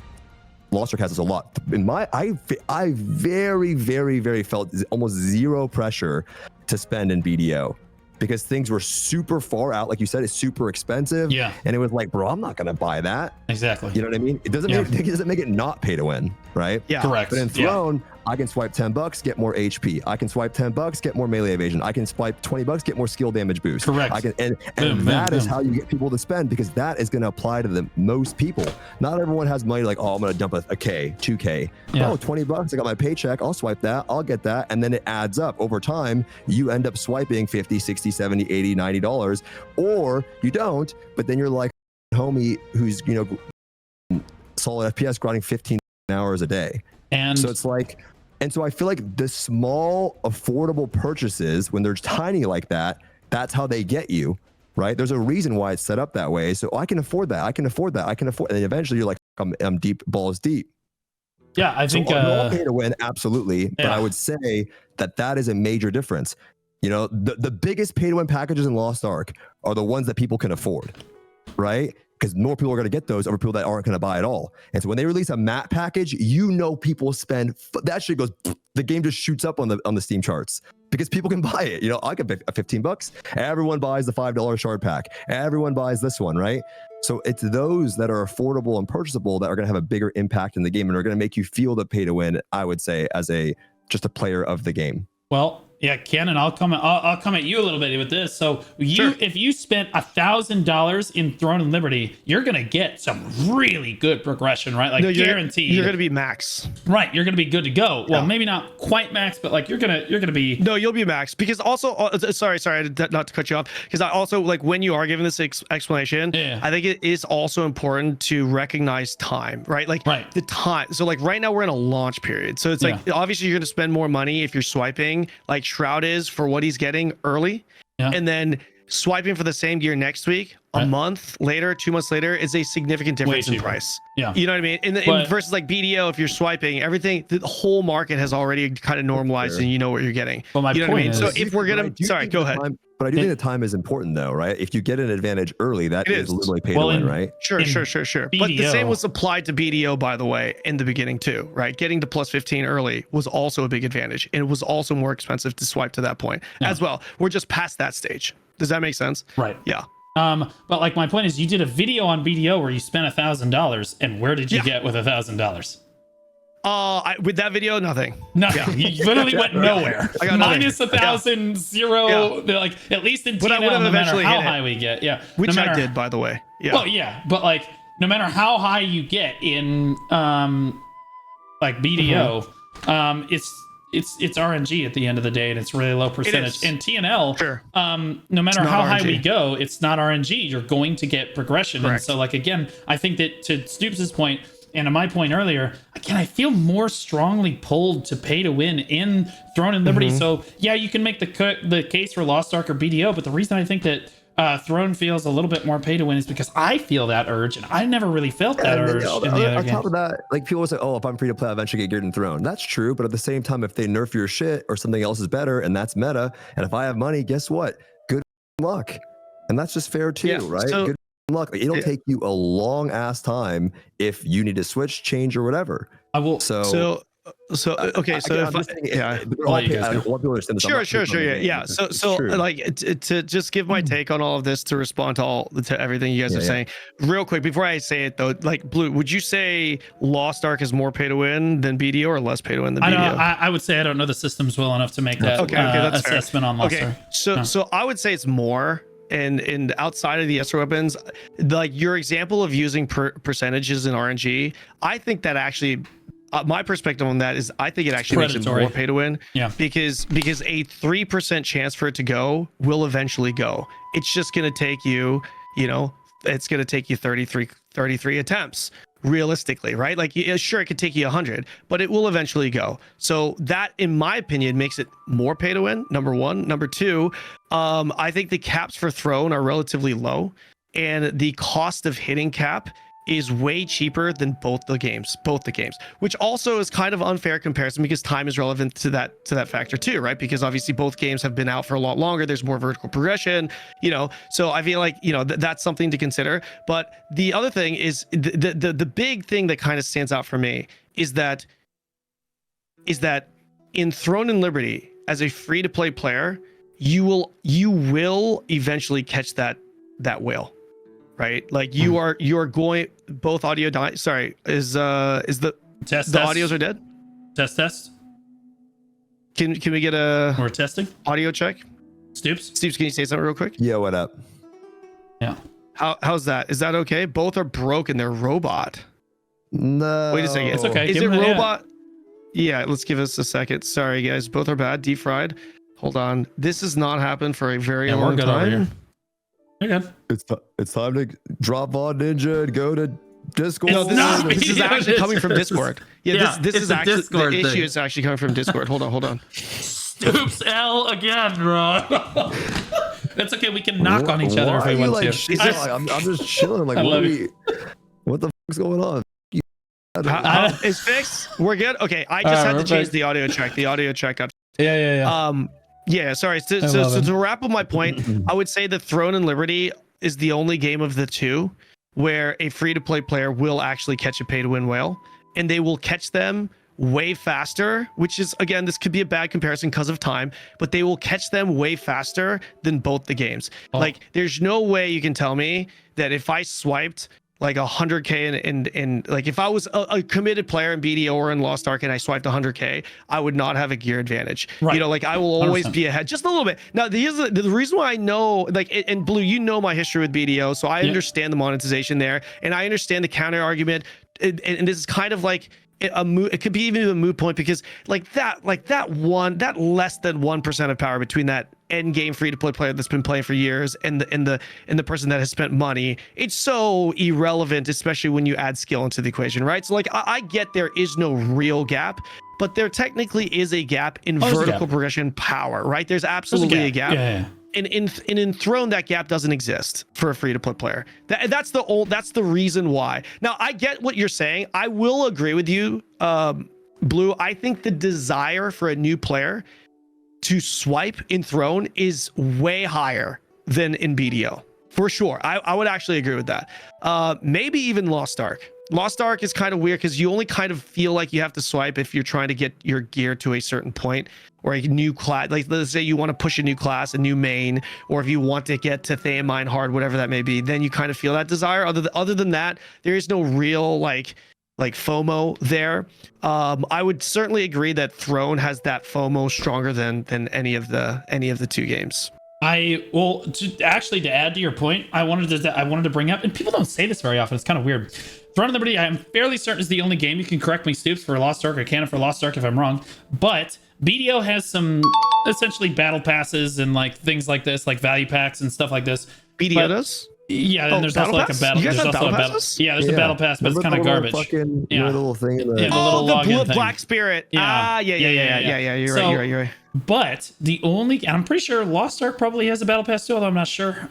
Lost Ark has this a lot. In my, I very felt almost zero pressure to spend in BDO because things were super far out. Like you said, it's super expensive. Yeah. And it was like, bro, I'm not gonna buy that. Exactly. You know what I mean? It doesn't make it not pay to win, right? Yeah. Correct. But in Throne, I can swipe $10, get more HP. I can swipe $10, get more melee evasion. I can swipe $20, get more skill damage boost. Correct. I can, and that is how you get people to spend, because that is going to apply to the most people. Not everyone has money like, oh, I'm going to dump a K, 2K. Yeah. Oh, $20, I got my paycheck. I'll swipe that. I'll get that. And then it adds up over time. You end up swiping $50, $60, $70, $80, $90, or you don't. But then you're like homie who's, you know, solid FPS grinding 15 hours a day. And so it's like, and so I feel like the small, affordable purchases, when they're tiny like that, that's how they get you, right? There's a reason why it's set up that way. So I can afford that. I can afford that. I can afford, and then eventually you're like, I'm deep, balls deep. Yeah, I think so pay to win, absolutely. But I would say that is a major difference. You know, the biggest pay to win packages in Lost Ark are the ones that people can afford, right? Because more people are going to get those over people that aren't going to buy at all. And so when they release a map package, you know, people spend, that shit goes, the game just shoots up on the Steam charts because people can buy it. You know, I could pay $15. Everyone buys the $5 shard pack. Everyone buys this one, right? So it's those that are affordable and purchasable that are going to have a bigger impact in the game and are going to make you feel the pay to win, I would say, as just a player of the game. Well, yeah, Kanon, I'll come at you a little bit with this. So if you spent $1,000 in Throne and Liberty, you're gonna get some really good progression, right? Like guaranteed. You're gonna be max. Right, you're gonna be good to go. Well, maybe not quite max, but like you're gonna be. No, you'll be max, because also, sorry, not to cut you off, because I also, like, when you are giving this explanation, I think it is also important to recognize time, right? Like the time. So like right now we're in a launch period, so it's like obviously you're gonna spend more money if you're swiping like Shroud is for what he's getting early, and then swiping for the same gear next week, a month later, 2 months later, is a significant difference in price. Yeah. You know what I mean? In versus like BDO, if you're swiping, everything, the whole market has already kind of normalized and you know what you're getting. Well, my you know point what I mean? is, So if we're going to, sorry, go ahead. But I do think the time is important, though, right? If you get an advantage early, that is literally pay to win, right? Sure. BDO, But the same was applied to BDO, by the way, in the beginning too, right? Getting to plus 15 early was also a big advantage, and it was also more expensive to swipe to that point as well. We're just past that stage. Does that make sense? Right. Yeah. But like my point is, you did a video on BDO where you spent $1,000, and where did you get with $1,000? With that video, nothing. Nothing. You literally went nowhere. I got minus 1,000, zero. Like at least in TNL, no matter how high we get. Yeah. Which no matter, I did, by the way. Yeah. Well, yeah, but like no matter how high you get in like BDO, it's RNG at the end of the day, and it's really low percentage. And TNL, no matter how high we go, it's not RNG. You're going to get progression. Correct. And so, like again, I think that to Stoopz's point, and to my point earlier, again, I feel more strongly pulled to pay to win in Throne and Liberty. So yeah, you can make the case for Lost Ark or BDO, but the reason I think that Throne feels a little bit more pay to win is because I feel that urge, and I never really felt that urge in the other on game. top of that, like people say, "Oh, if I'm free to play, I'll eventually get geared in Throne." That's true, but at the same time, if they nerf your shit or something else is better, and that's meta, and if I have money, guess what? Good luck, and that's just fair too, right? So, good luck. It'll take you a long ass time if you need to switch, change, or whatever. I will. So okay, so if yeah. So like to just give my take on all of this, to respond to everything you guys are saying real quick before I say it though, like Blue, would you say Lost Ark is more pay to win than BDO or less pay to win than BDO? I would say I don't know the systems well enough to make that that's assessment fair. on Lost Ark. So I would say it's more. And outside of the Esper weapons, like your example of using percentages in RNG, I think that actually, my perspective on that is I think it actually makes it more pay to win. Yeah. Because a 3% chance for it to go will eventually go. It's just going to take you, it's going to take you 33 attempts. Realistically, right? Like, sure, it could take you 100, but it will eventually go. So that, in my opinion, makes it more pay to win. Number one. Number two, I think the caps for Throne are relatively low, and the cost of hitting cap is way cheaper than both the games, which also is kind of unfair comparison because time is relevant to that factor too, right? Because obviously both games have been out for a lot longer. There's more vertical progression, so I feel like, that's something to consider. But the other thing is the big thing that kind of stands out for me is that in Throne and Liberty, as a free to play player, you will eventually catch that whale. Right, like you are going both audio. Sorry, is the audios are dead? Test. Can we get we're testing audio check? Stoopzz, can you say something real quick? Yeah, what up? Yeah. How's that? Is that okay? Both are broken. They're robot. No. Wait a second. It's okay. Is it robot? Yeah. Let's give us a second. Sorry, guys. Both are bad. Deep fried. Hold on. This has not happened for a very long time. You're good. It's time to drop VOD Ninja and go to Discord. No, this is actually coming from Discord. Yeah, this is actually Discord the issue is actually coming from Discord. Hold on. Stoopzz L again, bro. It's okay. We can knock on each other if we want to. I'm just chilling. Like, what the fuck's going on? It's fixed. We're good. Okay, I just had to change the audio track. The audio track got. Yeah. Yeah, sorry. So to wrap up my point, I would say that Throne and Liberty is the only game of the two where a free-to-play player will actually catch a pay-to-win whale, and they will catch them way faster, which is, again, this could be a bad comparison because of time, but they will catch them way faster than both the games. Like, there's no way you can tell me that if I swiped like 100k and like if I was a committed player in BDO or in Lost Ark and I swiped 100k, I would not have a gear advantage. Right. Like I will always 100%. Be ahead just a little bit. Now the reason why I know, like, and Blue, my history with BDO, so I understand the monetization there, and I understand the counter argument, and this is kind of like it could be even a moot point because that less than 1% of power between that end game free to play player that's been playing for years and the person that has spent money, it's so irrelevant, especially when you add skill into the equation, right? So like I get there is no real gap, but there technically is a gap in vertical progression power, right? There's absolutely a gap. in Throne, that gap doesn't exist for a free-to-play player. That's the reason why. Now, I get what you're saying. I will agree with you, Blue. I think the desire for a new player to swipe in Throne is way higher than in BDO. For sure. I would actually agree with that. Maybe even Lost Ark. Lost Ark is kind of weird because you only kind of feel like you have to swipe if you're trying to get your gear to a certain point, or a new class. Like, let's say you want to push a new class, a new main, or if you want to get to Theamine hard, whatever that may be, then you kind of feel that desire. Other than that, there is no real like FOMO there. I would certainly agree that Throne has that FOMO stronger than any of the two games. To add to your point, I wanted to bring up, and people don't say this very often, it's kind of weird. Throne of Liberty, I'm fairly certain, is the only game. You can correct me, Stoopzz, for Lost Ark, or Kanon for Lost Ark if I'm wrong, but BDO has some essentially battle passes and like things like this, like value packs and stuff like this. BDO does? Yeah, and there's also like a battle. You guys there's have also battle passes? Yeah, there's a battle pass, but it's kind of garbage. Fucking, yeah, the little thing. In the, yeah, the little the thing. Black Spirit. Yeah. Yeah. You're right. But the only, and I'm pretty sure Lost Ark probably has a battle pass too, although I'm not sure.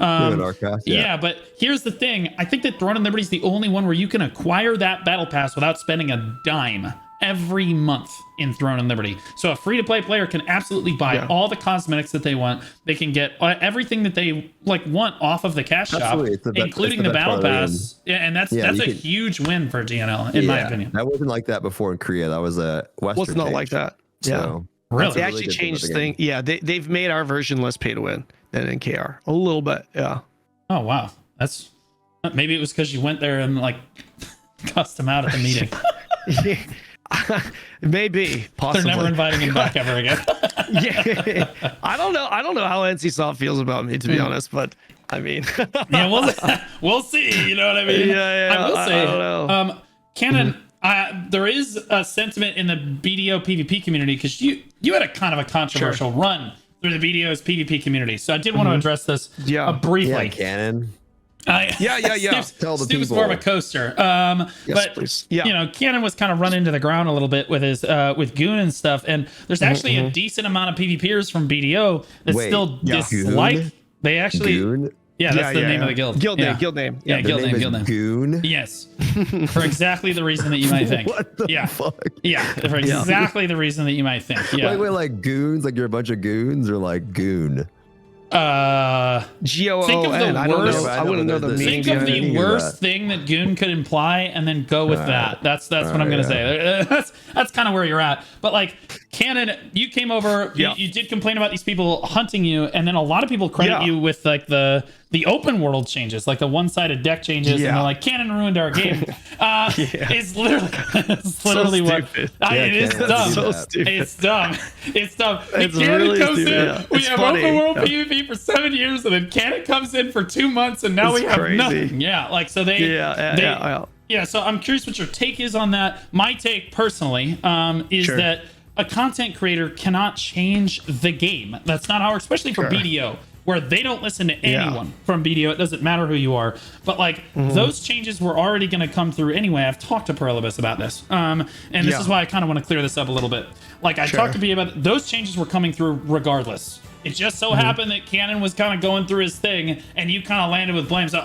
Yeah, but here's the thing. I think that Throne of Liberty is the only one where you can acquire that battle pass without spending a dime every month in Throne and Liberty. So a free-to-play player can absolutely buy all the cosmetics that they want. They can get everything that they want off of the cash shop, including the battle pass. Yeah, and that's a huge win for GNL, in my opinion. That wasn't like that before in Korea. That was a Western. Was not like that. So, really? They actually changed things. Yeah, they've made our version less pay to win than in KR. A little bit, yeah. Oh, wow. That's maybe it was because you went there and like cussed them out at the meeting. Maybe, possibly. They're never inviting him back ever again. Yeah, I don't know how NCSoft feels about me, to be honest, but I mean, yeah, we'll see. You know what I mean? Yeah. I will say, I don't know. Kanon, there is a sentiment in the BDO PvP community, because you had a kind of a controversial run through the BDO's PvP community, so I did want to address this briefly. Yeah, Kanon. Tell the people. More of a coaster. But please. you know, Kanon was kind of run into the ground a little bit with his with Goon and stuff, and there's actually a decent amount of PvPers from BDO that still dislike. Goon? They actually. Goon? Yeah, that's the name of the guild. Guild name. Yeah, guild name. Goon? Yes. For exactly the reason that you might think. What the fuck? Yeah, for exactly the reason that you might think. Yeah. Wait, like goons? Like you're a bunch of goons, or like goon? GOON. Think of the I don't worst. know. I wouldn't know the meaning. Think of the worst thing that Goon could imply, and then go with that. That's what I'm gonna say. That's kind of where you're at. But like, Kanon, you came over. You did complain about these people hunting you, and then a lot of people credit you with like the open world changes, like the one-sided deck changes, and they're like, Kanon ruined our game. It's literally what it is. Dumb. So stupid. It's dumb. It's dumb. It's Kanon really comes stupid. in. We have open world PvP for 7 years, and then Kanon comes in for 2 months, and now we have nothing. Yeah, like so they. Yeah. So I'm curious what your take is on that. My take personally is that a content creator cannot change the game. That's not how, especially for BDO, where they don't listen to anyone from BDO. It doesn't matter who you are. But like those changes were already going to come through anyway. I've talked to Perlibus about this. And this is why I kind of want to clear this up a little bit. Like I talked to B about those changes were coming through regardless. It just so happened that Kanon was kind of going through his thing, and you kind of landed with blame. So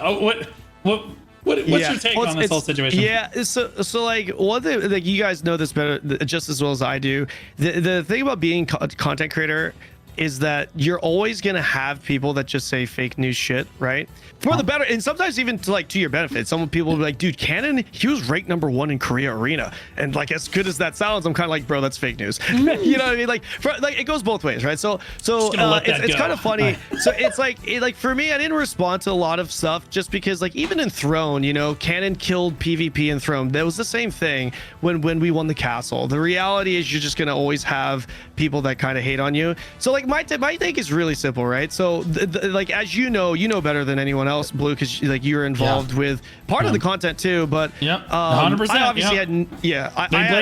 what's your take on this whole situation? Yeah, so like one thing, like you guys know this better just as well as I do. The thing about being a content creator is that you're always gonna have people that just say fake news shit, right? For the better, and sometimes even to your benefit. Some people will be like, dude, Kanon, he was ranked #1 in Korea Arena, and like as good as that sounds, I'm kind of like, bro, that's fake news. You know what I mean? Like, it goes both ways, right? So it's kind of funny. So it's like for me, I didn't respond to a lot of stuff just because like even in Throne, you know, Kanon killed PvP in Throne. That was the same thing when we won the castle. The reality is you're just gonna always have people that kind of hate on you. So like my take is really simple, right? So like as you know better than anyone else, Blue, because like you're involved with part of the content too. But 100%. I obviously I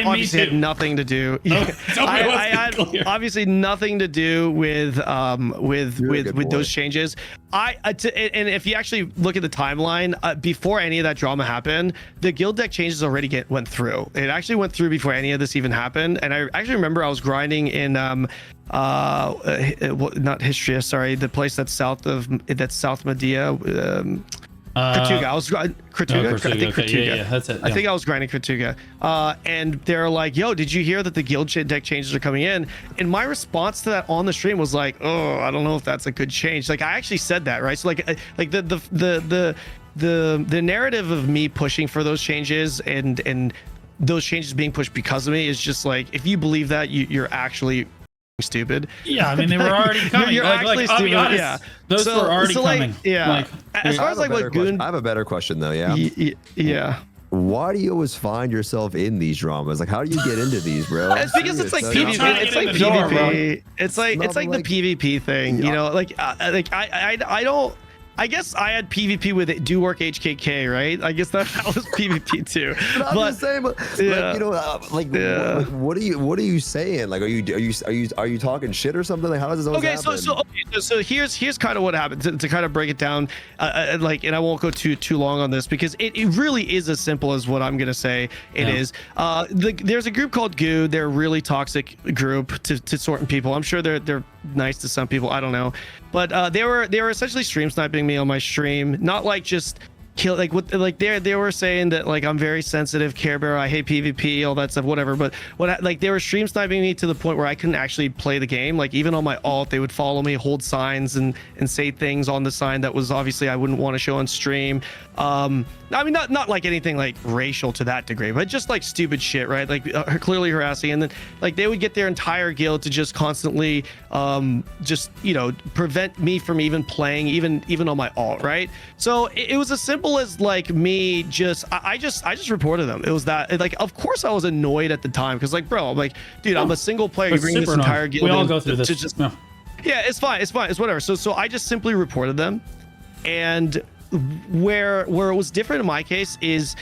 obviously had nothing to do. I had obviously nothing to do with those changes. And if you actually look at the timeline, before any of that drama happened, the guild deck changes already went through. It actually went through before any of this even happened. And I actually remember I was grinding in not Histria, sorry, the place that's south Medea. Khartuga. I was Khartuga. I think Khartuga. Yeah, that's it. I think I was grinding Khartuga. And they're like, "Yo, did you hear that the guild deck changes are coming in?" And my response to that on the stream was like, "Oh, I don't know if that's a good change." Like I actually said that, right? So like the narrative of me pushing for those changes and those changes being pushed because of me is just like, if you believe that, you're actually stupid. Yeah, I mean, they were already coming. You're actually I'll be stupid. honest, yeah, those were already coming. Yeah. As far as like what Goon, I have a better question though. Yeah. Yeah. Why do you always find yourself in these dramas? Like, how do you get into these, bro? It's because it's like PvP. It's like PvP. It's like the PvP thing. You know, like I don't. I guess I had PvP with Do Work HKK, right? I guess that was PvP too. But I'm just saying, yeah. you know, what are you saying? Like, are you talking shit or something? Like, how does this always happen? So here's kind of what happened to kind of break it down. Like, and I won't go too long on this because it really is as simple as what I'm gonna say. It is. There's a group called Goo. They're a really toxic group to certain people. I'm sure they're nice to some people. I don't know, but they were essentially stream sniping me on my stream, not like just kill, like what, like they were saying that like I'm very sensitive, Care Bear, I hate PvP, all that stuff, whatever. But like they were stream sniping me to the point where I couldn't actually play the game. Like even on my alt, they would follow me, hold signs and say things on the sign that was obviously I wouldn't want to show on stream. I mean, not like anything like racial to that degree, but just like stupid shit, right? Like clearly harassing. And then like they would get their entire guild to just constantly just, you know, prevent me from even playing, even on my alt, right? So it was as simple as like me just I just reported them. It was that, like, of course I was annoyed at the time because like, bro, I'm like, dude, I'm a single player, you bring this entire guild. We all go through this. Yeah, it's fine, it's whatever. So I just simply reported them. And where it was different in my case is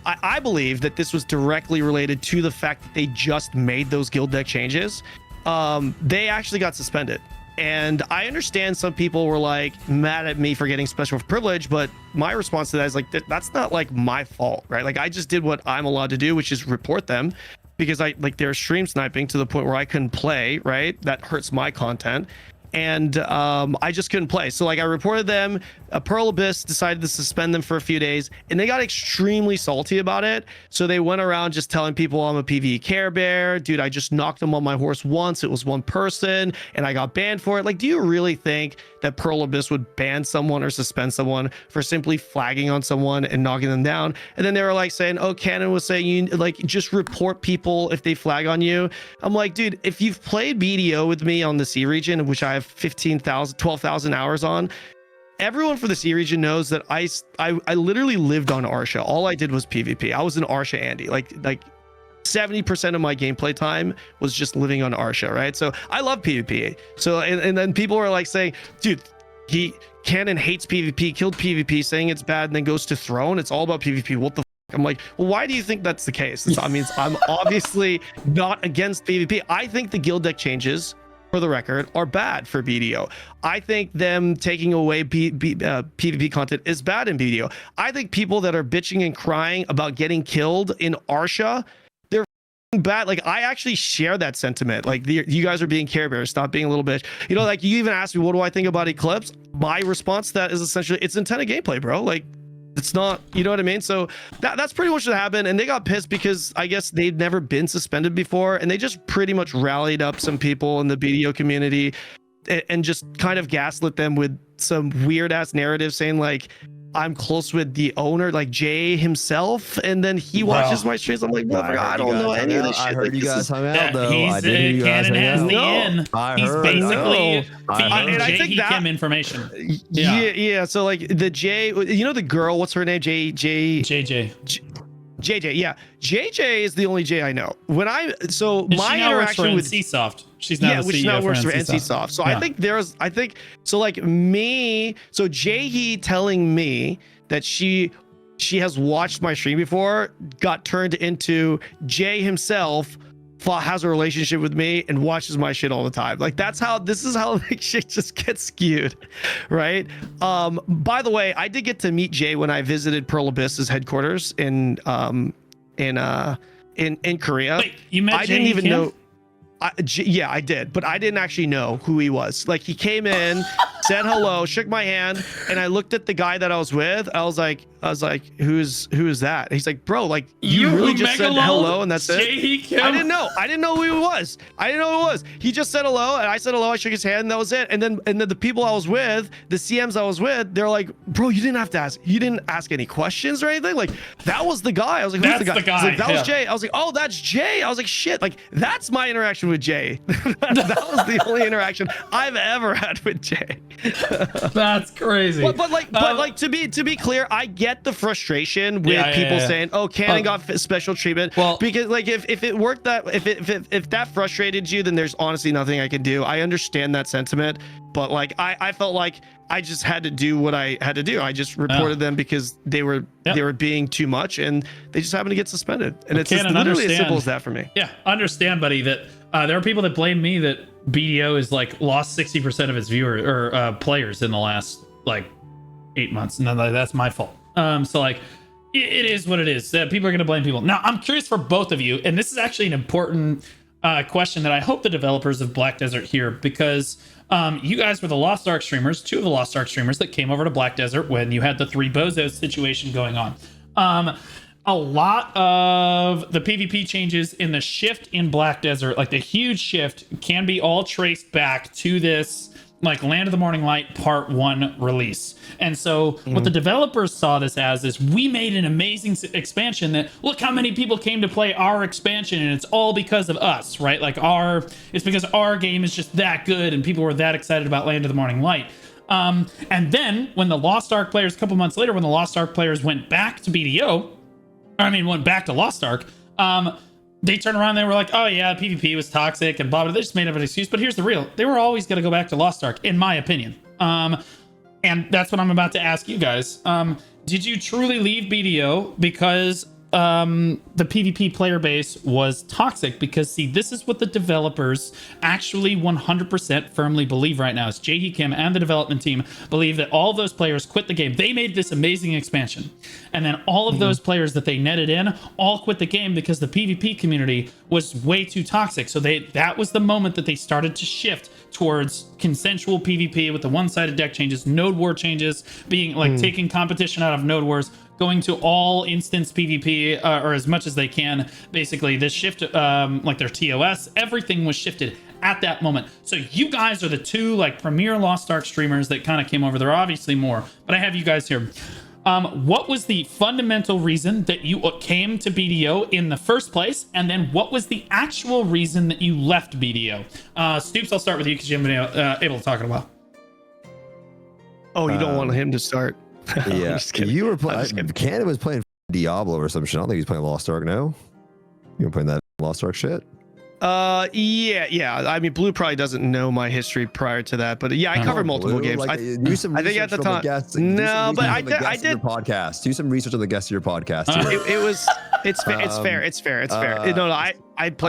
I believe that this was directly related to the fact that they just made those guild deck changes. They actually got suspended. And I understand some people were like mad at me for getting special privilege, but my response to that is like, that's not like my fault, right? Like I just did what I'm allowed to do, which is report them because they're stream sniping to the point where I couldn't play, right? That hurts my content. And I just couldn't play. So like I reported them. Pearl Abyss decided to suspend them for a few days, and they got extremely salty about it. So they went around just telling people I'm a PvE Care Bear. Dude, I just knocked them on my horse once. It was one person, and I got banned for it. Like, do you really think that Pearl Abyss would ban someone or suspend someone for simply flagging on someone and knocking them down? And then they were like saying, oh, Kanon was saying you like just report people if they flag on you. I'm like, dude, if you've played BDO with me on the C region, which I have 12,000 hours on, everyone for the C region knows that I literally lived on Arsha. All I did was PvP. I was an Arsha Andy. Like 70% of my gameplay time was just living on Arsha, right? So I love PvP. So and then people are like saying, dude, Kanon hates PvP, killed PvP, saying it's bad, and then goes to Throne. It's all about PvP. What the I'm like, well, why do you think that's the case? I mean, I'm obviously not against PvP. I think the guild deck changes, for the record, are bad for BDO. I think them taking away PvP content is bad in BDO. I think people that are bitching and crying about getting killed in Arsha, they're bad. Like, I actually share that sentiment. Like, you guys are being Care Bears. Stop being a little bitch. You know, like, you even asked me, what do I think about Eclipse? My response to that is essentially, it's intended gameplay, bro. Like, it's not, you know what I mean? So that's pretty much what happened. And they got pissed because I guess they'd never been suspended before. And they just pretty much rallied up some people in the BDO community and just kind of gaslit them with some weird ass narrative saying like, I'm close with the owner, like Jay himself, and then he watches my streams. I'm like, I don't know any of this shit. I heard you guys hung out though. Kanon has the in. He's basically feeding Jay Kim information. Yeah. So like the Jay, you know the girl, what's her name? JJ. Yeah, JJ is the only J I know. When my interaction with NCSoft, she's now the which CEO now works for NCSoft. NCSoft. So I think so like me, so Jay telling me that she has watched my stream before got turned into Jay himself has a relationship with me and watches my shit all the time. Like this is how like shit just gets skewed, right? By the way, I did get to meet Jay when I visited Pearl Abyss's headquarters in Korea. Wait, you met I Jay didn't even Kim? know. Yeah, I did, but I didn't actually know who he was. Like, he came in, said hello, shook my hand, and I looked at the guy that I was with. I was like, who is that? And he's like, bro, like, you really just said hello and that's it? I didn't know who he was. He just said hello, and I said hello. I shook his hand, and that was it. And then the people I was with, the CMs I was with, they're like, bro, you didn't have to ask. You didn't ask any questions or anything. Like, that was the guy. I was like, who's the guy? He's like, that was Jay. I was like, oh, that's Jay. I was like, shit. Like, that's my interaction with Jay. That was the only interaction I've ever had with Jay. That's crazy. But to be clear, I get the frustration with people saying, "Oh, Kanon got special treatment." Well, because like if it worked that if that frustrated you, then there's honestly nothing I can do. I understand that sentiment, but like I felt like I just had to do what I had to do. I just reported them because they were being too much, and they just happened to get suspended. And it's literally as simple as that for me. Yeah, understand, buddy, that there are people that blame me that BDO is like lost 60% of its viewers or players in the last like 8 months, and then that's my fault. So like it is what it is. People are going to blame people. Now I'm curious for both of you, and this is actually an important question that I hope the developers of Black Desert hear, because you guys were the Lost Ark streamers, 2 of the Lost Ark streamers that came over to Black Desert when you had the 3 bozos situation going on. A lot of the PvP changes in the shift in Black Desert, like the huge shift, can be all traced back to this like Land of the Morning Light Part 1 release. And so what the developers saw this as is, we made an amazing expansion that, look how many people came to play our expansion, and it's all because of us, right? Like it's because our game is just that good and people were that excited about Land of the Morning Light. And then when the Lost Ark players, a couple months later, when the Lost Ark players went back to BDO, went back to Lost Ark, they turned around and they were like, oh yeah, PvP was toxic and blah, blah. They just made up an excuse. But here's the real. They were always going to go back to Lost Ark, in my opinion. And that's what I'm about to ask you guys. Did you truly leave BDO because the PvP player base was toxic? Because see, this is what the developers actually 100% firmly believe right now. Is Jae Kim and the development team believe that all of those players quit the game. They made this amazing expansion, and then all of those players that they netted in all quit the game because the PvP community was way too toxic. So that was the moment that they started to shift towards consensual PvP with the one-sided deck changes, node war changes, being like taking competition out of node wars, going to all instance PvP, or as much as they can. Basically, this shift, like their TOS, everything was shifted at that moment. So you guys are the 2 like premier Lost Ark streamers that kind of came over. There are obviously more, but I have you guys here. What was the fundamental reason that you came to BDO in the first place? And then what was the actual reason that you left BDO? Stoopzz, I'll start with you because you haven't been able to talk in a while. Oh, you don't want him to start? Yeah, you were playing. Kanon was playing Diablo or some shit. I don't think he's playing Lost Ark. No, you were playing that Lost Ark shit. Yeah. I mean, Blue probably doesn't know my history prior to that, but yeah, I covered multiple games. Like, do some I think at the time. No, but I did. Podcast. Do some research on the guests of your podcast. It's fair. No, I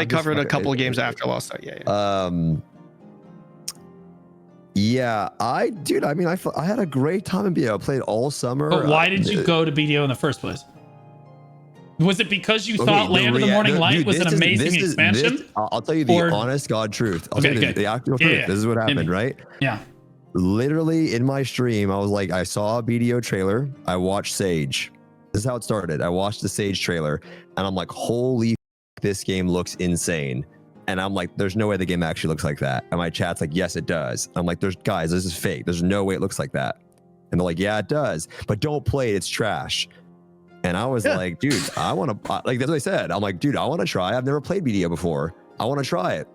covered a couple of games after Lost Ark. Yeah. Yeah, I had a great time in BDO. I played all summer. But why did you go to BDO in the first place? Was it because you thought Land of the Morning Light was an amazing expansion? I'll tell you the honest God truth. I'll tell you the actual truth. Yeah. This is what happened, right? Yeah. Literally in my stream, I was like, I saw a BDO trailer. I watched Sage. This is how it started. I watched the Sage trailer, and I'm like, holy, this game looks insane. And I'm like, there's no way the game actually looks like that. And my chat's like, yes, it does. I'm like, guys, this is fake. There's no way it looks like that. And they're like, yeah, it does. But don't play it. It's trash. And I was like, dude, I want to, like, that's what I said. I'm like, dude, I want to try. I've never played BDO before. I want to try it.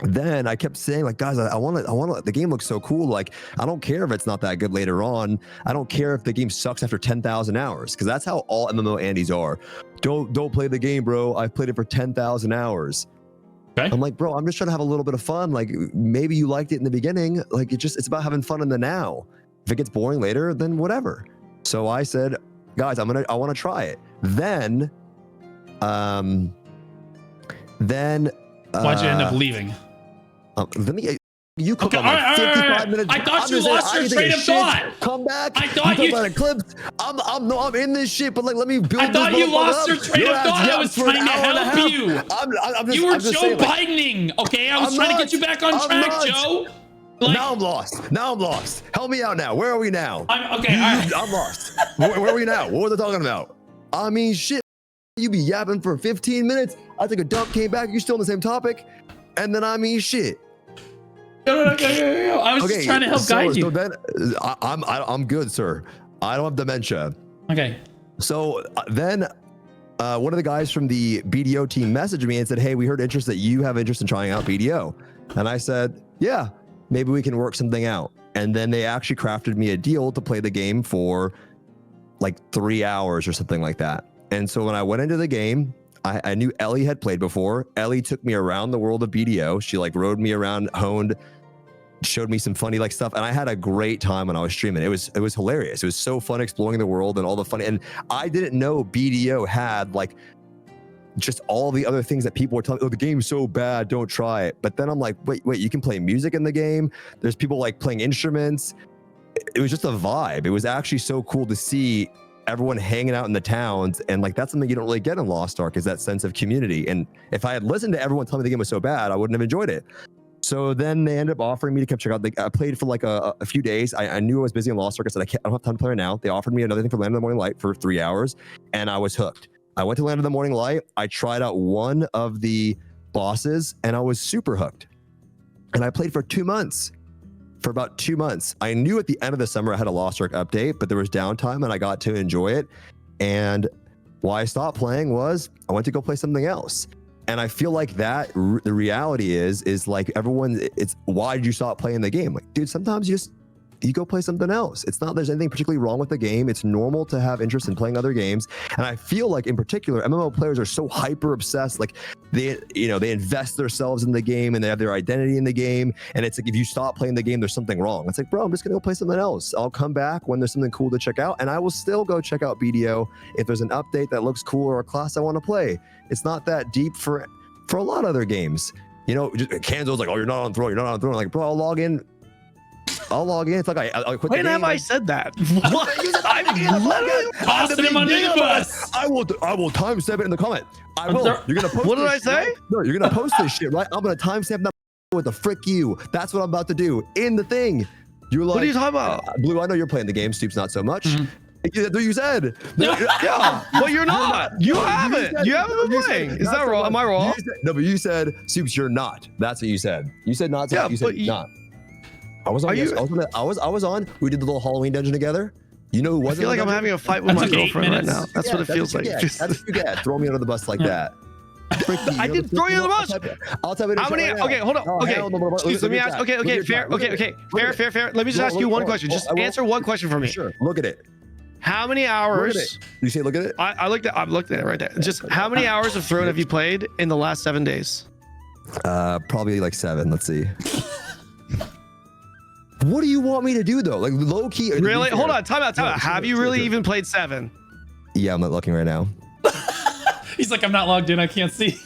Then I kept saying, like, guys, I want to, the game looks so cool. Like, I don't care if it's not that good later on. I don't care if the game sucks after 10,000 hours, because that's how all MMO Andes are. Don't play the game, bro. I've played it for 10,000 hours. Okay. I'm like, bro, I'm just trying to have a little bit of fun. Like, maybe you liked it in the beginning. Like, it's about having fun in the now. If it gets boring later, then whatever. So I said, guys, I want to try it. Then why'd you end up leaving? You cook Okay, on like 55 minutes. I thought you just saying, lost your need to train take of a shit, thought. Come back. I thought you talk about clips. I'm in this shit, but like let me build. I thought this you lost up. your train of thought. I was trying to help you. You were Joe Bidening. Okay, I was trying to get you back on track, Joe. Like, now I'm lost. Help me out now. Where are we now? I'm lost. Where are we now? What was I talking about? I mean, shit. You be yapping for 15 minutes. I took a dump, came back. You're still on the same topic, and then I mean, shit. No. I was just trying to help guide you. So then, I'm good, sir. I don't have dementia. Okay. So then, one of the guys from the BDO team messaged me and said, "Hey, we heard interest that you have interest in trying out BDO," and I said, "Yeah, maybe we can work something out." And then they actually crafted me a deal to play the game for like 3 hours or something like that. And so when I went into the game, I knew Ellie had played before. Ellie took me around the world of BDO. She like rode me around, showed me some funny like stuff, and I had a great time when I was streaming. It was hilarious. It was so fun exploring the world and all the funny. And I didn't know BDO had like just all the other things that people were telling me, oh, the game's so bad, don't try it. But then I'm like, wait, you can play music in the game. There's people like playing instruments. It was just a vibe. It was actually so cool to see everyone hanging out in the towns, and like that's something you don't really get in Lost Ark, is that sense of community. And if I had listened to everyone tell me the game was so bad, I wouldn't have enjoyed it. So then they ended up offering me to come check out. I played for like a few days. I knew I was busy in Lost Ark. I said, I don't have time to play right now. They offered me another thing for Land of the Morning Light for 3 hours, and I was hooked. I went to Land of the Morning Light. I tried out one of the bosses, and I was super hooked. And I played for 2 months. For about 2 months. I knew at the end of the summer I had a Lost Ark update, but there was downtime and I got to enjoy it. And why I stopped playing was I went to go play something else. And I feel like that the reality is like everyone, it's why did you stop playing the game? Like, dude, sometimes you go play something else. It's not there's anything particularly wrong with the game. It's normal to have interest in playing other games. And I feel like in particular, MMO players are so hyper obsessed. Like they invest themselves in the game and they have their identity in the game. And it's like, if you stop playing the game, there's something wrong. It's like, bro, I'm just gonna go play something else. I'll come back when there's something cool to check out. And I will still go check out BDO if there's an update that looks cool or a class I want to play. It's not that deep for a lot of other games. You know, Kanzo's like, oh, you're not on throne. You're not on throne. Like, bro, I'll log in. It's like I quit. When have I said that? What? I'm literally tossing him under the bus. I will timestamp it in the comment. I will. You're gonna post. What did I shit, say? right? No, you're gonna post this shit, right? I'm gonna timestamp that with the frick you. That's what I'm about to do in the thing. You're like, what are you talking about? Blue, I know you're playing the game. Stoopzz not so much. That's what you said. Yeah, but you're not. You haven't. You haven't been playing. Is that wrong? Am I wrong? No, but you said, Stoopzz, you're not. That's what you said. You said not. Yeah, you said not. I was on. I was on. We did the little Halloween dungeon together. You know who wasn't? I feel like I'm having a fight with my girlfriend right now. That's what it feels like. That's what you get. Throw me under the bus like that. I didn't throw you under the bus. I'll tell you. How many? Okay, hold on. Okay, let me ask. Okay, fair. Let me just ask you one question. Just answer one question for me. Sure. Look at it. How many hours? You say look at it? I'm looking at it right there. Just how many hours of Throne have you played in the last 7 days? Probably like 7. Let's see. What do you want me to do though? Like low key? Really? Hold on. Time out. Have you really even played 7? Yeah, I'm not looking right now. He's like, I'm not logged in. I can't see.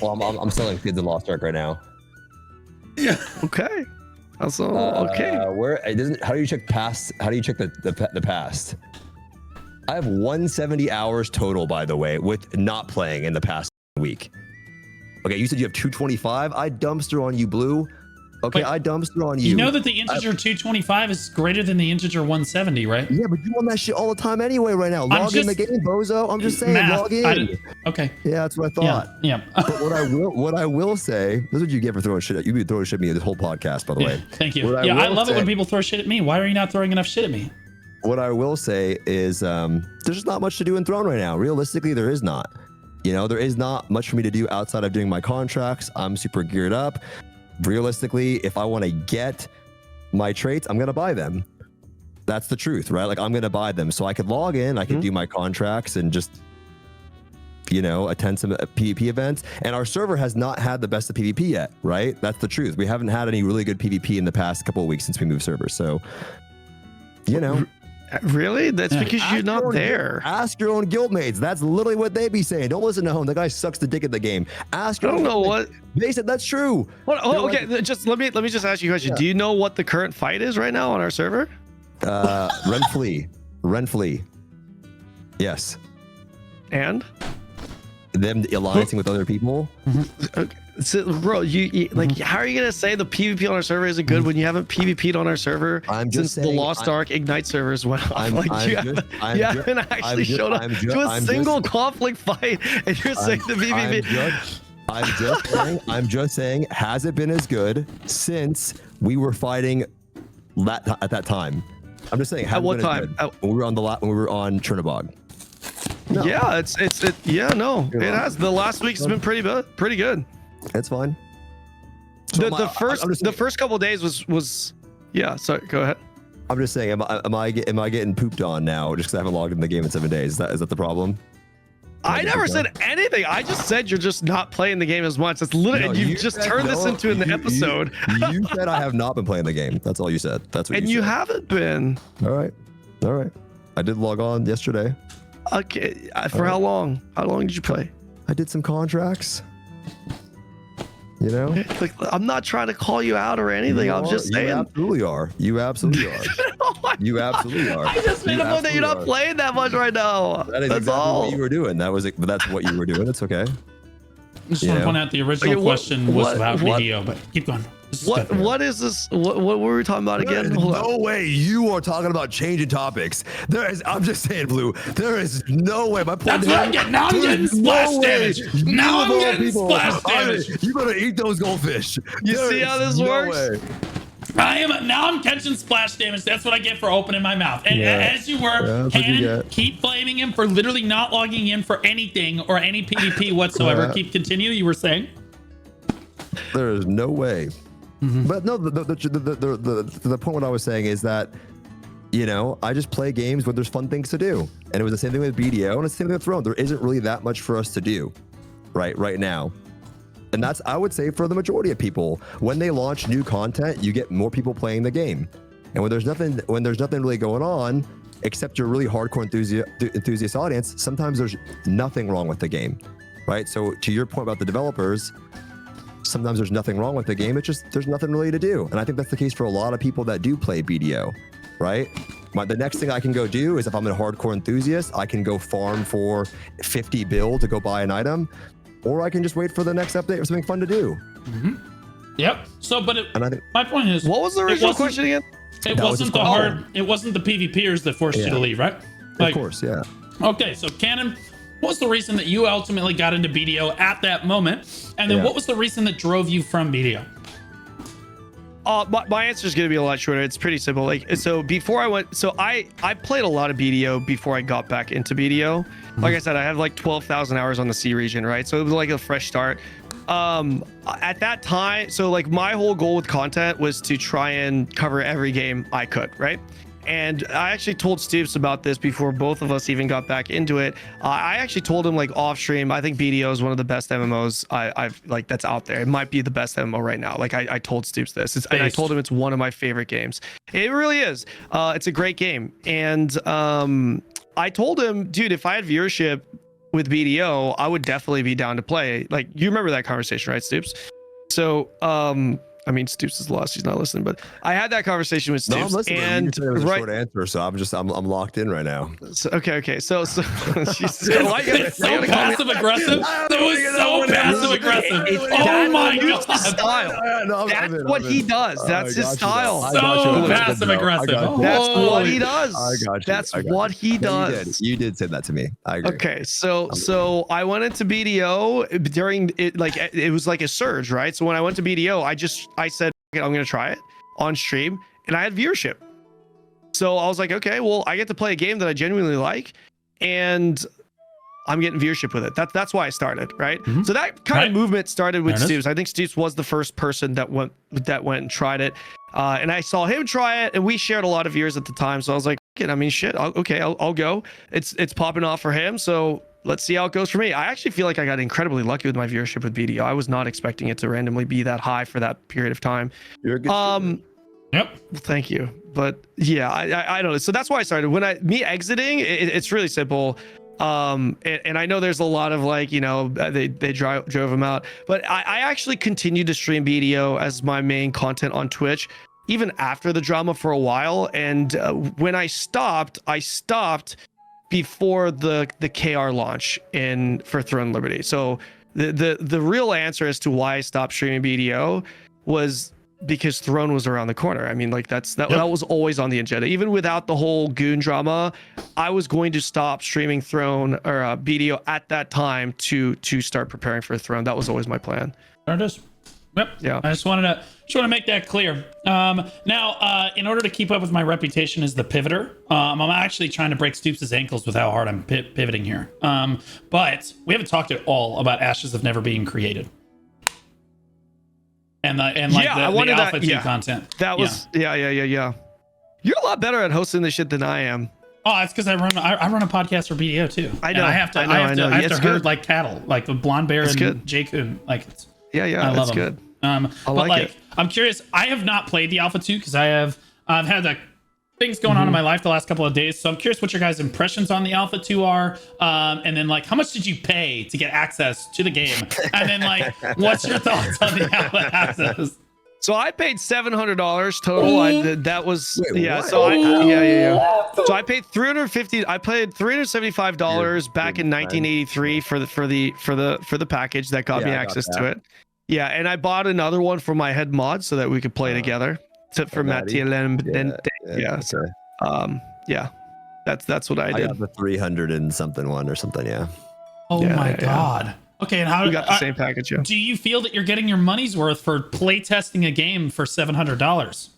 Well, I'm selling kids in Lost Ark right now. Yeah. Okay. Also, okay. Where it doesn't? How do you check past? How do you check the past? I have 170 hours total, by the way, with not playing in the past week. Okay, you said you have 225. I dumpster on you, Blue. Okay, I dumpster on you. You know that the integer 225 is greater than the integer 170, right? Yeah, but you want that shit all the time anyway right now. Log in the game, bozo. I'm just saying, log in. Okay. Yeah, that's what I thought. Yeah. But what I will say, this is what you get for throwing shit at you. You've been throwing shit at me this whole podcast, by the way. Thank you. I love it when people throw shit at me. Why are you not throwing enough shit at me? What I will say is there's just not much to do in Throne right now. Realistically, there is not. You know, there is not much for me to do outside of doing my contracts. I'm super geared up. Realistically, if I want to get my traits, I'm going to buy them. That's the truth, right? Like I'm going to buy them so I could log in, I could do my contracts and just, you know, attend some PvP events. And our server has not had the best of PvP yet, right? That's the truth. We haven't had any really good PvP in the past couple of weeks since we moved servers. So, you know, Really? That's because you're not there. Ask your own guildmates. That's literally what they be saying. Don't listen to him. The guy sucks the dick at the game. Ask your I don't know what. They said that's true. What? Oh, okay. Just let me just ask you a question. Yeah. Do you know what the current fight is right now on our server? Renflee. Yes. And Them alliancing with other people. okay. So, bro, you like, how are you gonna say the PvP on our server isn't good when you haven't PvP'd on our server since the Lost Ark Ignite servers went off? You haven't actually showed up to a single conflict fight, and you're saying the PvP. I'm just saying, has it been as good since we were fighting at that time? I'm just saying. At what time? When we were on Chernobog. No. Yeah, it has. The last week has been pretty good. It's fine. So the first couple of days was yeah. Sorry, go ahead. I'm just saying, am I getting pooped on now just because I haven't logged in the game in 7 days? Is that the problem? I never said anything. I just said you're just not playing the game as much. That's literally, No, you just turned this into an episode. You said I have not been playing the game. That's all you said. That's what. And you haven't been. All right. I did log on yesterday. Okay. For how long? How long did you play? I did some contracts. You know, like, I'm not trying to call you out or anything. I'm just saying. You absolutely are. You absolutely are. You absolutely are. I just made a point that you're not playing that much right now. That is exactly what you were doing. That's what you were doing. It's okay. I just want to point out the original question was about BDO, but keep going. What is this? What were we talking about again? No way you are talking about changing topics. I'm just saying, Blue. There is no way. My point That's what I'm getting. Now I'm getting splash damage. Now I'm getting splash damage. You better eat those goldfish. You see how this works? I'm catching splash damage. That's what I get for opening my mouth. And as you were, Kanon, keep blaming him for literally not logging in for anything or any PvP whatsoever. Continue. You were saying there is no way. But no, the point what I was saying is that, you know, I just play games when there's fun things to do, and it was the same thing with BDO, and it's the same thing with Throne. There isn't really that much for us to do, right now. And that's, I would say, for the majority of people. When they launch new content, you get more people playing the game. And when there's nothing really going on, except your really hardcore enthusiast audience, sometimes there's nothing wrong with the game, right? So to your point about the developers, sometimes there's nothing wrong with the game. It's just there's nothing really to do. And I think that's the case for a lot of people that do play BDO, right? The next thing I can go do is, if I'm a hardcore enthusiast, I can go farm for 50 bill to go buy an item. Or I can just wait for the next update or something fun to do. Yep. So, but my point is, what was the original question again? It wasn't the PvPers that forced you to leave, right? Of course, yeah. Okay, so Kanon, what was the reason that you ultimately got into BDO at that moment? And then what was the reason that drove you from BDO? My answer is going to be a lot shorter. It's pretty simple. Like, so before I went, so I played a lot of BDO before I got back into BDO. Like I said, I have like 12,000 hours on the C region, right? So it was like a fresh start. At that time, so like my whole goal with content was to try and cover every game I could, right? And I actually told Stoopzz about this before both of us even got back into it. I actually told him, like, off stream, I think BDO is one of the best MMOs I've like that's out there. It might be the best MMO right now. Like I told Stoopzz this, and I told him it's one of my favorite games. It really is. It's a great game. And I told him, dude, if I had viewership with BDO, I would definitely be down to play. Like, you remember that conversation, right, Stoopzz? So I mean, Stoopzz is lost. He's not listening, but I had that conversation with Stoopzz. No, I'm listening. And you said it was a short answer, so I'm locked in right now. So, okay. So it's so passive aggressive. It was so passive aggressive. Oh my god! Style. That's what he does. That's his style. So passive aggressive. That's what he does. I got you. That's what he does. You did say that to me. I agree. Okay, so I went into BDO during it. Like, it was like a surge, right? So when I went to BDO, I said, okay, I'm gonna try it on stream, and I had viewership. So I was like, okay, well, I get to play a game that I genuinely like, and I'm getting viewership with it. That's why I started, right? So that kind of movement started with Stoopzz. I think Stoopzz was the first person that went and tried it, and I saw him try it, and we shared a lot of viewers at the time. So I was like, I mean, shit, I'll go. It's popping off for him, so let's see how it goes for me. I actually feel like I got incredibly lucky with my viewership with BDO. I was not expecting it to randomly be that high for that period of time. You're a good Yep. Thank you. But yeah, I don't know. So that's why I started. When me exiting, it's really simple. And I know there's a lot of like, you know, they drove him out, but I actually continued to stream BDO as my main content on Twitch, even after the drama for a while. And when I stopped before the KR launch for Throne Liberty. So the real answer as to why I stopped streaming BDO was because Throne was around the corner. I mean, like that was always on the agenda. Even without the whole goon drama, I was going to stop streaming Throne or BDO at that time to start preparing for Throne. That was always my plan. There it is. Yep. Yeah. I just want to make that clear. Now, in order to keep up with my reputation as the pivoter, I'm actually trying to break Stoopzz' ankles with how hard I'm pivoting here. But we haven't talked at all about Ashes of Never being created. And the Alpha 2 content. That was yeah. You're a lot better at hosting this shit than I am. Oh, it's because I run a podcast for BDO too. I know. And I have to herd like cattle, like the blonde bear and good. Jake Coon. Like it's I love them. Good. But like it. I'm curious. I have not played the Alpha 2 because I've had like things going on in my life the last couple of days. So I'm curious what your guys' impressions on the Alpha 2 are. And then like, how much did you pay to get access to the game? And then like, what's your thoughts on the Alpha access? So I paid $700 total. That was Wait, what? So So I paid $350. I paid $375 back in 1983 for the package that got me access to it. Yeah, and I bought another one for my head mod so that we could play together. For Matilem. That's what I did. I got the 300 and something one or something. Yeah. Oh my god. Okay, and how we got the same package? Yeah. Do you feel that you're getting your money's worth for play testing a game for $700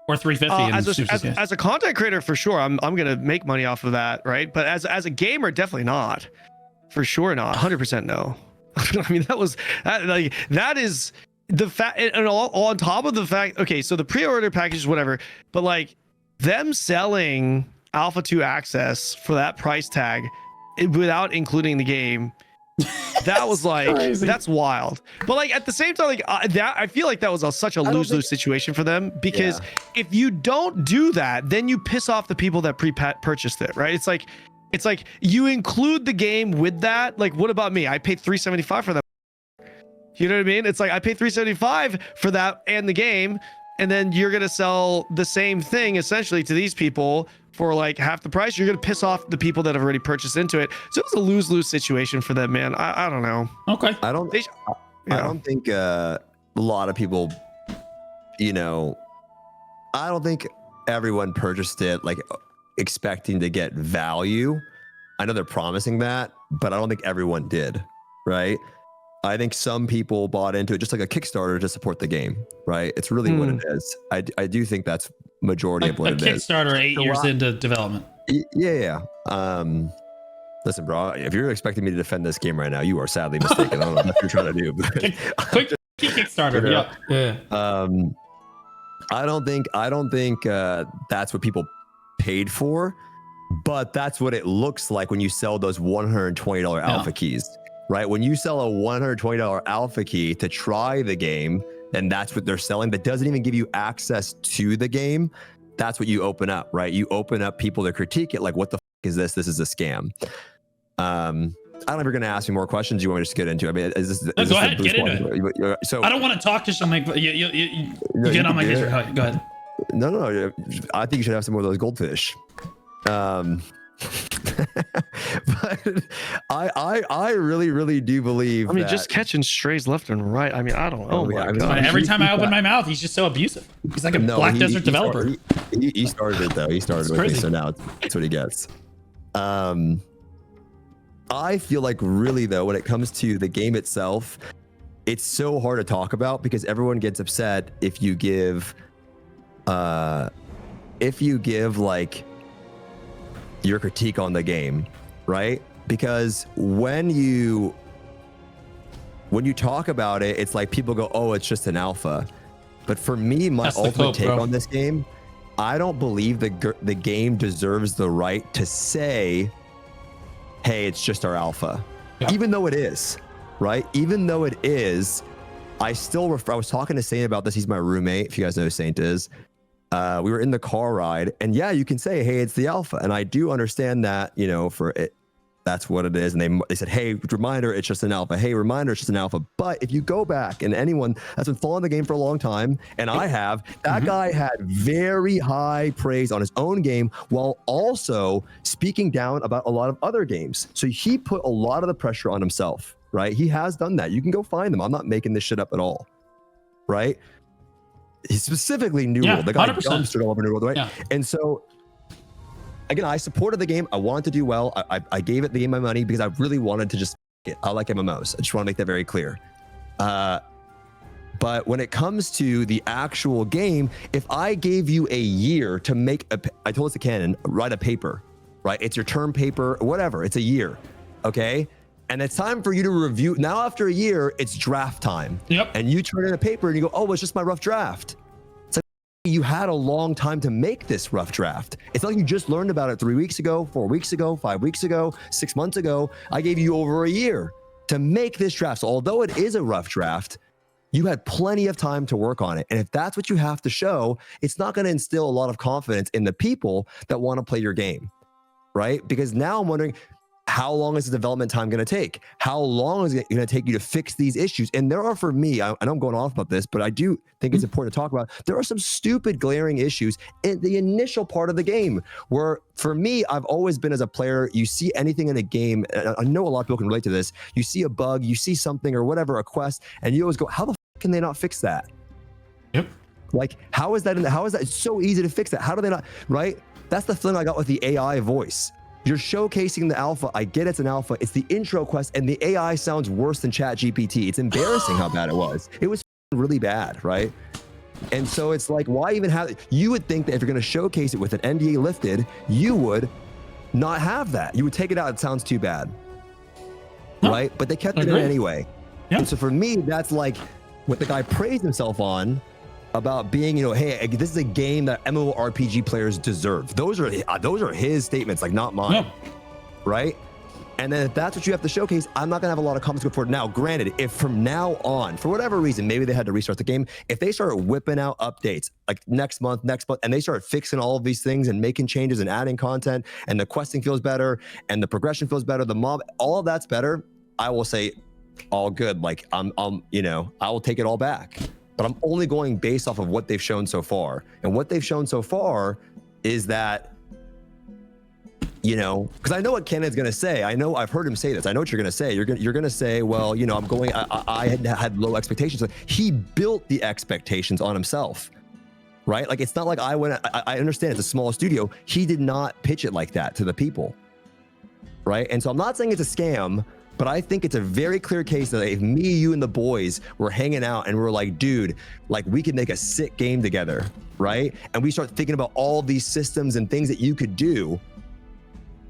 or $350? As a content creator, for sure, I'm gonna make money off of that, right? But as a gamer, definitely not. For sure, not. 100% no. I mean, that is the fact, and all on top of the fact. Okay, so the pre-order package is whatever, but like them selling Alpha 2 access for that price tag without including the game. That was like crazy. That's wild. But like at the same time, like I feel like that was such a lose-lose situation for them, because if you don't do that, then you piss off the people that purchased it, right? It's like you include the game with that. Like, what about me? I paid $375 for that. You know what I mean? It's like I paid $375 for that and the game, and then you're gonna sell the same thing essentially to these people for like half the price. You're gonna piss off the people that have already purchased into it. So it was a lose-lose situation for them, man. I don't know. Okay. I don't think a lot of people, you know, I don't think everyone purchased it like expecting to get value. I know they're promising that, but I don't think everyone did, right? I think some people bought into it just like a Kickstarter to support the game, right? It's really what it is. I do think that's majority of what it is. A Kickstarter 8 years into development. Yeah. Listen, bro, if you're expecting me to defend this game right now, you are sadly mistaken. I don't know what you're trying to do. Quick Kickstarter. Yeah. I don't think that's what people paid for, but that's what it looks like when you sell those $120 alpha keys, right? When you sell a $120 alpha key to try the game, and that's what they're selling, that doesn't even give you access to the game. That's what you open up, right? You open up people to critique it, like, what the is this? This is a scam. I don't know if you're going to ask me more questions. You want me to just get into it? I mean, is this go ahead, get into it. So I don't want to talk to something. You get on my case. Go ahead. No. I think you should have some more of those goldfish. But I really do believe. I mean, just catching strays left and right. I mean, I don't know. Every time I open my mouth, he's just so abusive. He's like a Black Desert developer. He started it though. He started with me, so now it's what he gets. I feel like really though, when it comes to the game itself, it's so hard to talk about because everyone gets upset if you give like your critique on the game, right? Because when you talk about it, it's like people go, "Oh, it's just an alpha." But for me, my ultimate take on this game, I don't believe the game deserves the right to say, "Hey, it's just our alpha," even though it is, right? Even though it is, I was talking to Saint about this. He's my roommate. If you guys know who Saint is, we were in the car ride, and yeah, you can say, hey, it's the alpha, and I do understand that, you know, for it, that's what it is. And they said, hey, reminder, it's just an alpha. Hey, reminder, it's just an alpha. But if you go back, and anyone that's been following the game for a long time, and I have, that guy had very high praise on his own game while also speaking down about a lot of other games. So he put a lot of the pressure on himself, right? He has done that. You can go find them. I'm not making this shit up at all, right? He's specifically New World. The guy dumpstered all over New World, right? Yeah. And so, again, I supported the game. I wanted to do well. I gave it the game my money because I really wanted to just. I like MMOs. I just want to make that very clear. But when it comes to the actual game, if I gave you a year to make I told us to Kanon, write a paper, right? It's your term paper, whatever. It's a year, okay? And it's time for you to review. Now, after a year, it's draft time. Yep. And you turn in a paper and you go, oh, it's just my rough draft. It's like you had a long time to make this rough draft. It's not like you just learned about it 3 weeks ago, 4 weeks ago, 5 weeks ago, 6 months ago. I gave you over a year to make this draft. So although it is a rough draft, you had plenty of time to work on it. And if that's what you have to show, it's not going to instill a lot of confidence in the people that want to play your game, right? Because now I'm wondering, how long is the development time going to take? How long is it going to take you to fix these issues? And there are, for me, I know I'm going off about this, but I do think it's important to talk about. There are some stupid glaring issues in the initial part of the game where, for me, I've always been, as a player, you see anything in a game, and I know a lot of people can relate to this, you see a bug, you see something or whatever, a quest, and you always go, how the f can they not fix that? Yep. Like, how is that it's so easy to fix that? How do they not, right? That's the feeling I got with the AI voice. You're showcasing the alpha. I get it's an alpha. It's the intro quest, and the AI sounds worse than ChatGPT. It's embarrassing how bad it was. It was really bad, right? And so it's like, why even have it? You would think that if you're going to showcase it with an NDA lifted, you would not have that. You would take it out. It sounds too bad, right? But they kept it in anyway. Yeah. And so for me, that's like what the guy praised himself on, about being, you know, hey, this is a game that MMORPG players deserve. Those are his statements, like not mine, right? And then if that's what you have to showcase, I'm not gonna have a lot of comments go forward. Now, granted, if from now on, for whatever reason, maybe they had to restart the game, if they start whipping out updates like next month, and they start fixing all of these things and making changes and adding content, and the questing feels better, and the progression feels better, the mob, all of that's better, I will say, all good. Like you know, I will take it all back. But I'm only going based off of what they've shown so far. And what they've shown so far is that, you know, because I know what Kanon's going to say. I've heard him say this. I know what you're going to say. You're going to say, well, you know, I had low expectations. He built the expectations on himself, right? Like, it's not like I understand it's a small studio. He did not pitch it like that to the people, right? And so I'm not saying it's a scam, but I think it's a very clear case that if me, you, and the boys were hanging out and we're like, dude, like, we could make a sick game together, right? And we start thinking about all these systems and things that you could do,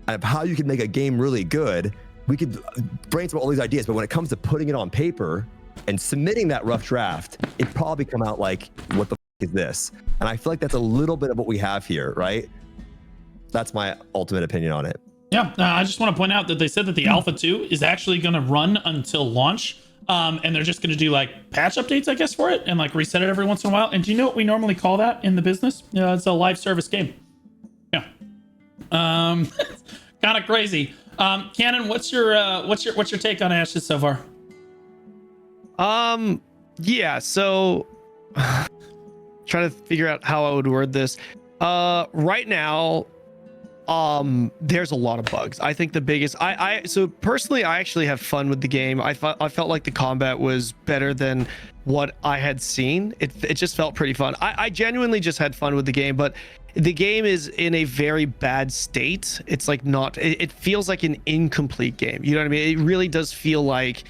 of how you could make a game really good, we could brainstorm all these ideas. But when it comes to putting it on paper and submitting that rough draft, it'd probably come out like, what the f is this? And I feel like that's a little bit of what we have here, right? That's my ultimate opinion on it. Yeah, I just want to point out that they said that the Alpha 2 is actually going to run until launch, and they're just going to do like patch updates, I guess, for it, and like reset it every once in a while. And do you know what we normally call that in the business? Yeah, it's a live service game. Yeah, kind of crazy. Kanon, what's your take on Ashes so far? Yeah. So, trying to figure out how I would word this. Right now, there's a lot of bugs. I think the biggest, so personally, I actually have fun with the game. I felt like the combat was better than what I had seen. It just felt pretty fun. I genuinely just had fun with the game, but the game is in a very bad state. It's like it feels like an incomplete game. You know what I mean? It really does feel like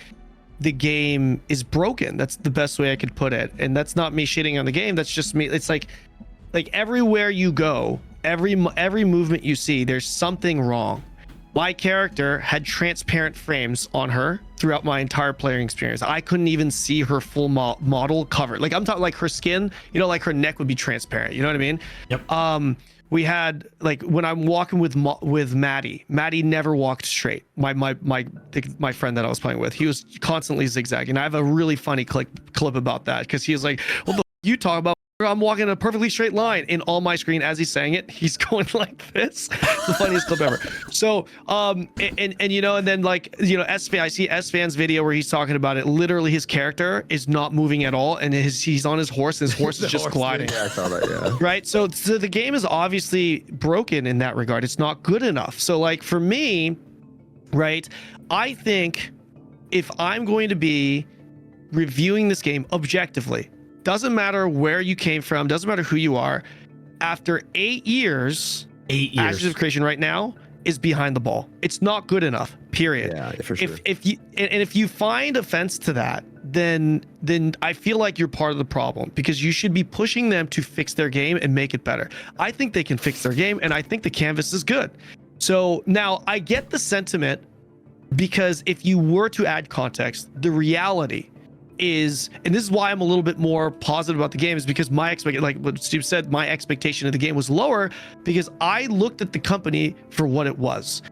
the game is broken. That's the best way I could put it. And that's not me shitting on the game. That's just me. It's like everywhere you go, every movement you see, there's something wrong. My character had transparent frames on her throughout my entire playing experience. I couldn't even see her full model covered. Like I'm talking like her skin, you know, like her neck would be transparent. You know what I mean? Yep. We had like when I'm walking with Maddie never walked straight. My friend that I was playing with, he was constantly zigzagging. I have a really funny clip about that because he was like, "What the you talk about?" I'm walking in a perfectly straight line, and on my screen as he's saying it, he's going like this. The funniest clip ever. So and you know, and then like, you know, I see S-Fan's video where he's talking about it. Literally his character is not moving at all, and he's on his horse, and his horse is just gliding. Yeah, I saw that, yeah. Right, so the game is obviously broken in that regard. It's not good enough. So like for me, right, I think if I'm going to be reviewing this game objectively, doesn't matter where you came from, doesn't matter who you are, after 8 years, Ashes of Creation right now is behind the ball. It's not good enough, period. Yeah, for sure. If you find offense to that, then I feel like you're part of the problem, because you should be pushing them to fix their game and make it better. I think they can fix their game, and I think the canvas is good. So now I get the sentiment, because if you were to add context, the reality is, and this is why I'm a little bit more positive about the game, is because like what Steve said, my expectation of the game was lower, because I looked at the company for what it was.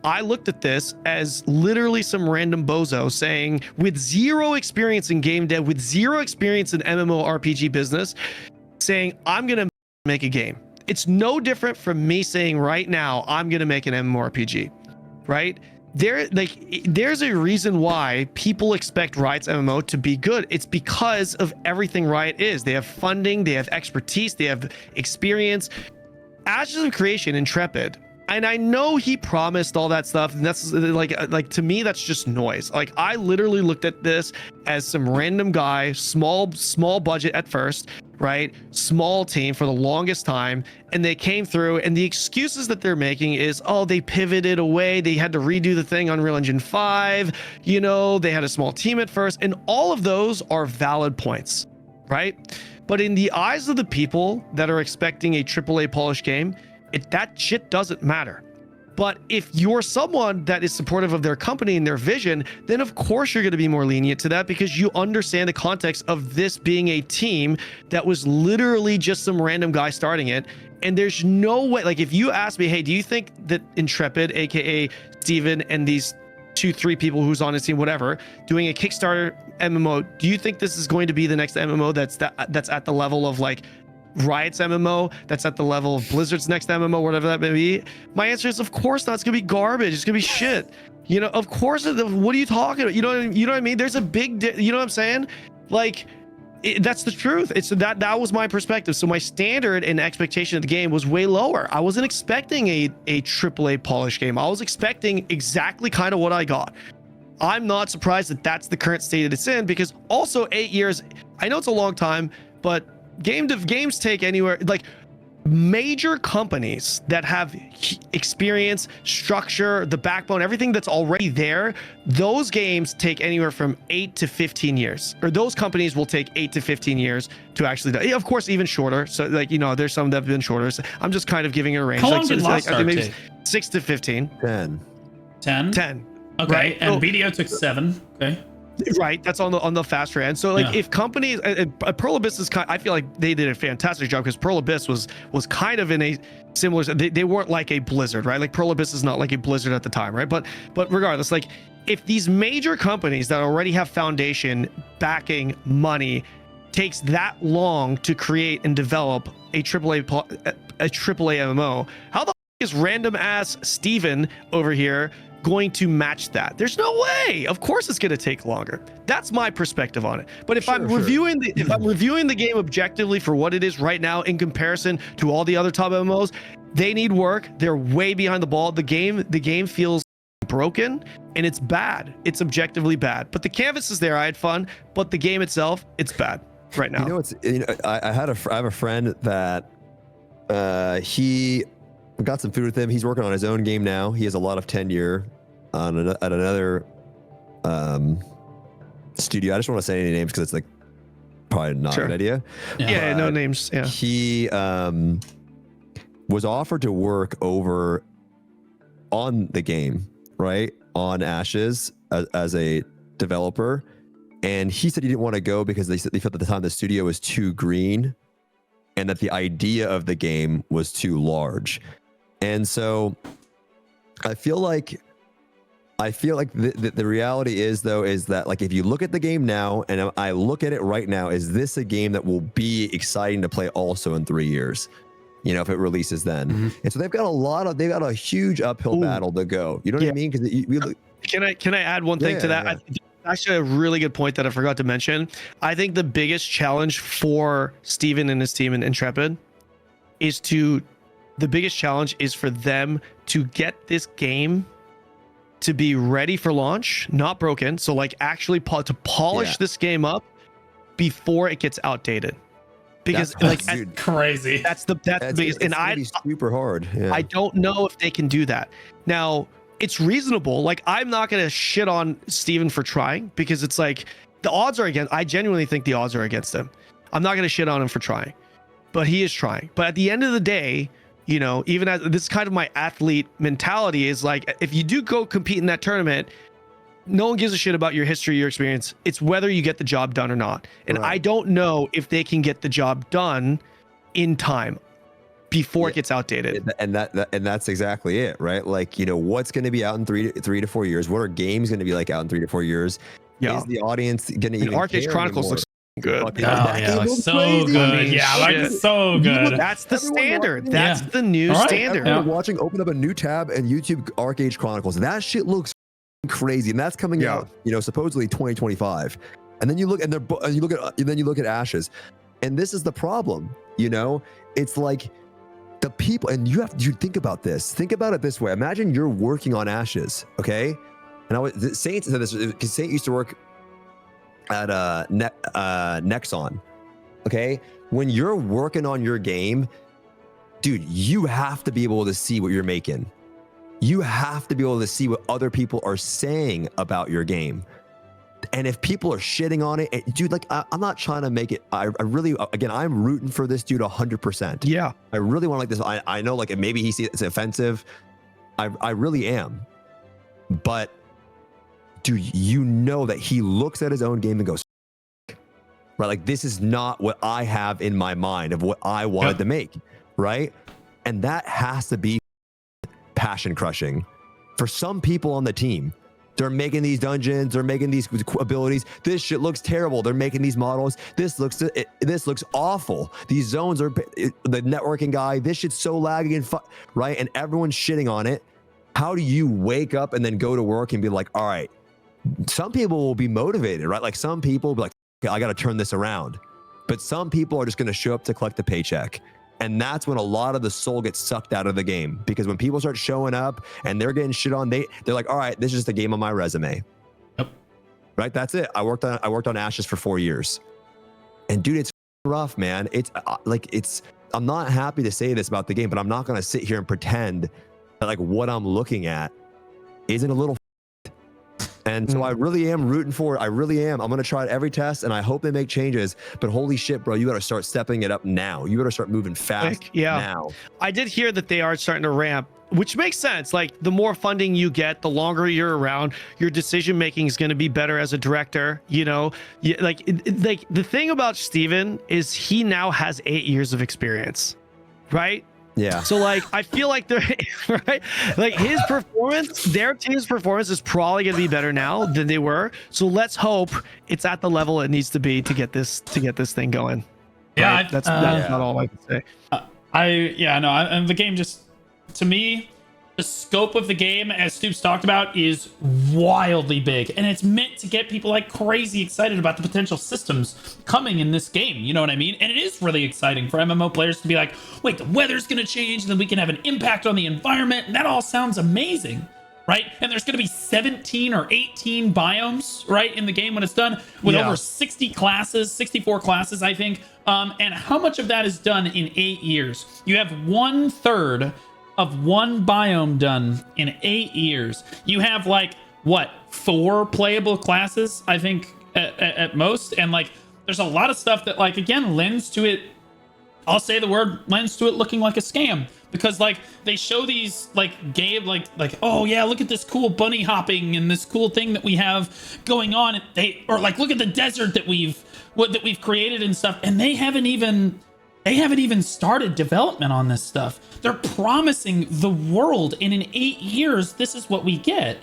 I looked at this as literally some random bozo saying, with zero experience in game dev, with zero experience in MMORPG business, saying, I'm gonna make a game. It's no different from me saying right now, I'm gonna make an MMORPG, right? There's a reason why people expect Riot's MMO to be good. It's because of everything Riot is. They have funding, they have expertise, they have experience. Ashes of Creation, Intrepid, and I know he promised all that stuff, and that's like to me that's just noise. Like I literally looked at this as some random guy, small budget at first, right? Small team for the longest time, and they came through, and the excuses that they're making is, oh, they pivoted away, they had to redo the thing on Unreal Engine 5, you know, they had a small team at first, and all of those are valid points, right? But in the eyes of the people that are expecting a AAA polished game, that shit doesn't matter. But if you're someone that is supportive of their company and their vision, then of course you're going to be more lenient to that, because you understand the context of this being a team that was literally just some random guy starting it. And there's no way, like if you ask me, hey, do you think that Intrepid, aka Steven, and these 2-3 people who's on his team, whatever, doing a Kickstarter MMO, do you think this is going to be the next MMO that's at the level of like Riot's MMO, that's at the level of Blizzard's next MMO, whatever that may be? My answer is, of course not. It's gonna be garbage. It's gonna be shit. You know, of course. What are you talking about? You know what I mean? There's a big, you know what I'm saying? Like, that's the truth. It's that was my perspective. So my standard and expectation of the game was way lower. I wasn't expecting a AAA polished game. I was expecting exactly kind of what I got. I'm not surprised that that's the current state that it's in, because also 8 years, I know it's a long time, but games take anywhere, like major companies that have experience, structure, the backbone, everything that's already there, those games take anywhere from 8 to 15 years, or those companies will take 8 to 15 years to actually do. Of course, even shorter. So like, you know, there's some that have been shorter. So I'm just kind of giving it a range. How long like, did Lost I think maybe take? 6 to 15. 10. 10? Okay, Right? and BDO took 7. Okay. Right, that's on the faster end. So like, if companies, Pearl Abyss is I feel like they did a fantastic job, because Pearl Abyss was kind of in a similar, they weren't like a Blizzard, right? Like Pearl Abyss is not like a Blizzard at the time, right? But regardless, like if these major companies that already have foundation, backing, money, takes that long to create and develop a AAA MMO, how the is random ass Steven over here going to match that? There's no way. Of course it's going to take longer. That's my perspective on it. But if I'm reviewing the game objectively for what it is right now in comparison to all the other top MMOs, they need work. They're way behind the ball. The game feels broken, and it's bad. It's objectively bad. But the canvas is there. I had fun, but the game itself, it's bad right now. I have a friend that he got some food with him. He's working on his own game now. He has a lot of tenure at another studio. I just don't want to say any names because it's like probably not a good idea. Yeah, no names. Yeah. He was offered to work over on the game, right? On Ashes as a developer, and he said he didn't want to go because they felt at the time the studio was too green, and that the idea of the game was too large. And so I feel like the reality is that like if you look at the game now and I look at it right now, is this a game that will be exciting to play also in 3 years? You know, if it releases then. Mm-hmm. And so they've got a huge uphill battle to go. You know what I mean? Because can I add one thing to that? Yeah. Actually, a really good point that I forgot to mention. I think the biggest challenge for Steven and his team in Intrepid is for them to get this game to be ready for launch, not broken. So like actually to polish this game up before it gets outdated. Because that's crazy. That's the biggest, and super hard. Yeah. I don't know if they can do that. Now, it's reasonable. Like, I'm not gonna shit on Steven for trying, because it's like the odds are against. I genuinely think the odds are against him. I'm not gonna shit on him for trying, but he is trying. But at the end of the day, you know, even as this is kind of my athlete mentality is like, if you do go compete in that tournament, no one gives a shit about your history, your experience. It's whether you get the job done or not. And I don't know if they can get the job done in time before it gets outdated. And that's exactly it, right? Like, you know, what's going to be out in 3 to 4 years? What are games going to be like out in 3 to 4 years? Yeah. Is the audience going to even Arcade Chronicles looks good. So good. Yeah, like so good. That's the standard. That's the new standard. Open up a new tab and YouTube Arcade Chronicles. That shit looks crazy, and that's coming out, you know, supposedly 2025. And then you look at Ashes, and this is the problem. You know, it's like the people, and you think about this. Think about it this way. Imagine you're working on Ashes, okay? And Saint said this because Saint used to work at Nexon, okay? When you're working on your game, dude, you have to be able to see what you're making. You have to be able to see what other people are saying about your game. And if people are shitting on it, dude, like, I'm not trying to make it. I really, again, I'm rooting for this dude 100%. Yeah. I really want to like this. I know, like, maybe he sees it's offensive. I really am. But, dude, you know that he looks at his own game and goes, right? Like, this is not what I have in my mind of what I wanted to make, right? And that has to be passion crushing for some people on the team. They're making these dungeons, they're making these abilities. This shit looks terrible. They're making these models. This looks awful. These zones are the networking guy. This shit's so laggy and right, and everyone's shitting on it. How do you wake up and then go to work and be like, all right? Some people will be motivated, right? Like, some people will be like, okay, I got to turn this around. But some people are just going to show up to collect the paycheck. And that's when a lot of the soul gets sucked out of the game, because when people start showing up and they're getting shit on, they're like, all right, this is just a game on my resume. Yep. Right. That's it. I worked on Ashes for 4 years, and dude, it's rough, man. It's I'm not happy to say this about the game, but I'm not going to sit here and pretend that like what I'm looking at isn't a little. And so I really am rooting for it. I really am. I'm going to try it every test, and I hope they make changes. But holy shit, bro, you got to start stepping it up now. You got to start moving fast now. I did hear that they are starting to ramp, which makes sense. Like, the more funding you get, the longer you're around, your decision making is going to be better as a director. You know, like the thing about Steven is he now has 8 years of experience, right? Yeah. So like, I feel like they're right. Like, his performance, their team's performance is probably going to be better now than they were. So let's hope it's at the level it needs to be to get this thing going. Yeah, right? That's not all I can say. And the game just, to me, the scope of the game, as Stoopzz talked about, is wildly big, and it's meant to get people like crazy excited about the potential systems coming in this game. You know what I mean? And it is really exciting for MMO players to be like, wait, the weather's going to change, and then we can have an impact on the environment, and that all sounds amazing, right? And there's going to be 17 or 18 biomes, right, in the game when it's done, with over 60 classes, 64 classes, I think. And how much of that is done in 8 years? You have 1/3 of one biome done in 8 years. You have like, what, 4 playable classes, I think, at most. And like, there's a lot of stuff that, like, again, lends to it. I'll say the word, lends to it looking like a scam. because like they show these like game like oh yeah, look at this cool bunny hopping and this cool thing that we have going on, and or like look at the desert that we've created and stuff, and they haven't even started development on this stuff. They're promising the world, and in 8 years this is what we get.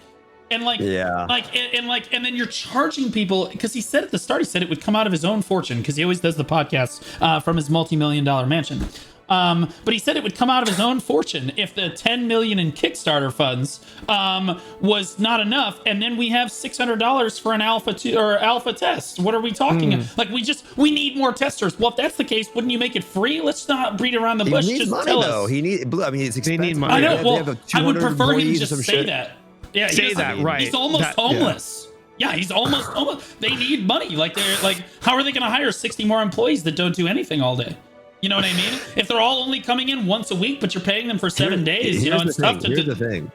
And like, yeah, and then you're charging people, because he said at the start, he said it would come out of his own fortune, because he always does the podcast from his multi-million-dollar mansion. But he said it would come out of his own fortune if the 10 million in Kickstarter funds was not enough, and then we have $600 for an alpha test. What are we talking? Like we need more testers. Well, if that's the case, wouldn't you make it free? Let's not beat around the bush. Just money, tell though. us. It's expensive. Need money. I know. Well, I would prefer him to just say that. Yeah, say that, right? He's almost homeless. Yeah, he's almost homeless. They need money. Like they're like, how are they going to hire 60 more employees that don't do anything all day? You know what I mean? If they're all only coming in once a week, but you're paying them for 7 days, it's tough to do. Here's the thing.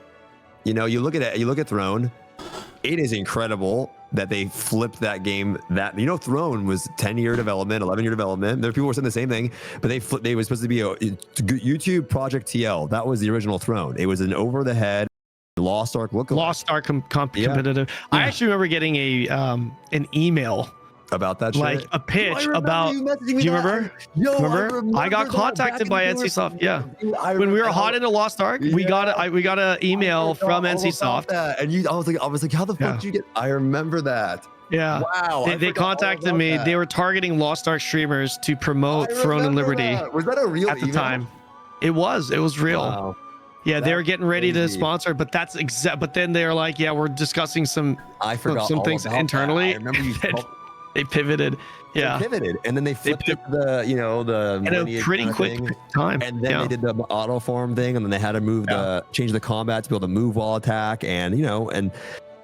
You look at it. You look at Throne. It is incredible that they flipped that game. Throne was 10-year development, 11-year development. There people were saying the same thing, but they flipped. They was supposed to be a YouTube Project TL. That was the original Throne. It was an over the head Lost Ark lookalike. Lost Ark competitive. Yeah. I actually remember getting an email about that shit. Like a pitch about. Do you remember? Remember? I got contacted by NCSoft. Yeah. When we were hot into Lost Ark, we got an email from NCSoft. And I was like, how the fuck did you get? I remember that. Yeah. Wow. They contacted me. They were targeting Lost Ark streamers to promote Throne and Liberty. Was that a real at the time? It was real. Wow. Yeah, they were getting ready to sponsor, but that's But then they're like, yeah, we're discussing some things internally. I remember you. They pivoted. Yeah, they pivoted, and then they flipped the in a pretty quick time. And then they did the auto farm thing, and then they had to change the combat to be able to move while attack, and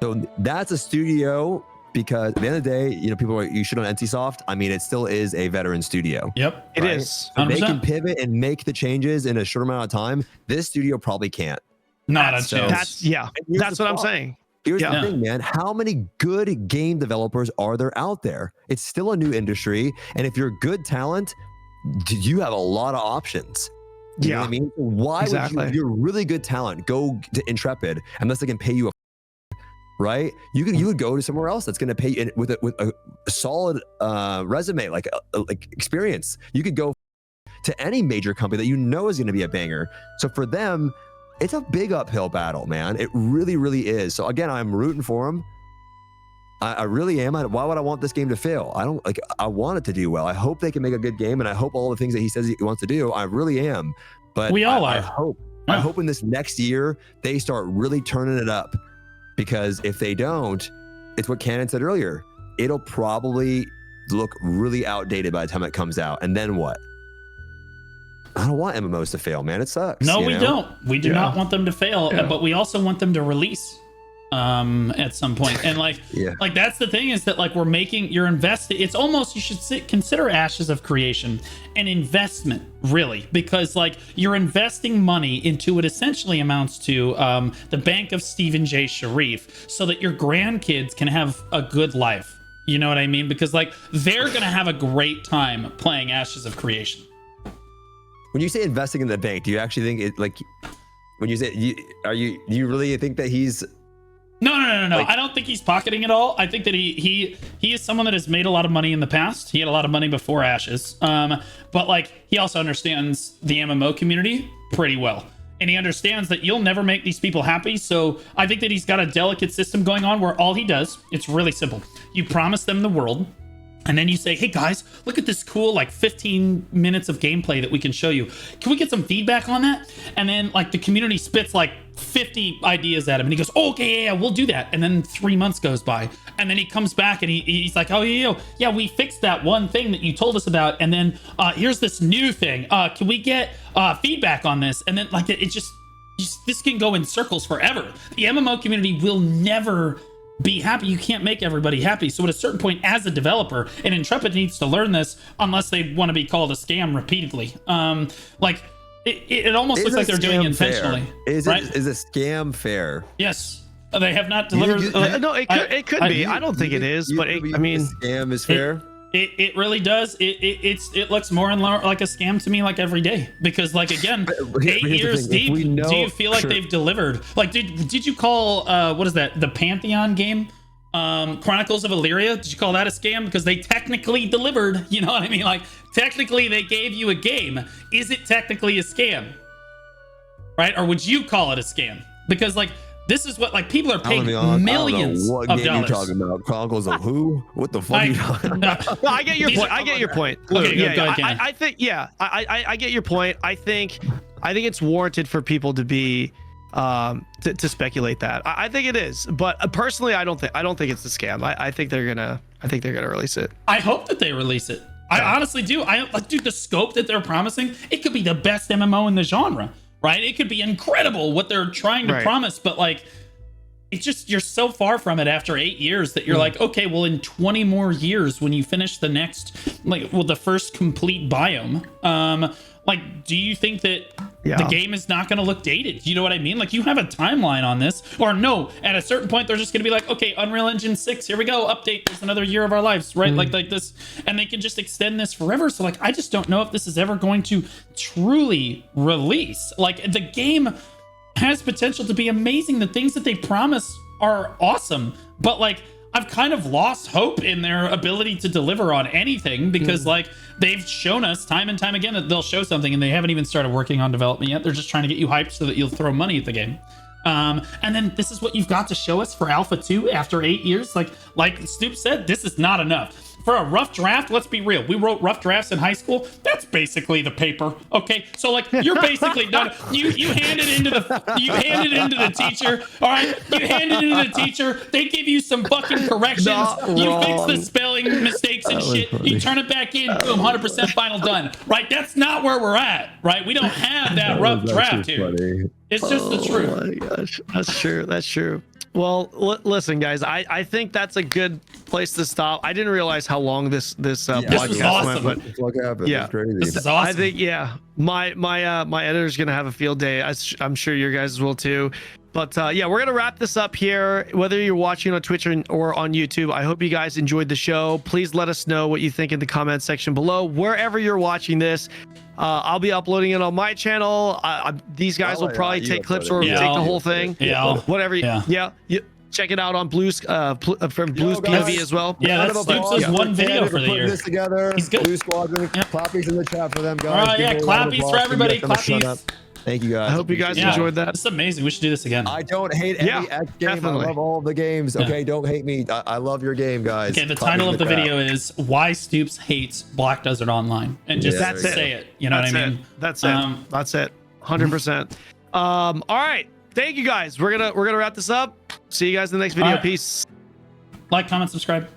so that's a studio. Because at the end of the day, people are you should on NCSoft. I mean, it still is a veteran studio. Yep, it is. So they can pivot and make the changes in a short amount of time. This studio probably can't. Not a chance. That's what I'm saying. Here's the thing, man. How many good game developers are there out there? It's still a new industry, and if you're good talent, you have a lot of options. You know what I mean? Why would you, if you're really good talent, go to Intrepid unless they can pay you right? You would go to somewhere else that's going to pay you with a solid resume, like experience. You could go to any major company that is going to be a banger. So for them, it's a big uphill battle, man. It really, really is. So again, I'm rooting for them. I really am. Why would I want this game to fail? I want it to do well. I hope they can make a good game, and I hope all the things that he says he wants to do. I really am. But we all are. I hope in this next year they start really turning it up. Because if they don't, it's what Kanon said earlier. It'll probably look really outdated by the time it comes out. And then what? I don't want MMOs to fail, man. It sucks. No, we don't. We do not want them to fail, but we also want them to release at some point. And like that's the thing, is that like you're investing. It's almost, you should consider Ashes of Creation an investment, really, because like you're investing money into what essentially amounts to the bank of Stephen J. Sharif, so that your grandkids can have a good life. You know what I mean? Because like they're gonna have a great time playing Ashes of Creation. When you say investing in the bank, do you actually think it, like, when you say do you really think that he's No. Like, I don't think he's pocketing it all. I think that he is someone that has made a lot of money in the past. He had a lot of money before Ashes. But like he also understands the MMO community pretty well. And he understands that you'll never make these people happy. So I think that he's got a delicate system going on where all he does, it's really simple. You promise them the world, and then you say, hey guys, look at this cool like 15 minutes of gameplay that we can show you. Can we get some feedback on that? And then like the community spits like 50 ideas at him, and he goes, oh, okay, yeah, we'll do that. And then 3 months goes by, and then he comes back and he's like, oh yeah, we fixed that one thing that you told us about, and then here's this new thing. Can we get feedback on this? And then like it just this can go in circles forever. The MMO community will never be happy. You can't make everybody happy. So at a certain point, as a developer, and Intrepid needs to learn this unless they want to be called a scam repeatedly. Like it almost looks like they're doing it intentionally. Is a scam fair? Yes. They have not delivered. No, it could be. I don't think it is, but I mean, scam is fair. It really does. It looks more and more like a scam to me, like every day, because like again, 8 years deep. Do you feel like they've delivered? Like did you call what is that, the Pantheon game, Chronicles of Illyria? Did you call that a scam? Because they technically delivered. You know what I mean? Like technically they gave you a game. Is it technically a scam? Right? Or would you call it a scam? Because like, this is what, like, people are paying millions what of game dollars. You talking about? Chronicles of who? What the fuck? No, I get your point. I get your point. Okay, yeah, go ahead, I think, yeah, I get your point. I think it's warranted for people to be to speculate that. I think it is, but personally, I don't think it's a scam. I think they're gonna release it. I hope that they release it. I honestly do. Dude, the scope that they're promising, it could be the best MMO in the genre. Right? It could be incredible what they're trying to promise, but like, it's just, you're so far from it after 8 years that you're like, okay, well, in 20 more years, when you finish the next, like, well, the first complete biome, like, do you think that the game is not going to look dated? You know what I mean? Like, you have a timeline on this, or no, at a certain point, they're just going to be like, okay, Unreal Engine 6, here we go, update, there's another year of our lives, right? Like this, and they can just extend this forever. So like, I just don't know if this is ever going to truly release. Like, the game has potential to be amazing. The things that they promise are awesome, but like, I've kind of lost hope in their ability to deliver on anything, because like, they've shown us time and time again that they'll show something and they haven't even started working on development yet. They're just trying to get you hyped so that you'll throw money at the game. And then this is what you've got to show us for Alpha 2 after 8 years. Like Stoopzz said, this is not enough. For a rough draft, let's be real. We wrote rough drafts in high school. That's basically the paper. Okay, so like, you're basically done. You hand it into the teacher. All right, you hand it into the teacher. They give you some fucking corrections. You fix the spelling mistakes and shit. Funny. You turn it back in. Boom, 100% final done. Right? That's not where we're at. Right? We don't have that rough draft here. Funny. It's just the truth. Oh my gosh, that's true. That's true. Well, listen, guys, I think that's a good place to stop. I didn't realize how long this podcast awesome. went, but yeah, That's crazy. This is awesome. I think my editor's gonna have a field day. I'm sure your guys will too. But yeah, we're gonna wrap this up here. Whether you're watching on Twitch or on YouTube, I hope you guys enjoyed the show. Please let us know what you think in the comment section below, wherever you're watching this. I'll be uploading it on my channel. These guys will probably take clips or take the whole thing. Yeah. Whatever. Yeah. Check it out on Blue's from Blue's POV as well. Yeah, that's Stoopzz' one video for the year. This together. He's good. Blue Squadron. Clappies in the chat for them, guys. All right, yeah, clappies for everybody. Clappies. Thank you, guys. I hope you guys enjoyed that. It's amazing. We should do this again. I don't hate any X game. definitely. I love all the games. Okay, don't hate me. I love your game, guys. Okay, the title of the video is "Why Stoopzz Hates Black Desert Online," and just say it. You know what I mean? That's it. That's it. 100%. All right. Thank you, guys. We're gonna wrap this up. See you guys in the next video. Peace. Like, comment, subscribe.